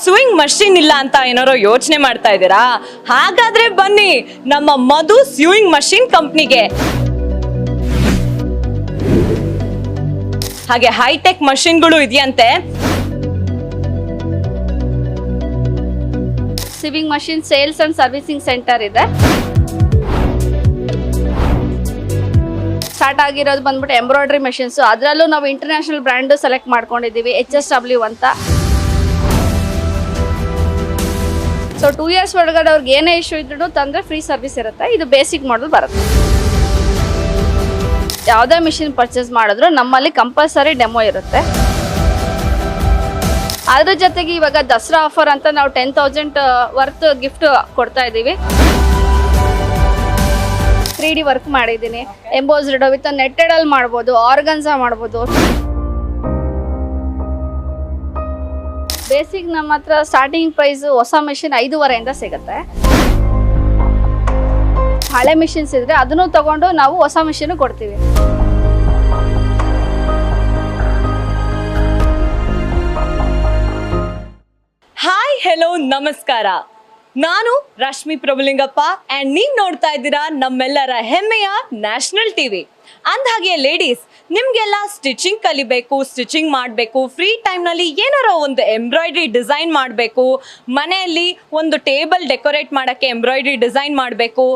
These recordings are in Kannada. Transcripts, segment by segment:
ಸ್ವಿಂಗ್ ಮಷೀನ್ ಇಲ್ಲ ಅಂತ ಏನಾರೋ ಯೋಚನೆ ಮಾಡ್ತಾ ಇದ್ದೀರಾ? ಹಾಗಾದ್ರೆ ಬನ್ನಿ ನಮ್ಮ ಮಧು ಸ್ವಿಂಗ್ ಮಷೀನ್ ಕಂಪ್ನಿಗೆ. ಹಾಗೆ ಹೈಟೆಕ್ ಮಷೀನ್ಗಳು ಇದೆಯಂತೆ. Sewing machine sales and servicing centre ಇದೆ. ಸ್ಟಾರ್ಟ್ ಆಗಿರೋದು ಬಂದ್ಬಿಟ್ಟು ಎಂಬ್ರಾಯ್ಡ್ರಿ ಮಷೀನ್ಸ್. ಅದರಲ್ಲೂ ನಾವು ಇಂಟರ್ನ್ಯಾಷನಲ್ ಬ್ರ್ಯಾಂಡ್ ಸೆಲೆಕ್ಟ್ ಮಾಡ್ಕೊಂಡಿದ್ದೀವಿ, HSW ಅಂತ. ಸೊ 2 years ಒಳಗಡೆ ಅವ್ರಿಗೆ ಏನೇ ಇಶ್ಯೂ ಇದ್ರೂ ತಂದರೆ ಫ್ರೀ ಸರ್ವಿಸ್ ಇರುತ್ತೆ. ಇದು ಬೇಸಿಕ್ ಮಾಡಲ್ ಬರುತ್ತೆ. ಯಾವುದೇ ಮಿಷಿನ್ ಪರ್ಚೇಸ್ ಮಾಡಿದ್ರು ನಮ್ಮಲ್ಲಿ ಕಂಪಲ್ಸರಿ ಡೆಮೋ ಇರುತ್ತೆ. ಅದ್ರ ಜೊತೆಗೆ ಇವಾಗ ದಸರಾ ಆಫರ್ ಅಂತ ನಾವು 10,000 ವರ್ತ್ ಗಿಫ್ಟ್ ಕೊಡ್ತಾ ಇದ್ದೀವಿ. 3D ವರ್ಕ್ ಮಾಡಿದ್ದೀನಿ, ಎಂಬೋಸ್ಡ್ ವಿತ್ ನೆಟ್ಟೆಡ್ ಅಲ್ಲಿ ಮಾಡ್ಬೋದು, ಆರ್ಗನ್ಸಾ ಮಾಡ್ಬೋದು. ಬೇಸಿಕ್ ನಮ್ಮ ಹತ್ರ ಸ್ಟಾರ್ಟಿಂಗ್ ಪ್ರೈಸ್ ಹೊಸ ಮಿಷಿನ್ 5,500 ಸಿಗುತ್ತೆ. ಹಳೆ ಮಿಷಿನ್ಸ್ ಇದ್ರೆ ಅದನ್ನು ತಗೊಂಡು ನಾವು ಹೊಸ ಮಿಷಿನ್ ಕೊಡ್ತೀವಿ. ಹಾಯ್, ಹೆಲೋ, ನಮಸ್ಕಾರ. ನಾನು ರಶ್ಮಿ ಪ್ರಭುಲಿಂಗಪ್ಪ ಅಂಡ್ ನೀವ್ ನೋಡ್ತಾ ಇದ್ದೀರಾ ನಮ್ಮೆಲ್ಲರ ಹೆಮ್ಮೆಯ ನ್ಯಾಷನಲ್ ಟಿವಿ. ಅಂದ್ಹಾಗೆ ಲೇಡೀಸ್, ನಿಮ್ಗೆಲ್ಲ ಸ್ಟಿಚಿಂಗ್ ಕಲಿಬೇಕು, ಸ್ಟಿಚಿಂಗ್ ಮಾಡಬೇಕು, ಫ್ರೀ ಟೈಮ್ನಲ್ಲಿ ಏನಾರೋ ಒಂದು ಎಂಬ್ರಾಯ್ಡ್ರಿ ಡಿಸೈನ್ ಮಾಡಬೇಕು, ಮನೆಯಲ್ಲಿ ಒಂದು ಟೇಬಲ್ ಡೆಕೋರೇಟ್ ಮಾಡೋಕ್ಕೆ ಎಂಬ್ರಾಯ್ಡ್ರಿ ಡಿಸೈನ್ ಮಾಡಬೇಕು,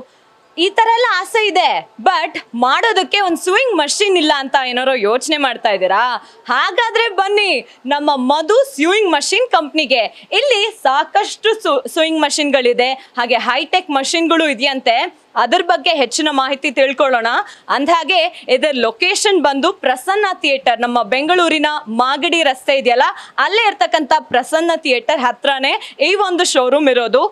ಈ ಥರ ಎಲ್ಲ ಆಸೆ ಇದೆ. ಬಟ್ ಮಾಡೋದಕ್ಕೆ ಒಂದು ಸ್ವಿಂಗ್ ಮಷೀನ್ ಇಲ್ಲ ಅಂತ ಏನಾರೋ ಯೋಚನೆ ಮಾಡ್ತಾ ಇದ್ದೀರಾ? ಹಾಗಾದ್ರೆ ಬನ್ನಿ ನಮ್ಮ ಮಧು ಸ್ವಿಂಗ್ ಮಷೀನ್ ಕಂಪ್ನಿಗೆ. ಇಲ್ಲಿ ಸಾಕಷ್ಟು ಸ್ವಿಂಗ್ ಮಷೀನ್ಗಳಿದೆ, ಹಾಗೆ ಹೈಟೆಕ್ ಮಷೀನ್ಗಳು ಇದೆಯಂತೆ. ಅದ್ರ ಬಗ್ಗೆ ಹೆಚ್ಚಿನ ಮಾಹಿತಿ ತಿಳ್ಕೊಳ್ಳೋಣ. ಅಂದ್ಹಾಗೆ ಇದರ ಲೊಕೇಶನ್ ಬಂದು ಪ್ರಸನ್ನ ಥಿಯೇಟರ್, ನಮ್ಮ ಬೆಂಗಳೂರಿನ ಮಾಗಡಿ ರಸ್ತೆ ಇದೆಯಲ್ಲ, ಅಲ್ಲೇ ಇರ್ತಕ್ಕಂಥ ಪ್ರಸನ್ನ ಥಿಯೇಟರ್ ಹತ್ರನೇ ಈ ಒಂದು ಶೋರೂಮ್ ಇರೋದು.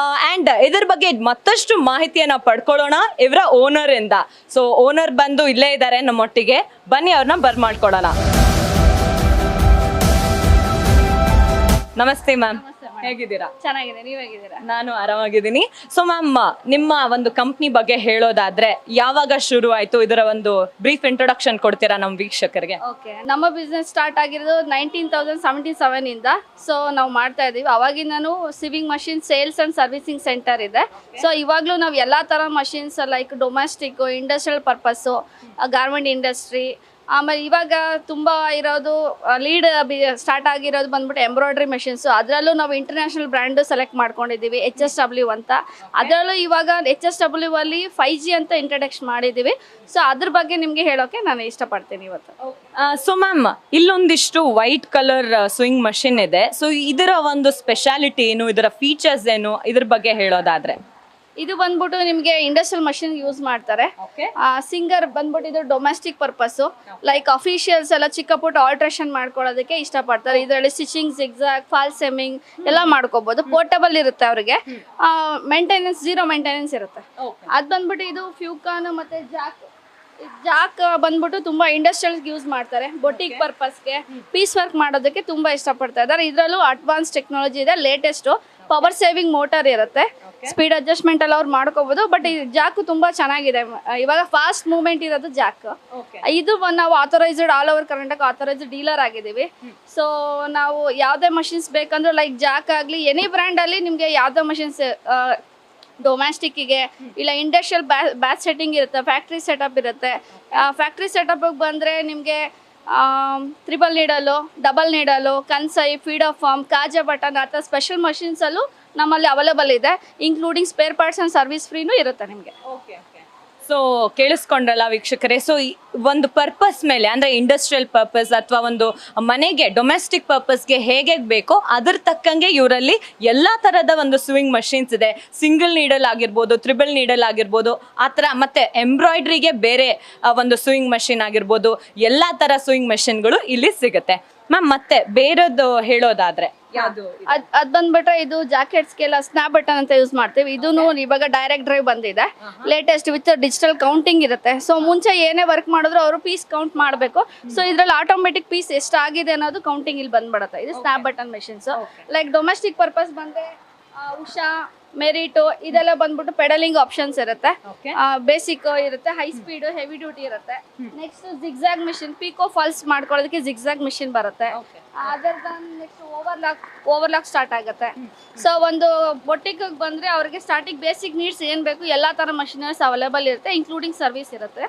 ಆ್ಯಂಡ್ ಇದ್ರ ಬಗ್ಗೆ ಮತ್ತಷ್ಟು ಮಾಹಿತಿಯನ್ನ ಪಡ್ಕೊಳ್ಳೋಣ ಇವರ ಓನರ್ ಇಂದ. ಸೊ ಓನರ್ ಬಂದು ಇಲ್ಲೇ ಇದ್ದಾರೆ ನಮ್ಮೊಟ್ಟಿಗೆ, ಬನ್ನಿ ಅವ್ರನ್ನ ಬರ್ಮಾಡ್ಕೊಡೋಣ. ನಮಸ್ತೆ ಮ್ಯಾಮ್, ಹೇಗಿದ್ದೀರಾ? ಚೆನ್ನಾಗಿದೆ, ನೀವು ಹೇಗಿದ್ದೀರಾ? ನಾನು ಆರಾಮಾಗಿದ್ದೀನಿ. ಸೊ ಮ್ಯಾಮ್, ನಿಮ್ಮ ಒಂದು ಕಂಪ್ನಿ ಬಗ್ಗೆ ಹೇಳೋದಾದ್ರೆ ಯಾವಾಗ ಶುರು ಆಯ್ತು? ಇದರ ಒಂದು ಬ್ರೀಫ್ ಇಂಟ್ರೊಡಕ್ಷನ್ ಕೊಡ್ತೀರಾ ನಮ್ಮ ವೀಕ್ಷಕರಿಗೆ? ಓಕೆ, ನಮ್ಮ ಬಿಸ್ನೆಸ್ ಸ್ಟಾರ್ಟ್ ಆಗಿರೋದು 1977 ಇಂದ. ಸೊ ನಾವು ಮಾಡ್ತಾ ಇದೀವಿ. ಅವಾಗಿಂದನೂ sewing machine sales and servicing centre ಇದೆ. ಸೊ ಇವಾಗಲೂ ನಾವು ಎಲ್ಲ ಥರ machines like domestic, industrial purpose, garment industry, ಆಮೇಲೆ ಇವಾಗ ತುಂಬ ಇರೋದು ಲೀಡ್ ಸ್ಟಾರ್ಟ್ ಆಗಿರೋದು ಬಂದ್ಬಿಟ್ಟು ಎಂಬ್ರಾಯ್ಡ್ರಿ ಮೆಷಿನ್ಸು. ಅದರಲ್ಲೂ ನಾವು ಇಂಟರ್ನ್ಯಾಷನಲ್ ಬ್ರ್ಯಾಂಡು ಸೆಲೆಕ್ಟ್ ಮಾಡ್ಕೊಂಡಿದ್ದೀವಿ, HSW ಅಂತ. ಅದರಲ್ಲೂ ಇವಾಗ HSW ಅಲ್ಲಿ 5G ಅಂತ ಇಂಟ್ರಡಕ್ಷನ್ ಮಾಡಿದ್ದೀವಿ. ಸೊ ಅದ್ರ ಬಗ್ಗೆ ನಿಮಗೆ ಹೇಳೋಕೆ ನಾನು ಇಷ್ಟಪಡ್ತೀನಿ ಇವತ್ತು. ಸೊ ಮ್ಯಾಮ್, ಇಲ್ಲೊಂದಿಷ್ಟು ವೈಟ್ ಕಲರ್ ಸ್ವಿಂಗ್ ಮಷಿನ್ ಇದೆ. ಸೊ ಇದರ ಒಂದು ಸ್ಪೆಷಾಲಿಟಿ ಏನು, ಇದರ ಫೀಚರ್ಸ್ ಏನು, ಇದ್ರ ಬಗ್ಗೆ ಹೇಳೋದಾದ್ರೆ? ಇದು ಬಂದ್ಬಿಟ್ಟು ನಿಮಗೆ ಇಂಡಸ್ಟ್ರಿಯಲ್ ಮಷಿನ್ ಯೂಸ್ ಮಾಡ್ತಾರೆ. ಸಿಂಗರ್ ಬಂದ್ಬಿಟ್ಟು ಇದು ಡೊಮೆಸ್ಟಿಕ್ ಪರ್ಪಸ್ಸು, ಲೈಕ್ ಅಫಿಷಿಯಲ್ಸ್ ಎಲ್ಲ ಚಿಕ್ಕ ಪುಟ್ಟ ಆಲ್ಟ್ರೇಷನ್ ಮಾಡ್ಕೊಳ್ಳೋದಕ್ಕೆ ಇಷ್ಟಪಡ್ತಾರೆ. ಇದರಲ್ಲಿ ಸ್ಟಿಚಿಂಗ್, ಜಿಗ್ಜಾಗ್, ಫಾಲ್ಸ್ ಸೆಮ್ಮಿಂಗ್ ಎಲ್ಲ ಮಾಡ್ಕೋಬಹುದು. ಪೋರ್ಟಬಲ್ ಇರುತ್ತೆ ಅವ್ರಿಗೆ, ಮೇಂಟೆನೆನ್ಸ್ 0 ಮೇಂಟೆನೆನ್ಸ್ ಇರುತ್ತೆ. ಅದು ಬಂದ್ಬಿಟ್ಟು ಇದು ಫ್ಯೂಕಾನ್ ಮತ್ತೆ ಜಾಕ್ ಬಂದ್ಬಿಟ್ಟು ತುಂಬಾ ಇಂಡಸ್ಟ್ರಿಯಲ್ ಯೂಸ್ ಮಾಡ್ತಾರೆ. ಬೊಟಿಕ್ ಪರ್ಪಸ್ಗೆ, ಪೀಸ್ ವರ್ಕ್ ಮಾಡೋದಕ್ಕೆ ತುಂಬಾ ಇಷ್ಟಪಡ್ತಾ ಇದ್ದಾರೆ. ಇದರಲ್ಲೂ ಅಡ್ವಾನ್ಸ್ ಟೆಕ್ನಾಲಜಿ ಇದೆ, ಲೇಟೆಸ್ಟ್ ಪವರ್ ಸೇವಿಂಗ್ ಮೋಟರ್ ಇರುತ್ತೆ. ಸ್ಪೀಡ್ ಅಡ್ಜಸ್ಟ್ಮೆಂಟ್ ಎಲ್ಲ ಅವ್ರು ಮಾಡ್ಕೋಬಹುದು. ಬಟ್ ಈ ಜಾಕ್ ತುಂಬಾ ಚೆನ್ನಾಗಿದೆ. ಇವಾಗ ಫಾಸ್ಟ್ ಮೂವ್ಮೆಂಟ್ ಇರೋದು ಜಾಕ್. ಇದು ನಾವು authorised all over Karnataka authorised dealer ಆಗಿದ್ದೀವಿ. ಸೊ ನಾವು ಯಾವುದೇ ಮಷಿನ್ಸ್ ಬೇಕಂದ್ರೆ ಲೈಕ್ ಜಾಕ್ ಆಗಲಿ ಎನಿ ಬ್ರ್ಯಾಂಡ್ ಅಲ್ಲಿ ನಿಮಗೆ ಯಾವುದೇ ಮಷಿನ್ಸ್ ಡೊಮ್ಯಾಸ್ಟಿಕ್ಕಿಗೆ ಇಲ್ಲ ಇಂಡಸ್ಟ್ರಿಯಲ್ ಬ್ಯಾಚ್ ಸೆಟ್ಟಿಂಗ್ ಇರುತ್ತೆ, ಫ್ಯಾಕ್ಟ್ರಿ ಸೆಟಪ್ ಇರುತ್ತೆ. ಫ್ಯಾಕ್ಟ್ರಿ ಸೆಟಪ್ಗೆ ಬಂದರೆ ನಿಮಗೆ 3 needle, 2 needle, Kansai, feed off arm, ಕಾಜಾ ಬಟನ್ ಅಥವಾ ಸ್ಪೆಷಲ್ ಮಷಿನ್ಸಲ್ಲೂ ನಮ್ಮಲ್ಲಿ ಅವೈಲೇಬಲ್ ಇದೆ. Including spare parts and service ಫ್ರೀನೂ ಇರುತ್ತೆ ನಿಮಗೆ. ಸೊ ಕೇಳಿಸ್ಕೊಂಡ್ರಲ್ಲ ವೀಕ್ಷಕರೇ. ಸೊ ಒಂದು ಪರ್ಪಸ್ ಮೇಲೆ, ಅಂದರೆ ಇಂಡಸ್ಟ್ರಿಯಲ್ ಪರ್ಪಸ್ ಅಥವಾ ಒಂದು ಮನೆಗೆ ಡೊಮೆಸ್ಟಿಕ್ ಪರ್ಪಸ್ಗೆ ಹೇಗೆ ಬೇಕೋ ಅದ್ರ ತಕ್ಕಂಗೆ ಇವರಲ್ಲಿ ಎಲ್ಲ ಥರದ ಒಂದು ಸ್ವಿಂಗ್ ಮಷೀನ್ಸ್ ಇದೆ. ಸಿಂಗಲ್ ನೀಡಲ್ ಆಗಿರ್ಬೋದು, 3 ನೀಡಲ್ ಆಗಿರ್ಬೋದು, ಆ ಥರ. ಮತ್ತು ಎಂಬ್ರಾಯ್ಡ್ರಿಗೆ ಬೇರೆ ಒಂದು ಸ್ವಿಂಗ್ ಮಷೀನ್ ಆಗಿರ್ಬೋದು, ಎಲ್ಲ ಥರ ಸ್ವಿಂಗ್ ಮಷೀನ್ಗಳು ಇಲ್ಲಿ ಸಿಗುತ್ತೆ. ಮ್ಯಾಮ್, ಮತ್ತೆ ಬೇರೆದು ಹೇಳೋದಾದ್ರೆ ಅದ್ ಬಂದ್ಬಿಟ್ರೆ ಇದು ಜಾಕೆಟ್ಸ್ಗೆಲ್ಲ ಸ್ನ್ಯಾಪ್ ಬಟನ್ ಅಂತ ಯೂಸ್ ಮಾಡ್ತೀವಿ. ಇದೂನು ಇವಾಗ ಡೈರೆಕ್ಟ್ ಡ್ರೈವ್ ಬಂದಿದೆ, ಲೇಟೆಸ್ಟ್ ವಿತ್ ಡಿಜಿಟಲ್ ಕೌಂಟಿಂಗ್ ಇರುತ್ತೆ. ಸೊ ಮುಂಚೆ ಏನೇ ವರ್ಕ್ ಮಾಡಿದ್ರು ಅವರು ಪೀಸ್ ಕೌಂಟ್ ಮಾಡಬೇಕು. ಸೊ ಇದ್ರಲ್ಲಿ ಆಟೋಮೆಟಿಕ್ ಪೀಸ್ ಎಷ್ಟಾಗಿದೆ ಅನ್ನೋದು ಕೌಂಟಿಂಗ್ ಇಲ್ಲಿ ಬಂದ್ಬಿಡುತ್ತೆ. ಇದು snap button machines. Like domestic purpose ಬಂದ್ರೆ ಉಷಾ, ಮೆರಿಟು ಇದೆಲ್ಲ ಬಂದ್ಬಿಟ್ಟು ಪೆಡಲಿಂಗ್ ಆಪ್ಷನ್ಸ್ ಇರುತ್ತೆ. Okay. ಬೇಸಿಕ್ ಇರುತ್ತೆ, ಹೈ ಸ್ಪೀಡ್, ಹೆವಿ ಡ್ಯೂಟಿ ಇರುತ್ತೆ. Next zigzag machine, pico falls ಮಾಡ್ಕೊಳ್ಳೋದಕ್ಕೆ ಜಿಗ್ಜಾಗ್ ಮಿಷಿನ್ ಬರುತ್ತೆ. ಅದರ್ ನೆಕ್ಸ್ಟ್ ಓವರ್ಲಾಕ್ ಸ್ಟಾರ್ಟ್ ಆಗುತ್ತೆ. ಸೊ ಒಂದು ಬೊಟ್ಟಿಗೆ ಬಂದ್ರೆ ಅವ್ರಿಗೆ ಸ್ಟಾರ್ಟಿಂಗ್ ಬೇಸಿಕ್ ನೀಡ್ಸ್ ಏನ್ ಬೇಕು ಎಲ್ಲಾ ತರ ಮಷಿನರೀಸ್ ಅವೈಲೇಬಲ್ ಇರುತ್ತೆ, ಇನ್ಕ್ಲೂಡಿಂಗ್ ಸರ್ವಿಸ್ ಇರುತ್ತೆ.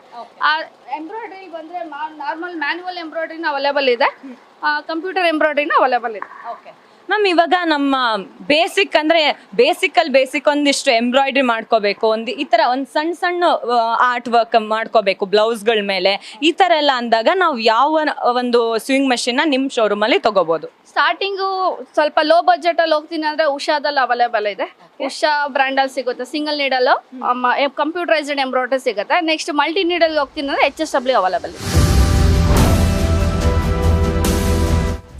ಎಂಬ್ರಾಯ್ಡ್ರಿ ಬಂದ್ರೆ ನಾರ್ಮಲ್ ಮ್ಯಾನ್ಯುವಲ್ ಎಂಬ್ರಾಯ್ಡ್ರಿನ ಅವೈಲೇಬಲ್ ಇದೆ, ಕಂಪ್ಯೂಟರ್ ಎಂಬ್ರಾಯ್ಡ್ರಿನ ಅವೈಲೇಬಲ್ ಇದೆ. ಮ್ಯಾಮ್ ಇವಾಗ ನಮ್ಮ ಬೇಸಿಕ್ ಅಂದ್ರೆ ಬೇಸಿಕ್ ಒಂದಿಷ್ಟು ಎಂಬ್ರಾಯ್ಡ್ರಿ ಮಾಡ್ಕೋಬೇಕು, ಈ ತರ ಒಂದು ಸಣ್ಣ ಆರ್ಟ್ ವರ್ಕ್ ಮಾಡ್ಕೋಬೇಕು ಬ್ಲೌಸ್ಗಳ ಮೇಲೆ, ಈ ತರ ಎಲ್ಲ ಅಂದಾಗ ನಾವು ಯಾವ ಒಂದು ಸ್ವಿಂಗ್ ಮಷಿನ್ ನಿಮ್ಮ ಶೋರೂಮ್ ಅಲ್ಲಿ ತಗೋಬಹುದು? ಸ್ಟಾರ್ಟಿಂಗು ಸ್ವಲ್ಪ ಲೋ ಬಜೆಟ್ ಅಲ್ಲಿ ಹೋಗ್ತೀನಿ ಅಂದ್ರೆ ಉಷಾದಲ್ಲಿ ಅವೈಲೇಬಲ್ ಇದೆ. ಉಷಾ ಬ್ರ್ಯಾಂಡ್ ಅಲ್ಲಿ ಸಿಗುತ್ತೆ, ಸಿಂಗಲ್ ನೀಡಲ್ ಕಂಪ್ಯೂಟರೈಸ್ಡ್ ಎಂಬ್ರಾಯ್ಡ್ರಿ ಸಿಗುತ್ತೆ. ನೆಕ್ಸ್ಟ್ ಮಲ್ಟಿ ನೀಡಲ್ ಹೋಗ್ತೀನಿ ಅಂದ್ರೆ HSW ಅವೈಲೇಬಲ್ ಇದೆ.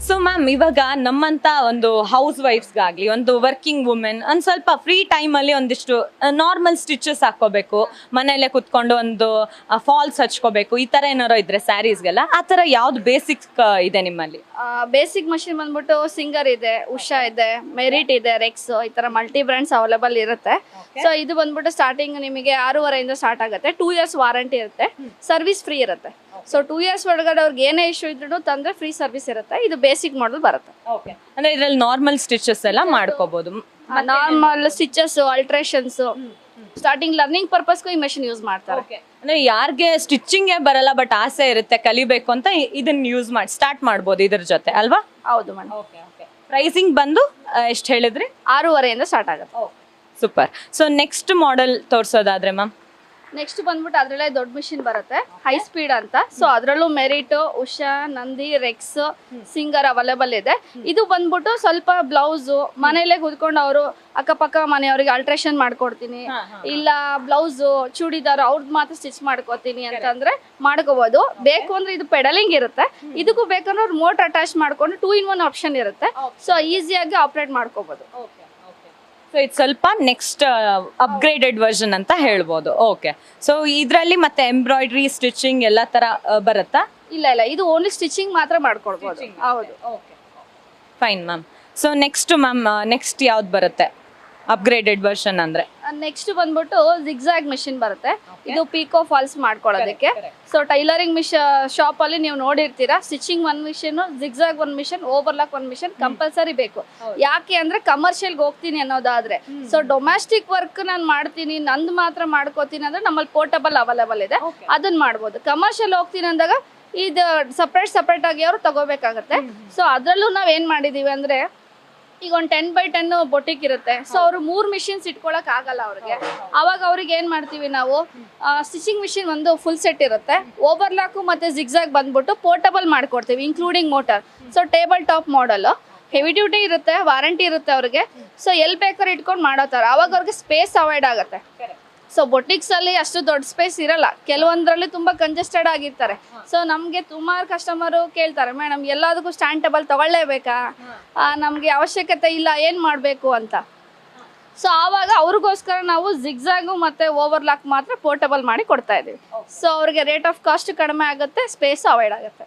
ಸೊ ಮ್ಯಾಮ್ ಇವಾಗ ನಮ್ಮಂತ ಒಂದು ಹೌಸ್ ವೈಫ್ಸ್ಗಾಗ್ಲಿ, ಒಂದು ವರ್ಕಿಂಗ್ ವುಮೆನ್ ಒಂದು ಸ್ವಲ್ಪ ಫ್ರೀ ಟೈಮಲ್ಲಿ ಒಂದಿಷ್ಟು ನಾರ್ಮಲ್ ಸ್ಟಿಚಸ್ ಹಾಕೋಬೇಕು, ಮನೆಯಲ್ಲೇ ಕುತ್ಕೊಂಡು ಒಂದು ಫಾಲ್ಸ್ ಹಚ್ಕೋಬೇಕು, ಈ ಥರ ಏನಾರೋ ಇದ್ರೆ ಸ್ಯಾರೀಸ್ಗೆಲ್ಲ ಆ ಥರ ಯಾವ್ದು ಬೇಸಿಕ್ ಇದೆ ನಿಮ್ಮಲ್ಲಿ? ಬೇಸಿಕ್ ಮಷಿನ್ ಬಂದ್ಬಿಟ್ಟು ಸಿಂಗರ್ ಇದೆ, ಉಷಾ ಇದೆ, ಮೆರಿಟ್ ಇದೆ, ರೆಕ್ಸ್, ಈ ತರ ಮಲ್ಟಿ ಬ್ರ್ಯಾಂಡ್ಸ್ ಅವೈಲೇಬಲ್ ಇರುತ್ತೆ. ಸೊ ಇದು ಬಂದ್ಬಿಟ್ಟು ಸ್ಟಾರ್ಟಿಂಗ್ ನಿಮಗೆ 6,500 ಸ್ಟಾರ್ಟ್ ಆಗುತ್ತೆ. 2 years ವಾರಂಟಿ ಇರುತ್ತೆ, ಸರ್ವಿಸ್ ಫ್ರೀ ಇರುತ್ತೆ. ಸೊ 2 years ಒಳಗಡೆ ಅವ್ರಿಗೆ ಏನೇ ಇಶ್ಯೂ ಇದ್ರು ತಂದ್ರೆ ಫ್ರೀ ಸರ್ವಿಸ್ ಇರುತ್ತೆ. ಇದು ಬೇಸಿಕ್ ಮಾಡಲ್ ಬರುತ್ತೆ. ಅಂದ್ರೆ ಇದ್ರಲ್ಲಿ ನಾರ್ಮಲ್ ಸ್ಟಿಚಸ್ ಎಲ್ಲ ಮಾಡ್ಕೋಬಹುದು, ನಾರ್ಮಲ್ ಸ್ಟಿಚಸ್, ಅಲ್ಟ್ರೇಷನ್ಸ್. ಸ್ಟಾರ್ಟಿಂಗ್ ಲರ್ನಿಂಗ್ ಪರ್ಪಸ್ಗೂ ಈ ಮೆಷಿನ್ ಯೂಸ್ ಮಾಡ್ತಾರೆ. ಅಂದ್ರೆ ಯಾರಿಗೆ ಸ್ಟಿಚಿಂಗ್ ಬರಲ್ಲ ಬಟ್ ಆಸೆ ಇರುತ್ತೆ ಕಲಿಬೇಕು ಅಂತ ಇದನ್ನ ಯೂಸ್ ಮಾಡಿ ಸ್ಟಾರ್ಟ್ ಮಾಡ್ಬೋದು ಇದ್ರ ಜೊತೆ ಅಲ್ವಾ? ಹೌದು ಮೇಡಮ್. ಪ್ರೈಸಿಂಗ್ ಬಂದು ಎಷ್ಟು ಹೇಳಿದ್ರಿ? 6,500 ಸ್ಟಾರ್ಟ್ ಆಗುತ್ತೆ. ಸೂಪರ್. ಸೊ ನೆಕ್ಸ್ಟ್ ಮಾಡೆಲ್ ತೋರ್ಸೋದಾದ್ರೆ ಮ್ಯಾಮ್? ನೆಕ್ಸ್ಟ್ ಬಂದ್ಬಿಟ್ಟು ಅದ್ರಲ್ಲೇ ದೊಡ್ಡ ಮಿಷಿನ್ ಬರುತ್ತೆ, ಹೈ ಸ್ಪೀಡ್ ಅಂತ. ಸೊ ಅದ್ರಲ್ಲೂ Merit, Usha, Nandi, Rex, Singer available ಇದೆ. ಇದು ಬಂದ್ಬಿಟ್ಟು ಸ್ವಲ್ಪ ಬ್ಲೌಸ್ ಮನೇಲೆ ಕೂತ್ಕೊಂಡು ಅವರು ಅಕ್ಕಪಕ್ಕ ಮನೆಯವ್ರಿಗೆ ಅಲ್ಟ್ರೇಷನ್ ಮಾಡ್ಕೊಡ್ತೀನಿ, ಇಲ್ಲ ಬ್ಲೌಸ್ ಚೂಡಿದಾರ್ ಅವ್ರದ್ದು ಮಾತ್ರ ಸ್ಟಿಚ್ ಮಾಡ್ಕೋತೀನಿ ಅಂತಂದ್ರೆ ಮಾಡ್ಕೋಬಹುದು. ಬೇಕು ಅಂದ್ರೆ ಇದು ಪೆಡಲಿಂಗ್ ಇರುತ್ತೆ, ಇದಕ್ಕೂ ಬೇಕಂದ್ರೆ ಅವ್ರು ಮೋಟರ್ ಅಟ್ಯಾಚ್ ಮಾಡ್ಕೊಂಡು 2-in-1 ಆಪ್ಷನ್ ಇರುತ್ತೆ. ಸೊ ಈಸಿಯಾಗಿ ಆಪರೇಟ್ ಮಾಡ್ಕೋಬಹುದು. ಸೊ ಇದು ಸ್ವಲ್ಪ ನೆಕ್ಸ್ಟ್ ಅಪ್ಗ್ರೇಡೆಡ್ ವರ್ಷನ್ ಅಂತ ಹೇಳ್ಬೋದು. ಓಕೆ. ಸೊ ಇದರಲ್ಲಿ ಮತ್ತೆ ಎಂಬ್ರಾಯ್ಡ್ರಿ, ಸ್ಟಿಚಿಂಗ್ ಎಲ್ಲ ತರ ಬರುತ್ತಾ? ಇಲ್ಲ, ಇದು ಓನ್ಲಿ ಸ್ಟಿಚಿಂಗ್ ಮಾತ್ರ ಮಾಡ್ಕೊಡ್ಬೋದು. ಹೌದು. Fine ma'am. So next ma'am, next ಯಾವ್ದು ಬರುತ್ತೆ ಅಪ್ಗ್ರೇಡೆಡ್ ವರ್ಷನ್ ಅಂದ್ರೆ? ನೆಕ್ಸ್ಟ್ ಬಂದ್ಬಿಟ್ಟು ಜಿಗ್ಜಾಗ್ ಮಿಷಿನ್ ಬರುತ್ತೆ. ಇದು ಪಿಕೋ ಫಾಲ್ಸ್ ಮಾಡ್ಕೊಳ್ಳೋದಕ್ಕೆ. ಸೊ ಟೈಲರಿಂಗ್ ಶಾಪ್ ಅಲ್ಲಿ ನೀವು ನೋಡಿರ್ತೀರಾ, stitching 1 machine, zigzag 1 machine, overlock 1 machine compulsory ಬೇಕು. ಯಾಕೆ ಅಂದ್ರೆ ಕಮರ್ಷಿಯಲ್ಗೆ ಹೋಗ್ತೀನಿ ಅನ್ನೋದಾದ್ರೆ, ಸೊ ಡೊಮ್ಯಾಸ್ಟಿಕ್ ವರ್ಕ್ ನಾನು ಮಾಡ್ತೀನಿ, ನಂದು ಮಾತ್ರ ಮಾಡ್ಕೋತೀನಿ ಅಂದ್ರೆ ನಮ್ಮಲ್ಲಿ ಪೋರ್ಟಬಲ್ ಅವೈಲೇಬಲ್ ಇದೆ, ಅದನ್ನ ಮಾಡ್ಬೋದು. ಕಮರ್ಷಿಯಲ್ ಹೋಗ್ತೀನಿ ಅಂದಾಗ ಇದು ಸಪ್ರೇಟ್ ಆಗಿ ಅವರು ತಗೋಬೇಕಾಗತ್ತೆ. ಸೊ ಅದ್ರಲ್ಲೂ ನಾವ್ ಏನ್ ಮಾಡಿದೀವಿ ಅಂದ್ರೆ, ಈಗ ಒಂದು 10x10 ಬೊಟಿಕ್ ಇರುತ್ತೆ. ಸೊ ಅವರು 3 ಮಿಷಿನ್ಸ್ ಇಟ್ಕೊಳಕ್ ಆಗಲ್ಲ ಅವ್ರಿಗೆ. ಅವಾಗ ಅವ್ರಿಗೆ ಏನ್ ಮಾಡ್ತೀವಿ ನಾವು, ಸ್ಟಿಚಿಂಗ್ ಮಿಷಿನ್ ಒಂದು ಫುಲ್ ಸೆಟ್ ಇರುತ್ತೆ, ಓವರ್ಲಾಕು ಮತ್ತೆ ಜಿಗ್ಜಾಗ್ ಬಂದ್ಬಿಟ್ಟು ಪೋರ್ಟಬಲ್ ಮಾಡ್ಕೊಡ್ತೀವಿ including motor. So table top ಮಾಡಲ್, ಹೆವಿ ಡ್ಯೂಟಿ ಇರುತ್ತೆ, ವಾರಂಟಿ ಇರುತ್ತೆ ಅವ್ರಿಗೆ. ಸೊ ಎಲ್ಲಿ ಬೇಕಾದ್ರೆ ಇಟ್ಕೊಂಡು ಮಾಡೋತಾರ, ಅವಾಗ ಅವ್ರಿಗೆ ಸ್ಪೇಸ್ ಅವಾಯ್ಡ್ ಆಗುತ್ತೆ. ಸೊ ಬೊಟಿಕ್ಸ್ ಅಲ್ಲಿ ಅಷ್ಟು ದೊಡ್ಡ ಸ್ಪೇಸ್ ಇರಲ್ಲ, ಕೆಲವೊಂದ್ರಲ್ಲಿ ತುಂಬಾ ಕಂಜೆಸ್ಟೆಡ್ ಆಗಿರ್ತಾರೆ. ಸೊ ನಮ್ಗೆ ಸುಮಾರು ಕಸ್ಟಮರು ಕೇಳ್ತಾರೆ, ಮೇಡಮ್ ಎಲ್ಲದಕ್ಕೂ ಸ್ಟ್ಯಾಂಡ್ ಟೇಬಲ್ ತಗೊಳ್ಳೇಬೇಕಾ, ನಮ್ಗೆ ಅವಶ್ಯಕತೆ ಇಲ್ಲ, ಏನ್ ಮಾಡ್ಬೇಕು ಅಂತ. ಸೊ ಆವಾಗ ಅವ್ರಿಗೋಸ್ಕರ ನಾವು ಜಿಗ್ಜಾಗು ಮತ್ತೆ ಓವರ್ಲಾಕ್ ಮಾತ್ರ ಪೋರ್ಟಬಲ್ ಮಾಡಿ ಕೊಡ್ತಾ ಇದೀವಿ. ಸೊ ಅವ್ರಿಗೆ ರೇಟ್ ಆಫ್ ಕಾಸ್ಟ್ ಕಡಿಮೆ ಆಗುತ್ತೆ, ಸ್ಪೇಸ್ ಅವಾಯ್ಡ್ ಆಗುತ್ತೆ.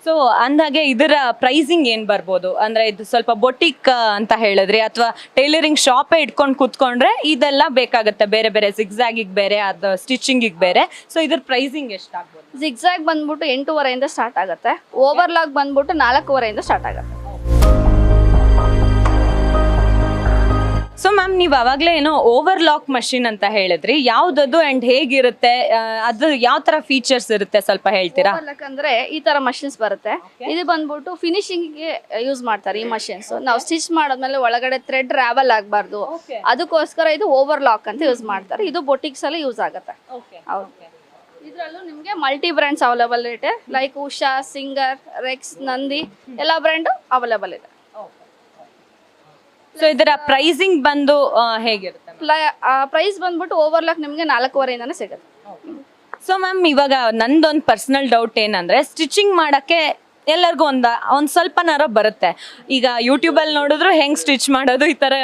ಸೊ ಅಂದಾಗೆ ಇದರ ಪ್ರೈಸಿಂಗ್ ಏನ್ ಬರ್ಬೋದು ಅಂದ್ರೆ, ಇದು ಸ್ವಲ್ಪ ಬೊಟಿಕ್ ಅಂತ ಹೇಳಿದ್ರಿ ಅಥವಾ ಟೈಲರಿಂಗ್ ಶಾಪೇ ಇಟ್ಕೊಂಡು ಕೂತ್ಕೊಂಡ್ರೆ ಇದೆಲ್ಲ ಬೇಕಾಗುತ್ತೆ, ಬೇರೆ ಬೇರೆ ಜಿಗ್ಜಾಗಿಗೆ ಬೇರೆ, ಅದು ಸ್ಟಿಚಿಂಗಿಗೆ ಬೇರೆ. ಸೊ ಇದ್ರ ಪ್ರೈಸಿಂಗ್ ಎಷ್ಟಾಗ್ಬೋದು? ಜಿಗ್ಜಾಗ್ ಬಂದ್ಬಿಟ್ಟು 8,500 ಸ್ಟಾರ್ಟ್ ಆಗುತ್ತೆ, ಓವರ್ಲಾಕ್ ಬಂದ್ಬಿಟ್ಟು 4,500 ಸ್ಟಾರ್ಟ್ ಆಗುತ್ತೆ. ಸೊ ಮ್ಯಾಮ್, ನೀವು ಅವಾಗಲೇ ಏನೋ ಓವರ್ಲಾಕ್ ಮಷಿನ್ ಅಂತ ಹೇಳಿದ್ರಿ, ಯಾವ್ದದು ಅಂಡ್ ಹೇಗಿರುತ್ತೆ, ಅದು ಯಾವ ತರ ಫೀಚರ್ಸ್ ಇರುತ್ತೆ ಸ್ವಲ್ಪ ಹೇಳ್ತೀರಾ? ಓವರ್ಲಾಕ್ ಅಂದ್ರೆ ಈ ತರ ಮಷಿನ್ಸ್ ಬರುತ್ತೆ. ಇದು ಬಂದ್ಬಿಟ್ಟು ಫಿನಿಶಿಂಗ್ ಗೆ ಯೂಸ್ ಮಾಡ್ತಾರೆ ಈ ಮಷಿನ್ಸ್. ನಾವು ಸ್ಟಿಚ್ ಮಾಡಾದ್ಮೇಲೆ ಒಳಗಡೆ ಥ್ರೆಡ್ ಟ್ರಾವೆಲ್ ಆಗಬಾರ್ದು, ಅದಕ್ಕೋಸ್ಕರ ಇದು ಓವರ್ಲಾಕ್ ಅಂತ ಯೂಸ್ ಮಾಡ್ತಾರೆ. ಇದು ಬೊಟಿಕ್ಸ್ ಅಲ್ಲಿ ಯೂಸ್ ಆಗುತ್ತೆ. ಇದ್ರಲ್ಲೂ ನಿಮ್ಗೆ ಮಲ್ಟಿ ಬ್ರ್ಯಾಂಡ್ಸ್ ಅವೈಲೇಬಲ್ ಇದೆ, like Usha, singer, Rex, Nandi ಎಲ್ಲ ಬ್ರ್ಯಾಂಡ್ ಅವೈಲೇಬಲ್ ಇದೆ. ಸೊ ಇದರ ಪ್ರೈಸಿಂಗ್ ಬಂದು ಹೇಗಿರುತ್ತೆ? ಪ್ರೈಸ್ ಬಂದ್ಬಿಟ್ಟು ಓವರ್ಲಾಕ್ ನಿಮ್ಗೆ 4,500 ಸಿಗುತ್ತೆ. ಸೊ ಮ್ಯಾಮ್, ಇವಾಗ ನಂದೊಂದು ಪರ್ಸನಲ್ ಡೌಟ್ ಏನಂದ್ರೆ, ಸ್ಟಿಚಿಂಗ್ ಮಾಡಕ್ಕೆ ಎಲ್ಲರಿಗೂ ಒಂದ್ ಸ್ವಲ್ಪನಾರ ಬರುತ್ತೆ. ಈಗ ಯೂಟ್ಯೂಬಲ್ಲಿ ನೋಡಿದ್ರು ಹೆಂಗ್ ಸ್ಟಿಚ್ ಮಾಡೋದು ಈ ತರ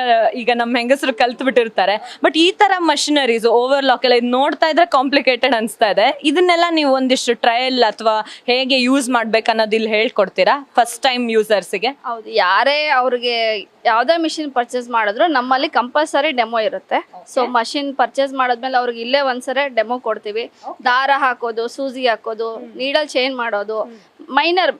ಈಗ ನಮ್ಮ ಹೆಂಗಸರು ಕಲ್ತ್ ಬಿಟ್ಟಿರ್ತಾರೆ. ಬಟ್ ಈ ತರ ಮಷಿನರೀಸ್ ಓವರ್ಲಾಕ್ ಎಲ್ಲ ಇದು ನೋಡ್ತಾ ಇದ್ರೆ ಕಾಂಪ್ಲಿಕೇಟೆಡ್ ಅನ್ಸ್ತಾ ಇದೆ. ಇದನ್ನೆಲ್ಲ ನೀವು ಒಂದಿಷ್ಟು ಟ್ರಯಲ್ ಅಥವಾ ಹೇಗೆ ಯೂಸ್ ಮಾಡ್ಬೇಕು ಅನ್ನೋದು ಇಲ್ಲಿ ಹೇಳ್ಕೊಡ್ತೀರಾ ಫಸ್ಟ್ ಟೈಮ್ ಯೂಸರ್ಸ್ಗೆ? ಹೌದು, ಯಾರೇ ಅವ್ರಿಗೆ ಯಾವುದೇ ಮಿಷಿನ್ ಪರ್ಚೇಸ್ ಮಾಡಿದ್ರು ನಮ್ಮಲ್ಲಿ ಕಂಪಲ್ಸರಿ ಡೆಮೋ ಇರುತ್ತೆ. ಸೊ ಮಷಿನ್ ಪರ್ಚೇಸ್ ಮಾಡಿದ್ಮೇಲೆ ಅವ್ರಿಗೆ ಇಲ್ಲೇ ಒಂದ್ಸರಿ ಡೆಮೋ ಕೊಡ್ತೀವಿ. ದಾರ ಹಾಕೋದು, ಸೂಜಿ ಹಾಕೋದು, ನೀಡಲ್ ಚೇಂಜ್ ಮಾಡೋದು, ಮೈನರ್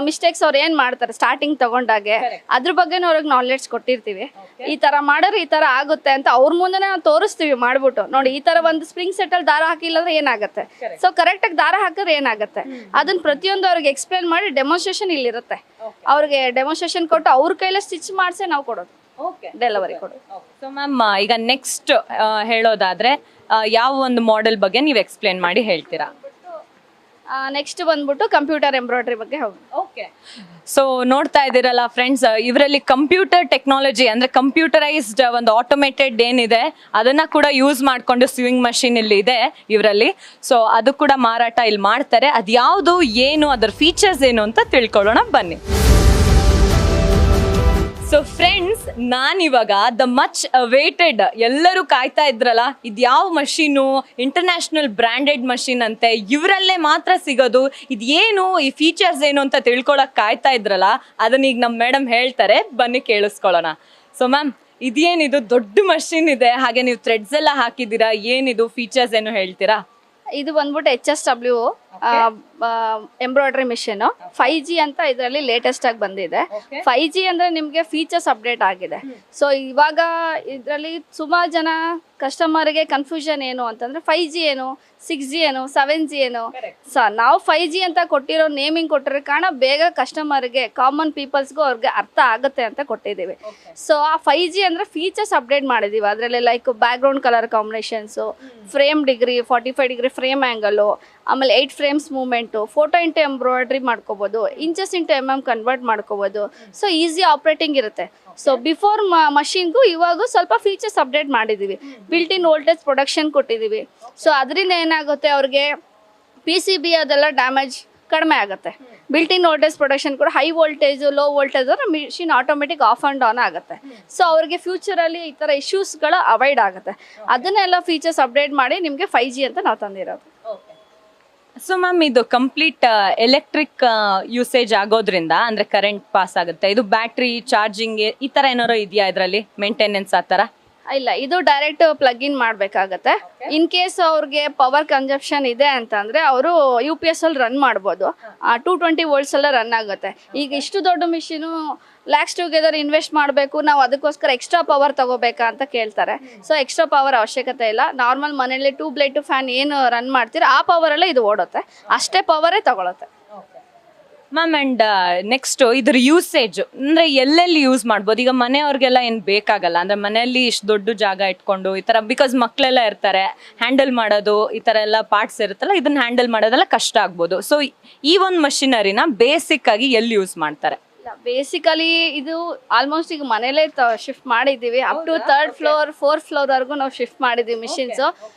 ಮಿಸ್ಟೇಕ್ಸ್ ಅವ್ರು ಏನ್ ಮಾಡ್ತಾರೆ ಸ್ಟಾರ್ಟಿಂಗ್ ತಗೊಂಡಾಗೆ ಅದ್ರ ಬಗ್ಗೆ ಅವ್ರಿಗೆ ನಾಲೆಡ್ಜ್ ಕೊಟ್ಟಿರ್ತೀವಿ. ಈ ತರ ಮಾಡಿದ್ರೆ ಈ ತರ ಆಗುತ್ತೆ ಅಂತ ಅವ್ರ ಮುಂದೆ ನಾವು ತೋರಿಸ್ತೀವಿ ಮಾಡ್ಬಿಟ್ಟು. ನೋಡಿ, ಈ ತರ ಒಂದು ಸ್ಪ್ರಿಂಗ್ ಸೆಟ್ ಅಲ್ಲಿ ದಾರ ಹಾಕಿಲ್ಲ ಅಂದ್ರೆ ಏನಾಗುತ್ತೆ, ಸೊ ಕರೆಕ್ಟ್ ಆಗಿ ದಾರ ಹಾಕಿದ್ರೆ ಏನಾಗುತ್ತೆ ಅದನ್ನ ಪ್ರತಿಯೊಂದು ಅವ್ರಿಗೆ ಎಕ್ಸ್ಪ್ಲೇನ್ ಮಾಡಿ ಡೆಮೋನ್ಸ್ಟ್ರೇಷನ್ ಇಲ್ಲಿರುತ್ತೆ. ಅವ್ರಿಗೆ ಡೆಮೋನ್ಸ್ಟ್ರೇಷನ್ ಕೊಟ್ಟು ಅವ್ರ ಕೈಲೇ ಸ್ಟಿಚ್ ಮಾಡಿಸೇ ನಾವು ಕೊಡೋದು, ಡೆಲಿವರಿ ಕೊಡೋದು. ಸೊ ಮ್ಯಾಮ್, ಈಗ ನೆಕ್ಸ್ಟ್ ಹೇಳೋದಾದ್ರೆ ಯಾವ ಒಂದು ಮಾಡೆಲ್ ಬಗ್ಗೆ ನೀವು ಎಕ್ಸ್ಪ್ಲೇನ್ ಮಾಡಿ ಹೇಳ್ತೀರಾ? ನೆಕ್ಸ್ಟ್ ಬಂದ್ಬಿಟ್ಟು ಕಂಪ್ಯೂಟರ್ ಎಂಬ್ರಾಯ್ಡ್ರಿ ಬಗ್ಗೆ ಹೋಗಿ. ಓಕೆ, ಸೊ ನೋಡ್ತಾ ಇದ್ದೀರಲ್ಲ ಫ್ರೆಂಡ್ಸ್, ಇವರಲ್ಲಿ ಕಂಪ್ಯೂಟರ್ ಟೆಕ್ನಾಲಜಿ ಅಂದ್ರೆ ಕಂಪ್ಯೂಟರೈಸ್ಡ್ ಒಂದು ಆಟೋಮೇಟೆಡ್ ಏನಿದೆ ಅದನ್ನ ಕೂಡ ಯೂಸ್ ಮಾಡ್ಕೊಂಡು ಸ್ವಿಂಗ್ ಮಷಿನ್ ಇಲ್ಲಿ ಇದೆ ಇವರಲ್ಲಿ. ಸೊ ಅದು ಕೂಡ ಮಾರಾಟ ಇಲ್ಲಿ ಮಾಡ್ತಾರೆ. ಅದ್ಯಾವುದು, ಏನು, ಅದರ ಫೀಚರ್ಸ್ ಏನು ಅಂತ ತಿಳ್ಕೊಳ್ಳೋಣ ಬನ್ನಿ. ಸೊ ಫ್ರೆಂಡ್ಸ್, ನಾನಿವಾಗ ದ ಮಚ್ ಅವೇಟೆಡ್, ಎಲ್ಲರೂ ಕಾಯ್ತಾ ಇದ್ರಲ್ಲ ಇದ್ಯಾವ ಮಷೀನು, ಇಂಟರ್ನ್ಯಾಷನಲ್ ಬ್ರ್ಯಾಂಡೆಡ್ ಮಷೀನ್ ಅಂತೆ, ಇವರಲ್ಲೇ ಮಾತ್ರ ಸಿಗೋದು, ಇದೇನು, ಈ ಫೀಚರ್ಸ್ ಏನು ಅಂತ ತಿಳ್ಕೊಳಕ್ ಕಾಯ್ತಾ ಇದ್ರಲ್ಲ, ಅದನ್ನ ಈಗ ನಮ್ಮ ಮೇಡಮ್ ಹೇಳ್ತಾರೆ, ಬನ್ನಿ ಕೇಳಿಸ್ಕೊಳ್ಳೋಣ. ಸೊ ಮ್ಯಾಮ್, ಇದೇನಿದು ದೊಡ್ಡ ಮಷೀನ್ ಇದೆ, ಹಾಗೆ ನೀವು ಥ್ರೆಡ್ಸ್ ಎಲ್ಲ ಹಾಕಿದ್ದೀರಾ, ಏನಿದು ಫೀಚರ್ಸ್ ಏನು ಹೇಳ್ತೀರಾ? ಇದು ಬಂದ್ಬಿಟ್ಟು HSW ಎಂಬ್ರಾಯ್ಡ್ರಿ ಮಿಷಿನ್ 5G ಅಂತ ಇದರಲ್ಲಿ ಲೇಟೆಸ್ಟ್ ಆಗಿ ಬಂದಿದೆ. 5G ಅಂದ್ರೆ ನಿಮ್ಗೆ ಫೀಚರ್ಸ್ ಅಪ್ಡೇಟ್ ಆಗಿದೆ. ಸೊ ಇವಾಗ ಇದರಲ್ಲಿ ಸುಮಾರು ಜನ ಕಸ್ಟಮರ್ಗೆ ಕನ್ಫ್ಯೂಷನ್ ಏನು ಅಂತಂದ್ರೆ 5G ಏನು, 6G ಏನು, 7G ಏನು. ಸೊ ನಾವು 5G ಅಂತ ಕೊಟ್ಟಿರೋ ನೇಮಿಂಗ್ ಕೊಟ್ಟಿರೋ ಕಾರಣ ಬೇಗ ಕಸ್ಟಮರ್ಗೆ, ಕಾಮನ್ ಪೀಪಲ್ಸ್ಗೂ ಅವ್ರಿಗೆ ಅರ್ಥ ಆಗುತ್ತೆ ಅಂತ ಕೊಟ್ಟಿದ್ದೀವಿ. ಸೊ ಆ 5G ಅಂದ್ರೆ ಫೀಚರ್ಸ್ ಅಪ್ಡೇಟ್ ಮಾಡಿದೀವಿ. ಅದರಲ್ಲಿ like back ground colour combinations, frame degree, 45 degree frame angle, ಆಮೇಲೆ 8 frames movement, photo into embroidery ಮಾಡ್ಕೋಬೋದು, ಇಂಚಸ್ ಇಂಟು ಕನ್ವರ್ಟ್ ಮಾಡ್ಕೋಬೋದು. ಸೊ ಈಸಿ ಆಪ್ರೇಟಿಂಗ್ ಇರುತ್ತೆ. ಸೊ ಬಿಫೋರ್ ಮಷಿನ್ಗೂ ಇವಾಗೂ ಸ್ವಲ್ಪ ಫೀಚರ್ಸ್ ಅಪ್ಡೇಟ್ ಮಾಡಿದ್ದೀವಿ. ಬಿಲ್ಟ್ ಇನ್ ವೋಲ್ಟೇಜ್ ಪ್ರೊಡಕ್ಷನ್ ಕೊಟ್ಟಿದ್ದೀವಿ. ಸೊ ಅದರಿಂದ ಏನಾಗುತ್ತೆ, ಅವ್ರಿಗೆ PCB ಅದೆಲ್ಲ ಡ್ಯಾಮೇಜ್ ಕಡಿಮೆ ಆಗುತ್ತೆ. ಬಿಲ್ಟ್ ಇನ್ ವೋಲ್ಟೇಜ್ ಪ್ರೊಡಕ್ಷನ್ ಕೂಡ ಹೈ ವೋಲ್ಟೇಜು, ಲೋ ವೋಲ್ಟೇಜ್ ಅಂದ್ರೆ machine automatic of and on ಆಗುತ್ತೆ. ಸೊ ಅವ್ರಿಗೆ ಫ್ಯೂಚರಲ್ಲಿ ಈ ಥರ ಇಶ್ಯೂಸ್ಗಳು ಅವಾಯ್ಡ್ ಆಗುತ್ತೆ. ಅದನ್ನೆಲ್ಲ ಫೀಚರ್ಸ್ ಅಪ್ಡೇಟ್ ಮಾಡಿ ನಿಮಗೆ 5G ಅಂತ ನಾವು ತಂದಿರೋದು. ಸೊ ಮ್ಯಾಮ್, ಇದು ಕಂಪ್ಲೀಟ್ ಎಲೆಕ್ಟ್ರಿಕ್ ಯೂಸೇಜ್ ಆಗೋದ್ರಿಂದ ಅಂದ್ರೆ ಕರೆಂಟ್ ಪಾಸ್ ಆಗುತ್ತೆ. ಇದು ಬ್ಯಾಟ್ರಿ ಚಾರ್ಜಿಂಗ್ ಈ ತರ ಏನಾರು ಇದೆಯಾ ಇದರಲ್ಲಿ, ಮೇಂಟೆನೆನ್ಸ್ ಆ ತರ? ಇಲ್ಲ, ಇದು ಡೈರೆಕ್ಟ್ ಪ್ಲಗ್ ಇನ್ ಮಾಡಬೇಕಾಗತ್ತೆ. ಇನ್ ಕೇಸ್ ಅವ್ರಿಗೆ ಪವರ್ ಕನ್ಸಂಪ್ಷನ್ ಇದೆ ಅಂತಂದ್ರೆ ಅವರು UPS ಅಲ್ಲಿ ರನ್ ಮಾಡ್ಬೋದು. 220 ವೋಲ್ಟ್ಸ್ ಎಲ್ಲ ರನ್ ಆಗುತ್ತೆ. ಈಗ ಇಷ್ಟು ದೊಡ್ಡ ಮಿಷಿನು ಲ್ಯಾಕ್ಸ್ ಟುಗೆದರ್ ಇನ್ವೆಸ್ಟ್ ಮಾಡಬೇಕು, ನಾವು ಅದಕ್ಕೋಸ್ಕರ ಎಕ್ಸ್ಟ್ರಾ ಪವರ್ ತಗೋಬೇಕಾ ಅಂತ ಕೇಳ್ತಾರೆ. ಸೊ ಎಕ್ಸ್ಟ್ರಾ ಪವರ್ ಅವಶ್ಯಕತೆ ಇಲ್ಲ. ನಾರ್ಮಲ್ ಮನೆಯಲ್ಲಿ 2 ಬ್ಲೇಡ್ ಫ್ಯಾನ್ ಏನು ರನ್ ಮಾಡ್ತೀರಾ ಆ ಪವರಲ್ಲೇ ಇದು ಓಡುತ್ತೆ, ಅಷ್ಟೇ ಪವರೇ ತಗೊಳುತ್ತೆ. ಮ್ಯಾಮ್, ಅಂಡ್ ನೆಕ್ಸ್ಟ್ ಇದ್ರ ಯೂಸೇಜ್ ಅಂದ್ರೆ ಎಲ್ಲೆಲ್ಲಿ ಯೂಸ್ ಮಾಡ್ಬೋದು? ಈಗ ಮನೆಯವ್ರಿಗೆಲ್ಲ ಏನು ಬೇಕಾಗಲ್ಲ, ಅಂದ್ರೆ ಮನೆಯಲ್ಲಿ ಇಷ್ಟು ದೊಡ್ಡ ಜಾಗ ಇಟ್ಕೊಂಡು ಈ ತರ, ಬಿಕಾಸ್ ಮಕ್ಕಳೆಲ್ಲ ಇರ್ತಾರೆ, ಹ್ಯಾಂಡಲ್ ಮಾಡೋದು ಈ ತರ ಎಲ್ಲ ಪಾರ್ಟ್ಸ್ ಇರುತ್ತಲ್ಲ, ಇದನ್ನ ಹ್ಯಾಂಡಲ್ ಮಾಡೋದೆಲ್ಲ ಕಷ್ಟ ಆಗ್ಬೋದು. ಸೊ ಈ ಒಂದು ಮಷಿನರಿನ ಬೇಸಿಕ್ ಆಗಿ ಎಲ್ಲಿ ಯೂಸ್ ಮಾಡ್ತಾರೆ? ಬೇಸಿಕಲಿ ಇದು ಆಲ್ಮೋಸ್ಟ್ ಈಗ ಮನೇಲೆ ಶಿಫ್ಟ್ ಮಾಡಿದ್ದೀವಿ. Up to 3rd floor 4th floor ವರೆಗೂ ನಾವು ಶಿಫ್ಟ್ ಮಾಡಿದ್ದೀವಿ ಮಿಷಿನ್ಸ್.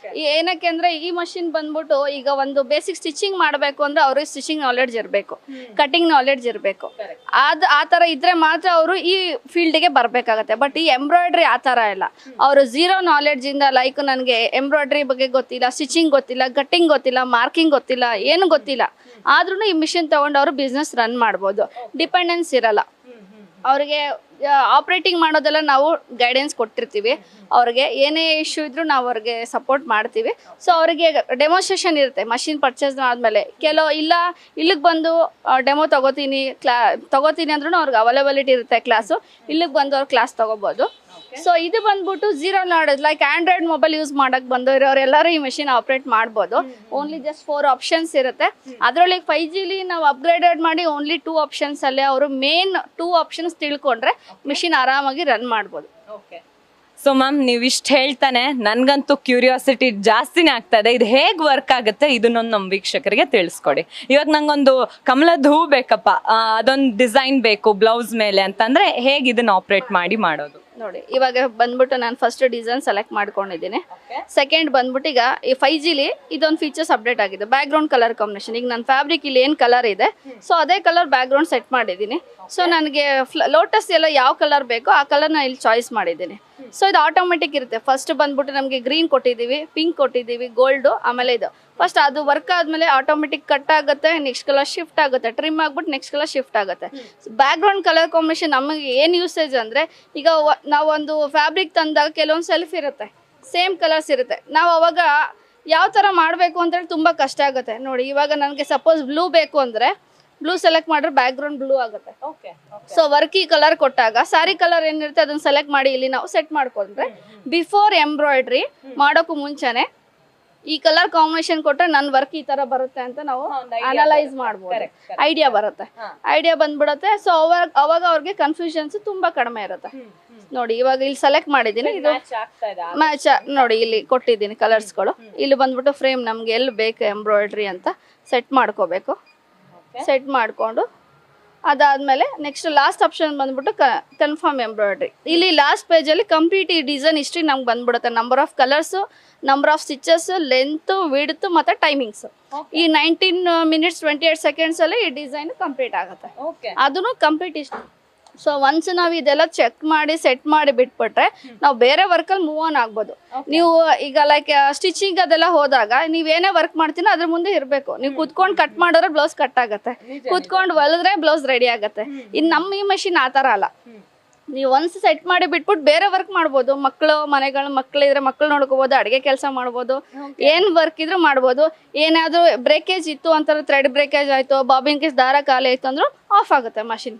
ಏನಕ್ಕೆ ಅಂದ್ರೆ ಈ ಮಷಿನ್ ಬಂದ್ಬಿಟ್ಟು ಈಗ ಒಂದು ಬೇಸಿಕ್ ಸ್ಟಿಚಿಂಗ್ ಮಾಡಬೇಕು ಅಂದ್ರೆ ಅವ್ರಿಗೆ ಸ್ಟಿಚಿಂಗ್ ನಾಲೆಡ್ಜ್ ಇರಬೇಕು, ಕಟಿಂಗ್ ನಾಲೆಡ್ಜ್ ಇರಬೇಕು. ಆ ಥರ ಇದ್ರೆ ಮಾತ್ರ ಅವರು ಈ ಫೀಲ್ಡ್ಗೆ ಬರಬೇಕಾಗತ್ತೆ. ಬಟ್ ಈ ಎಂಬ್ರಾಯ್ಡ್ರಿ ಆ ಥರ ಇಲ್ಲ. ಅವರು ಝೀರೋ ನಾಲೆಡ್ಜ್ ಇಂದ, ಲೈಕ್ ನನಗೆ ಎಂಬ್ರಾಯ್ಡ್ರಿ ಬಗ್ಗೆ ಗೊತ್ತಿಲ್ಲ, ಸ್ಟಿಚಿಂಗ್ ಗೊತ್ತಿಲ್ಲ, ಕಟ್ಟಿಂಗ್ ಗೊತ್ತಿಲ್ಲ, ಮಾರ್ಕಿಂಗ್ ಗೊತ್ತಿಲ್ಲ, ಏನು ಗೊತ್ತಿಲ್ಲ, ಆದ್ರೂ ಈ ಮಿಷಿನ್ ತಗೊಂಡು ಅವರು ಬಿಸ್ನೆಸ್ ರನ್ ಮಾಡ್ಬೋದು. ಡಿಪೆಂಡೆನ್ಸ್ ಇರಲ್ಲ ಅವ್ರಿಗೆ. ಆಪ್ರೇಟಿಂಗ್ ಮಾಡೋದೆಲ್ಲ ನಾವು ಗೈಡೆನ್ಸ್ ಕೊಟ್ಟಿರ್ತೀವಿ. ಅವ್ರಿಗೆ ಏನೇ ಇಶ್ಯೂ ಇದ್ರೂ ನಾವು ಅವ್ರಿಗೆ ಸಪೋರ್ಟ್ ಮಾಡ್ತೀವಿ. ಸೊ ಅವರಿಗೆ ಡೆಮೋನ್ಸ್ಟ್ರೇಷನ್ ಇರುತ್ತೆ ಮಷಿನ್ ಪರ್ಚೇಸ್ ಆದಮೇಲೆ. ಇಲ್ಲಿಗೆ ಬಂದು ಡೆಮೋ ತಗೋತೀನಿ ಅಂದ್ರೂ ಅವ್ರಿಗೆ ಅವೈಲಬಿಲಿಟಿ ಇರುತ್ತೆ ಕ್ಲಾಸು. ಇಲ್ಲಿಗೆ ಬಂದು ಅವ್ರು ಕ್ಲಾಸ್ ತಗೋಬೋದು. ಸೊ ಇದು ಬಂದ್ಬಿಟ್ಟು zero knowledge, like Android mobile use ಮಾಡಕ್ ಬಂದವರೆಲ್ಲರೂ ಈ ಮಷಿನ್ ಆಪ್ರೇಟ್ ಮಾಡ್ಬೋದು. ಓನ್ಲಿ ಜಸ್ಟ್ 4 ಆಪ್ಷನ್ಸ್ ಇರುತ್ತೆ. ಅದರೊಳಗೆ 5Gಲಿ ನಾವು ಅಪ್ಗ್ರೇಡೆಡ್ ಮಾಡಿ ಓನ್ಲಿ 2 ಆಪ್ಷನ್ಸ್ ಅಲ್ಲೇ ಅವರು ಮೇನ್ 2 ಆಪ್ಷನ್ಸ್ ತಿಳ್ಕೊಂಡ್ರೆ ಮಿಷಿನ್ ಆರಾಮಾಗಿ ರನ್ ಮಾಡ್ಬೋದು. ಸೊ ಮ್ಯಾಮ್, ನೀವು ಇಷ್ಟು ಹೇಳ್ತಾನೆ ನನಗಂತೂ ಕ್ಯೂರಿಯಾಸಿಟಿ ಜಾಸ್ತಿನೇ ಆಗ್ತಾ ಇದೆ. ಇದು ಹೇಗೆ ವರ್ಕ್ ಆಗುತ್ತೆ ಇದನ್ನೊಂದು ನಮ್ಮ ವೀಕ್ಷಕರಿಗೆ ತಿಳಿಸ್ಕೊಡಿ. ಇವಾಗ ನಂಗೊಂದು ಕಮಲದ ಹೂ ಬೇಕಪ್ಪ, ಅದೊಂದು ಡಿಸೈನ್ ಬೇಕು ಬ್ಲೌಸ್ ಮೇಲೆ ಅಂತಂದ್ರೆ ಹೇಗೆ ಇದನ್ನ ಆಪ್ರೇಟ್ ಮಾಡೋದು? ನೋಡಿ ಇವಾಗ ಬಂದ್ಬಿಟ್ಟು ನಾನು ಫಸ್ಟ್ ಡಿಸೈನ್ ಸೆಲೆಕ್ಟ್ ಮಾಡ್ಕೊಂಡಿದ್ದೀನಿ. ಸೆಕೆಂಡ್ ಬಂದ್ಬಿಟ್ಟು ಈಗ ಈ 5Gಲಿ ಇದೊಂದು ಫೀಚರ್ಸ್ ಅಪ್ಡೇಟ್ ಆಗಿದೆ, ಬ್ಯಾಕ್ ಗ್ರೌಂಡ್ ಕಲರ್ ಕಾಂಬಿನೇಷನ್. ಈಗ ನನ್ನ ಫ್ಯಾಬ್ರಿಕ್ ಇಲ್ಲಿ ಏನು ಕಲರ್ ಇದೆ ಸೊ ಅದೇ ಕಲರ್ ಬ್ಯಾಕ್ ಗ್ರೌಂಡ್ ಸೆಟ್ ಮಾಡಿದ್ದೀನಿ. ಸೊ ನನಗೆ ಲೋಟಸ್ ಎಲ್ಲ ಯಾವ ಕಲರ್ ಬೇಕೋ ಆ ಕಲರ್ ನಾನು ಇಲ್ಲಿ ಚಾಯ್ಸ್ ಮಾಡಿದ್ದೀನಿ. ಸೊ ಇದು ಆಟೋಮೆಟಿಕ್ ಇರುತ್ತೆ. ಫಸ್ಟ್ ಬಂದ್ಬಿಟ್ಟು ನಮಗೆ ಗ್ರೀನ್ ಕೊಟ್ಟಿದ್ದೀವಿ, ಪಿಂಕ್ ಕೊಟ್ಟಿದ್ದೀವಿ, ಗೋಲ್ಡು, ಆಮೇಲೆ ಇದು ಫಸ್ಟ್ ಅದು ವರ್ಕ್ ಆದಮೇಲೆ ಆಟೋಮೆಟಿಕ್ ಕಟ್ ಆಗುತ್ತೆ, ನೆಕ್ಸ್ಟ್ ಕಲರ್ ಶಿಫ್ಟ್ ಆಗುತ್ತೆ, ಟ್ರಿಮ್ ಆಗ್ಬಿಟ್ಟು ನೆಕ್ಸ್ಟ್ ಕಲರ್ ಶಿಫ್ಟ್ ಆಗುತ್ತೆ. ಬ್ಯಾಕ್ ಗ್ರೌಂಡ್ ಕಲರ್ ಕಾಂಬಿನೇಷನ್ ನಮಗೆ ಏನು ಯೂಸೇಜ್ ಅಂದರೆ, ಈಗ ನಾವೊಂದು ಫ್ಯಾಬ್ರಿಕ್ ತಂದಾಗ ಕೆಲವೊಂದು ಸೆಲ್ಫ್ ಇರುತ್ತೆ, ಸೇಮ್ ಕಲರ್ಸ್ ಇರುತ್ತೆ. ನಾವು ಅವಾಗ ಯಾವ ಥರ ಮಾಡಬೇಕು ಅಂತೇಳಿ ತುಂಬ ಕಷ್ಟ ಆಗುತ್ತೆ. ನೋಡಿ ಇವಾಗ ನನಗೆ ಸಪೋಸ್ ಬ್ಲೂ ಬೇಕು ಅಂದರೆ ಬ್ಲೂ ಸೆಲೆಕ್ಟ್ ಮಾಡಿದ್ರೆ ಬ್ಯಾಕ್ ಗ್ರೌಂಡ್ ಬ್ಲೂ ಆಗುತ್ತೆ. ಸೊ ವರ್ಕ್ ಈ ಕಲರ್ ಕೊಟ್ಟಾಗ ಸ್ಯಾರಿ ಕಲರ್ ಏನಿರುತ್ತೆ ಅದನ್ನ ಸೆಲೆಕ್ಟ್ ಮಾಡಿ ಇಲ್ಲಿ ನಾವು ಸೆಟ್ ಮಾಡ್ಕೊಂಡ್ರೆ ಬಿಫೋರ್ ಎಂಬ್ರಾಯ್ಡ್ರಿ ಮಾಡೋಕ್ಕೂ ಮುಂಚೆನೆ ಈ ಕಲರ್ ಕಾಂಬಿನೇಷನ್ ಕೊಟ್ಟರೆ ನನ್ನ ವರ್ಕ್ ಈ ತರ ಬರುತ್ತೆ ಅಂತ ನಾವು ಅನಲೈಸ್ ಮಾಡ್ಬೋದು, ಐಡಿಯಾ ಬರುತ್ತೆ, ಐಡಿಯಾ ಬಂದ್ಬಿಡುತ್ತೆ. ಸೊ ಅವಾಗ ಅವ್ರಿಗೆ ಕನ್ಫ್ಯೂಷನ್ಸ್ ತುಂಬಾ ಕಡಿಮೆ ಇರುತ್ತೆ. ನೋಡಿ ಇವಾಗ ಇಲ್ಲಿ ಸೆಲೆಕ್ಟ್ ಮಾಡಿದ್ದೀನಿ, ಇದು ಮ್ಯಾಚ್ ನೋಡಿ ಇಲ್ಲಿ ಕೊಟ್ಟಿದ್ದೀನಿ ಕಲರ್ಸ್ಗಳು. ಇಲ್ಲಿ ಬಂದ್ಬಿಟ್ಟು ಫ್ರೇಮ್ ನಮ್ಗೆ ಎಲ್ಲಿ ಬೇಕು ಎಂಬ್ರಾಯ್ಡ್ರಿ ಅಂತ ಸೆಟ್ ಮಾಡ್ಕೋಬೇಕು. ಸೆಟ್ ಮಾಡಿಕೊಂಡು ಅದಾದ್ಮೇಲೆ ನೆಕ್ಸ್ಟ್ ಲಾಸ್ಟ್ ಆಪ್ಷನ್ ಬಂದ್ಬಿಟ್ಟು ಕನ್ಫರ್ಮ್ ಎಂಬ್ರಾಯ್ಡ್ರಿ. ಇಲ್ಲಿ ಲಾಸ್ಟ್ ಪೇಜಲ್ಲಿ ಕಂಪ್ಲೀಟ್ ಈ ಡಿಸೈನ್ ಹಿಸ್ಟ್ರಿ ನಮ್ಗೆ ಬಂದ್ಬಿಡುತ್ತೆ. Number of colours, number of stitches, length, width ಮತ್ತು ಟೈಮಿಂಗ್ಸ್. ಈ 19 minutes 28 seconds ಅಲ್ಲಿ ಈ ಡಿಸೈನ್ ಕಂಪ್ಲೀಟ್ ಆಗುತ್ತೆ. ಅದನ್ನು ಕಂಪ್ಲೀಟ್ ಇಷ್ಟು. ಸೊ ಒನ್ಸ್ ನಾವು ಇದೆಲ್ಲ ಚೆಕ್ ಮಾಡಿ ಸೆಟ್ ಮಾಡಿ ಬಿಟ್ಬಿಟ್ರೆ ನಾವು ಬೇರೆ ವರ್ಕಲ್ಲಿ ಮೂವ್ ಆನ್ ಆಗ್ಬೋದು. ನೀವು ಈಗ ಲೈಕ್ ಸ್ಟಿಚಿಂಗ್ ಅದೆಲ್ಲ ಹೋದಾಗ ನೀವೇನೇ ವರ್ಕ್ ಮಾಡ್ತೀನೋ ಅದ್ರ ಮುಂದೆ ಇರಬೇಕು. ನೀವು ಕುತ್ಕೊಂಡು ಕಟ್ ಮಾಡಿದ್ರೆ ಬ್ಲೌಸ್ ಕಟ್ ಆಗುತ್ತೆ, ಕುತ್ಕೊಂಡು ಹೊಲಿದ್ರೆ ಬ್ಲೌಸ್ ರೆಡಿ ಆಗುತ್ತೆ. ಇನ್ನು ನಮ್ಮ ಈ ಮಷಿನ್ ಆ ಥರ ಅಲ್ಲ. ನೀವು ಒನ್ಸ್ ಸೆಟ್ ಮಾಡಿ ಬಿಟ್ಬಿಟ್ಟು ಬೇರೆ ವರ್ಕ್ ಮಾಡ್ಬೋದು. ಮಕ್ಕಳಿದ್ರೆ ಮಕ್ಕಳು ನೋಡ್ಕೋಬೋದು, ಅಡುಗೆ ಕೆಲಸ ಮಾಡ್ಬೋದು, ಏನು ವರ್ಕ್ ಇದ್ರೂ ಮಾಡ್ಬೋದು. ಏನಾದರೂ ಬ್ರೇಕೇಜ್ ಇತ್ತು ಅಂತಾರೆ, ಥ್ರೆಡ್ ಬ್ರೇಕೇಜ್ ಆಯಿತು, ಬಾಬಿನ್ ಕೇಸ್ ದಾರ ಖಾಲಿ ಆಯಿತು ಅಂದ್ರೂ ಆಫ್ ಆಗುತ್ತೆ ಮಷಿನ್,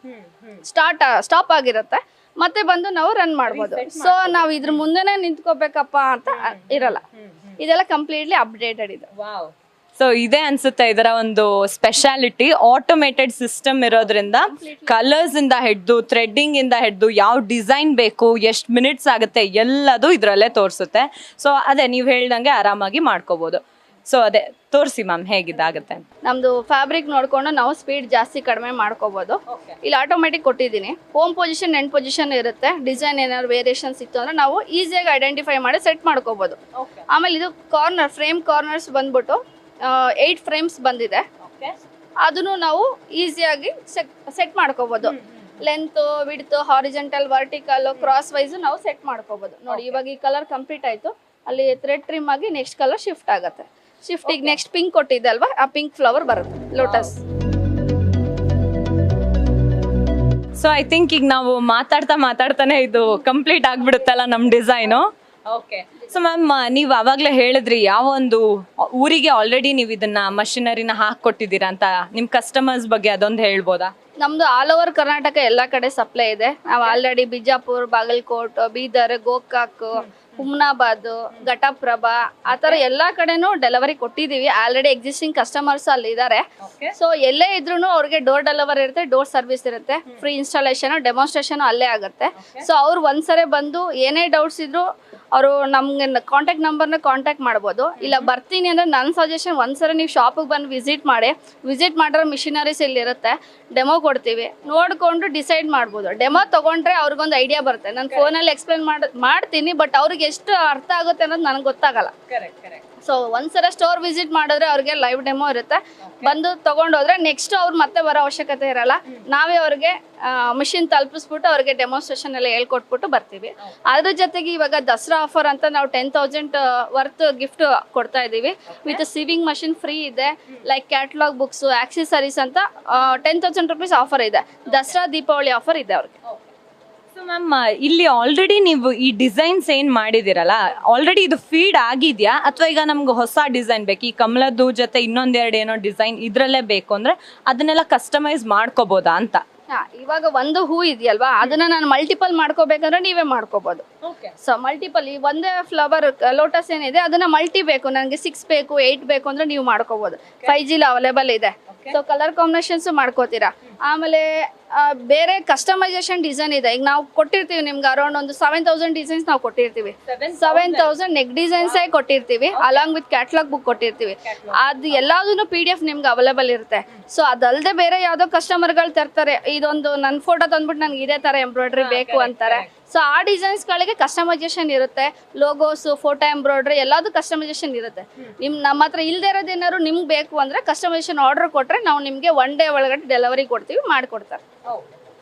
ಸ್ಟಾಪ್ ಆಗಿರುತ್ತೆ. ಮತ್ತೆ ಬಂದು ನಾವು ರನ್ ಮಾಡ್ಬೋದು. ಸೊ ನಾವು ಇದ್ರ ಮುಂದೆನೇ ನಿಂತ್ಕೋಬೇಕಪ್ಪ ಅಂತ ಇರಲ್ಲ. ಇದೆಲ್ಲ ಕಂಪ್ಲೀಟ್ಲಿ ಅಪ್ಡೇಟೆಡ್ ಇದೆ. ಸೊ ಇದೇ ಅನ್ಸುತ್ತೆ ಇದರ ಒಂದು ಸ್ಪೆಷಾಲಿಟಿ. ಆಟೋಮೇಟೆಡ್ ಸಿಸ್ಟಮ್ ಇರೋದ್ರಿಂದ ಕಲರ್ಸ್ ಇಂದ ಹಿಡ್ದು ಥ್ರೆಡ್ಡಿಂಗ್ ಇಂದ ಹಿಡ್ದು ಯಾವ ಡಿಸೈನ್ ಬೇಕು, ಎಷ್ಟು ಮಿನಿಟ್ಸ್ ಆಗುತ್ತೆ ಎಲ್ಲದು ಇದರಲ್ಲೇ ತೋರಿಸುತ್ತೆ. ಸೊ ಅದೇ ನೀವು ಹೇಳ್ದಂಗೆ ಆರಾಮಾಗಿ ಮಾಡ್ಕೋಬಹುದು. ಸೊ ಅದೇ ತೋರಿಸಿ ಮ್ಯಾಮ್ ಹೇಗಿದಾಗುತ್ತೆ. ನಮ್ದು ಫ್ಯಾಬ್ರಿಕ್ ನೋಡ್ಕೊಂಡು ನಾವು ಸ್ಪೀಡ್ ಜಾಸ್ತಿ ಕಡಿಮೆ ಮಾಡ್ಕೋಬಹುದು. ಇಲ್ಲಿ ಆಟೋಮೆಟಿಕ್ ಕೊಟ್ಟಿದ್ದೀನಿ. ಹೋಮ್ ಪೊಸಿಷನ್, ಎಂಡ್ ಪೊಸಿಷನ್ ಇರುತ್ತೆ. ಡಿಸೈನ್ ಏನಾದ್ರು ವೇರಿಯೇಷನ್ಸ್ ಇತ್ತು ಅಂದ್ರೆ ನಾವು ಈಸಿಯಾಗಿ ಐಡೆಂಟಿಫೈ ಮಾಡಿ ಸೆಟ್ ಮಾಡ್ಕೋಬಹುದು. ಆಮೇಲೆ ಇದು ಕಾರ್ನರ್, ಫ್ರೇಮ್ ಕಾರ್ನರ್ಸ್ ಬಂದ್ಬಿಟ್ಟು 8 ಫ್ರೇಮ್ಸ್ ಬಂದಿದೆ. ಅದನ್ನು ನಾವು ಈಸಿಯಾಗಿ ಸೆಟ್ ಮಾಡ್ಕೋಬಹುದು. Length, width, horizontal, vertical, crosswise ನಾವು ಸೆಟ್ ಮಾಡ್ಕೋಬಹುದು. ನೋಡಿ ಇವಾಗ ಈ ಕಲರ್ ಕಂಪ್ಲೀಟ್ ಆಯ್ತು. ಅಲ್ಲಿ ಥ್ರೆಡ್ ಟ್ರಿಮ್ ಆಗಿ ನೆಕ್ಸ್ಟ್ ಕಲರ್ ಶಿಫ್ಟ್ ಆಗುತ್ತೆ. ಶಿಫ್ಟಿಗೆ ನೆಕ್ಸ್ಟ್ ಪಿಂಕ್ ಕೊಟ್ಟಿದೆ ಅಲ್ವಾ, ಆ ಪಿಂಕ್ ಫ್ಲವರ್ ಬರುತ್ತೆ, ಲೋಟಸ್. ಸೊ ಐ ಥಿಂಕ್ ಈಗ ನಾವು ಮಾತಾಡ್ತಾನೆ ಇದು ಕಂಪ್ಲೀಟ್ ಆಗ್ಬಿಡುತ್ತಲ್ಲ ನಮ್ಮ ಡಿಸೈನು. ಓಕೆ. ಸೊ ಮ್ಯಾಮ್ ನೀವು ಆವಾಗಲೇ ಹೇಳಿದ್ರಿ ಯಾವ ಒಂದು ಊರಿಗೆ ಆಲ್ರೆಡಿ ನೀವು ಇದನ್ನ ಮಷಿನರಿನ ಹಾಕೊಟ್ಟಿದ್ದೀರಾ ಅಂತ. ನಿಮ್ಮ ಕಸ್ಟಮರ್ಸ್ ಬಗ್ಗೆ ಅದೊಂದು ಹೇಳ್ಬೋದಾ? ನಮ್ದು ಆಲ್ ಓವರ್ ಕರ್ನಾಟಕ ಎಲ್ಲ ಕಡೆ ಸಪ್ಲೈ ಇದೆ. ನಾವು ಆಲ್ರೆಡಿ ಬಿಜಾಪುರ್, ಬಾಗಲಕೋಟ್, ಬೀದರ್, ಗೋಕಾಕ್, ಹುಮ್ನಾಬಾದ್, ಘಟಪ್ರಭಾ ಆ ಥರ ಎಲ್ಲ ಕಡೆನೂ ಡೆಲಿವರಿ ಕೊಟ್ಟಿದ್ದೀವಿ. ಆಲ್ರೆಡಿ ಎಕ್ಸಿಸ್ಟಿಂಗ್ ಕಸ್ಟಮರ್ಸ್ ಅಲ್ಲಿ ಇದ್ದಾರೆ. ಸೊ ಎಲ್ಲೇ ಇದ್ರೂ ಅವ್ರಿಗೆ ಡೋರ್ ಡೆಲಿವರಿ ಇರುತ್ತೆ, ಡೋರ್ ಸರ್ವಿಸ್ ಇರುತ್ತೆ, ಫ್ರೀ ಇನ್ಸ್ಟಾಲೇಷನ್, ಡೆಮಾನ್ಸ್ಟ್ರೇಷನ್ ಅಲ್ಲೇ ಆಗುತ್ತೆ. ಸೊ ಅವ್ರು ಒಂದ್ಸರಿ ಬಂದು ಏನೇ ಡೌಟ್ಸ್ ಇದ್ರು ಅವರು ನಮ್ಗೆ ಕಾಂಟ್ಯಾಕ್ಟ್ ನಂಬರ್ನ ಕಾಂಟ್ಯಾಕ್ಟ್ ಮಾಡ್ಬೋದು. ಇಲ್ಲ ಬರ್ತೀನಿ ಅಂದರೆ ನನ್ನ ಸಜೆಷನ್ ಒಂದ್ಸರಿ ನೀವು ಶಾಪಿಗೆ ಬಂದು ವಿಸಿಟ್ ಮಾಡಿರೋ ಮಿಷಿನರೀಸ್ ಇಲ್ಲಿರುತ್ತೆ, ಡೆಮೋ ಕೊಡ್ತೀವಿ, ನೋಡಿಕೊಂಡು ಡಿಸೈಡ್ ಮಾಡ್ಬೋದು. ಡೆಮೋ ತೊಗೊಂಡ್ರೆ ಅವ್ರಿಗೊಂದು ಐಡಿಯಾ ಬರುತ್ತೆ. ನಾನು ಫೋನಲ್ಲಿ ಎಕ್ಸ್ಪ್ಲೇನ್ ಮಾಡ್ತೀನಿ, ಬಟ್ ಅವ್ರಿಗೆ ಎಷ್ಟು ಅರ್ಥ ಆಗುತ್ತೆ ಅನ್ನೋದು ನನಗೆ ಗೊತ್ತಾಗಲ್ಲ. ಸೊ ಒಂದ್ಸಲ ಸ್ಟೋರ್ ವಿಸಿಟ್ ಮಾಡಿದ್ರೆ ಅವ್ರಿಗೆ ಲೈವ್ ಡೆಮೋ ಇರುತ್ತೆ. ಬಂದು ತೊಗೊಂಡೋದ್ರೆ ನೆಕ್ಸ್ಟ್ ಅವ್ರು ಮತ್ತೆ ಬರೋ ಅವಶ್ಯಕತೆ ಇರಲ್ಲ. ನಾವೇ ಅವ್ರಿಗೆ ಮಿಷಿನ್ ತಲುಪಿಸ್ಬಿಟ್ಟು ಅವ್ರಿಗೆ ಡೆಮೋನ್ಸ್ಟ್ರೇಷನ್ ಎಲ್ಲ ಹೇಳ್ಕೊಟ್ಬಿಟ್ಟು ಬರ್ತೀವಿ. ಅದ್ರ ಜೊತೆಗೆ ಇವಾಗ ದಸರಾ ಆಫರ್ ಅಂತ ನಾವು 10,000 ವರ್ತ್ ಗಿಫ್ಟ್ ಕೊಡ್ತಾ ಇದ್ದೀವಿ. ವಿತ್ ಸಿವಿಂಗ್ ಮಷಿನ್ ಫ್ರೀ ಇದೆ. ಲೈಕ್ ಕ್ಯಾಟಲಾಗ್ ಬುಕ್ಸ್, ಆಕ್ಸೆಸರೀಸ್ ಅಂತ 10,000 rupees ಆಫರ್ ಇದೆ. ದಸರಾ ದೀಪಾವಳಿ ಆಫರ್ ಇದೆ ಅವ್ರಿಗೆ. ಸೊ ಮ್ಯಾಮ್ ಇಲ್ಲಿ ಆಲ್ರೆಡಿ ನೀವು ಈ ಡಿಸೈನ್ಸ್ ಏನ್ ಮಾಡಿದಿರಲ್ಲ, ಆಲ್ರೆಡಿ ಇದು ಫೀಡ್ ಆಗಿದ್ಯಾ ಅಥವಾ ಈಗ ನಮ್ಗೆ ಹೊಸ ಡಿಸೈನ್ ಬೇಕು, ಈ ಕಮಲದ್ದು ಜೊತೆ ಇನ್ನೊಂದೆರಡು ಏನೋ ಡಿಸೈನ್ ಇದ್ರಲ್ಲೇ ಬೇಕು ಅಂದ್ರೆ ಅದನ್ನೆಲ್ಲ ಕಸ್ಟಮೈಸ್ ಮಾಡ್ಕೋಬೋದಾ ಅಂತ? ಇವಾಗ ಒಂದು ಹೂ ಇದೆಯಲ್ವಾ, ಅದನ್ನ ನಾನು ಮಲ್ಟಿಪಲ್ ಮಾಡ್ಕೋಬೇಕಂದ್ರೆ ನೀವೇ ಮಾಡ್ಕೋಬಹುದು. ಸೊ ಮಲ್ಟಿಪಲ್, ಈ ಒಂದೇ ಫ್ಲವರ್ ಲೋಟಸ್ ಏನಿದೆ ಅದನ್ನ ಮಲ್ಟಿ ಬೇಕು, ನನಗೆ 6 ಬೇಕು, 8 ಬೇಕು ಅಂದ್ರೆ ನೀವು ಮಾಡ್ಕೋಬಹುದು. 5G ಅವೈಲೇಬಲ್ ಇದೆ. ಸೊ ಕಲರ್ ಕಾಂಬಿನೇಷನ್ಸ್ ಮಾಡ್ಕೋತೀರಾ. ಆಮೇಲೆ ಬೇರೆ ಕಸ್ಟಮೈಸೇಷನ್ ಡಿಸೈನ್ ಇದೆ. ಈಗ ನಾವು ಕೊಟ್ಟಿರ್ತೀವಿ ನಿಮ್ಗೆ ಅರೌಂಡ್ ಒಂದು 7,000 ಡಿಸೈನ್ಸ್ ನಾವು ಕೊಟ್ಟಿರ್ತೀವಿ. 7,000 ನೆಕ್ ಡಿಸೈನ್ಸ್ ಕೊಟ್ಟಿರ್ತೀವಿ, ಅಲಾಂಗ್ ವಿತ್ ಕ್ಯಾಟಲಾಗ್ ಬುಕ್ ಕೊಟ್ಟಿರ್ತೀವಿ. ಅದು ಎಲ್ಲದೂ PDF ನಿಮ್ಗೆ ಅವೈಲೇಬಲ್ ಇರುತ್ತೆ. ಸೊ ಅದಲ್ಲದೆ ಬೇರೆ ಯಾವುದೋ ಕಸ್ಟಮರ್ಗಳು ತರ್ತಾರೆ, ಇದೊಂದು ನನ್ನ ಫೋಟೋ ತಂದ್ಬಿಟ್ಟು ನನಗೆ ಇದೇ ತರ ಎಂಬ್ರಾಯ್ಡ್ರಿ ಬೇಕು ಅಂತಾರೆ. ಸೊ ಆ ಡಿಸೈನ್ಸ್ಗಳಿಗೆ ಕಸ್ಟಮೈಸೇಷನ್ ಇರುತ್ತೆ, ಲೋಗೋಸು, ಫೋಟೋ ಎಂಬ್ರಾಯ್ಡ್ರಿ ಎಲ್ಲದೂ ಕಸ್ಟಮೈಸೇಷನ್ ಇರುತ್ತೆ. ನಮ್ಮ ಹತ್ರ ಇಲ್ಲದೆ ಇರೋದೇನಾದ್ರು ನಿಮ್ಗೆ ಬೇಕು ಅಂದರೆ ಕಸ್ಟಮೈಸೇಷನ್ ಆರ್ಡರ್ ಕೊಟ್ಟರೆ ನಾವು ನಿಮಗೆ 1 ಡೇ ಒಳಗಡೆ ಡೆಲಿವರಿ ಕೊಡ್ತೀವಿ, ಮಾಡಿಕೊಡ್ತಾರೆ.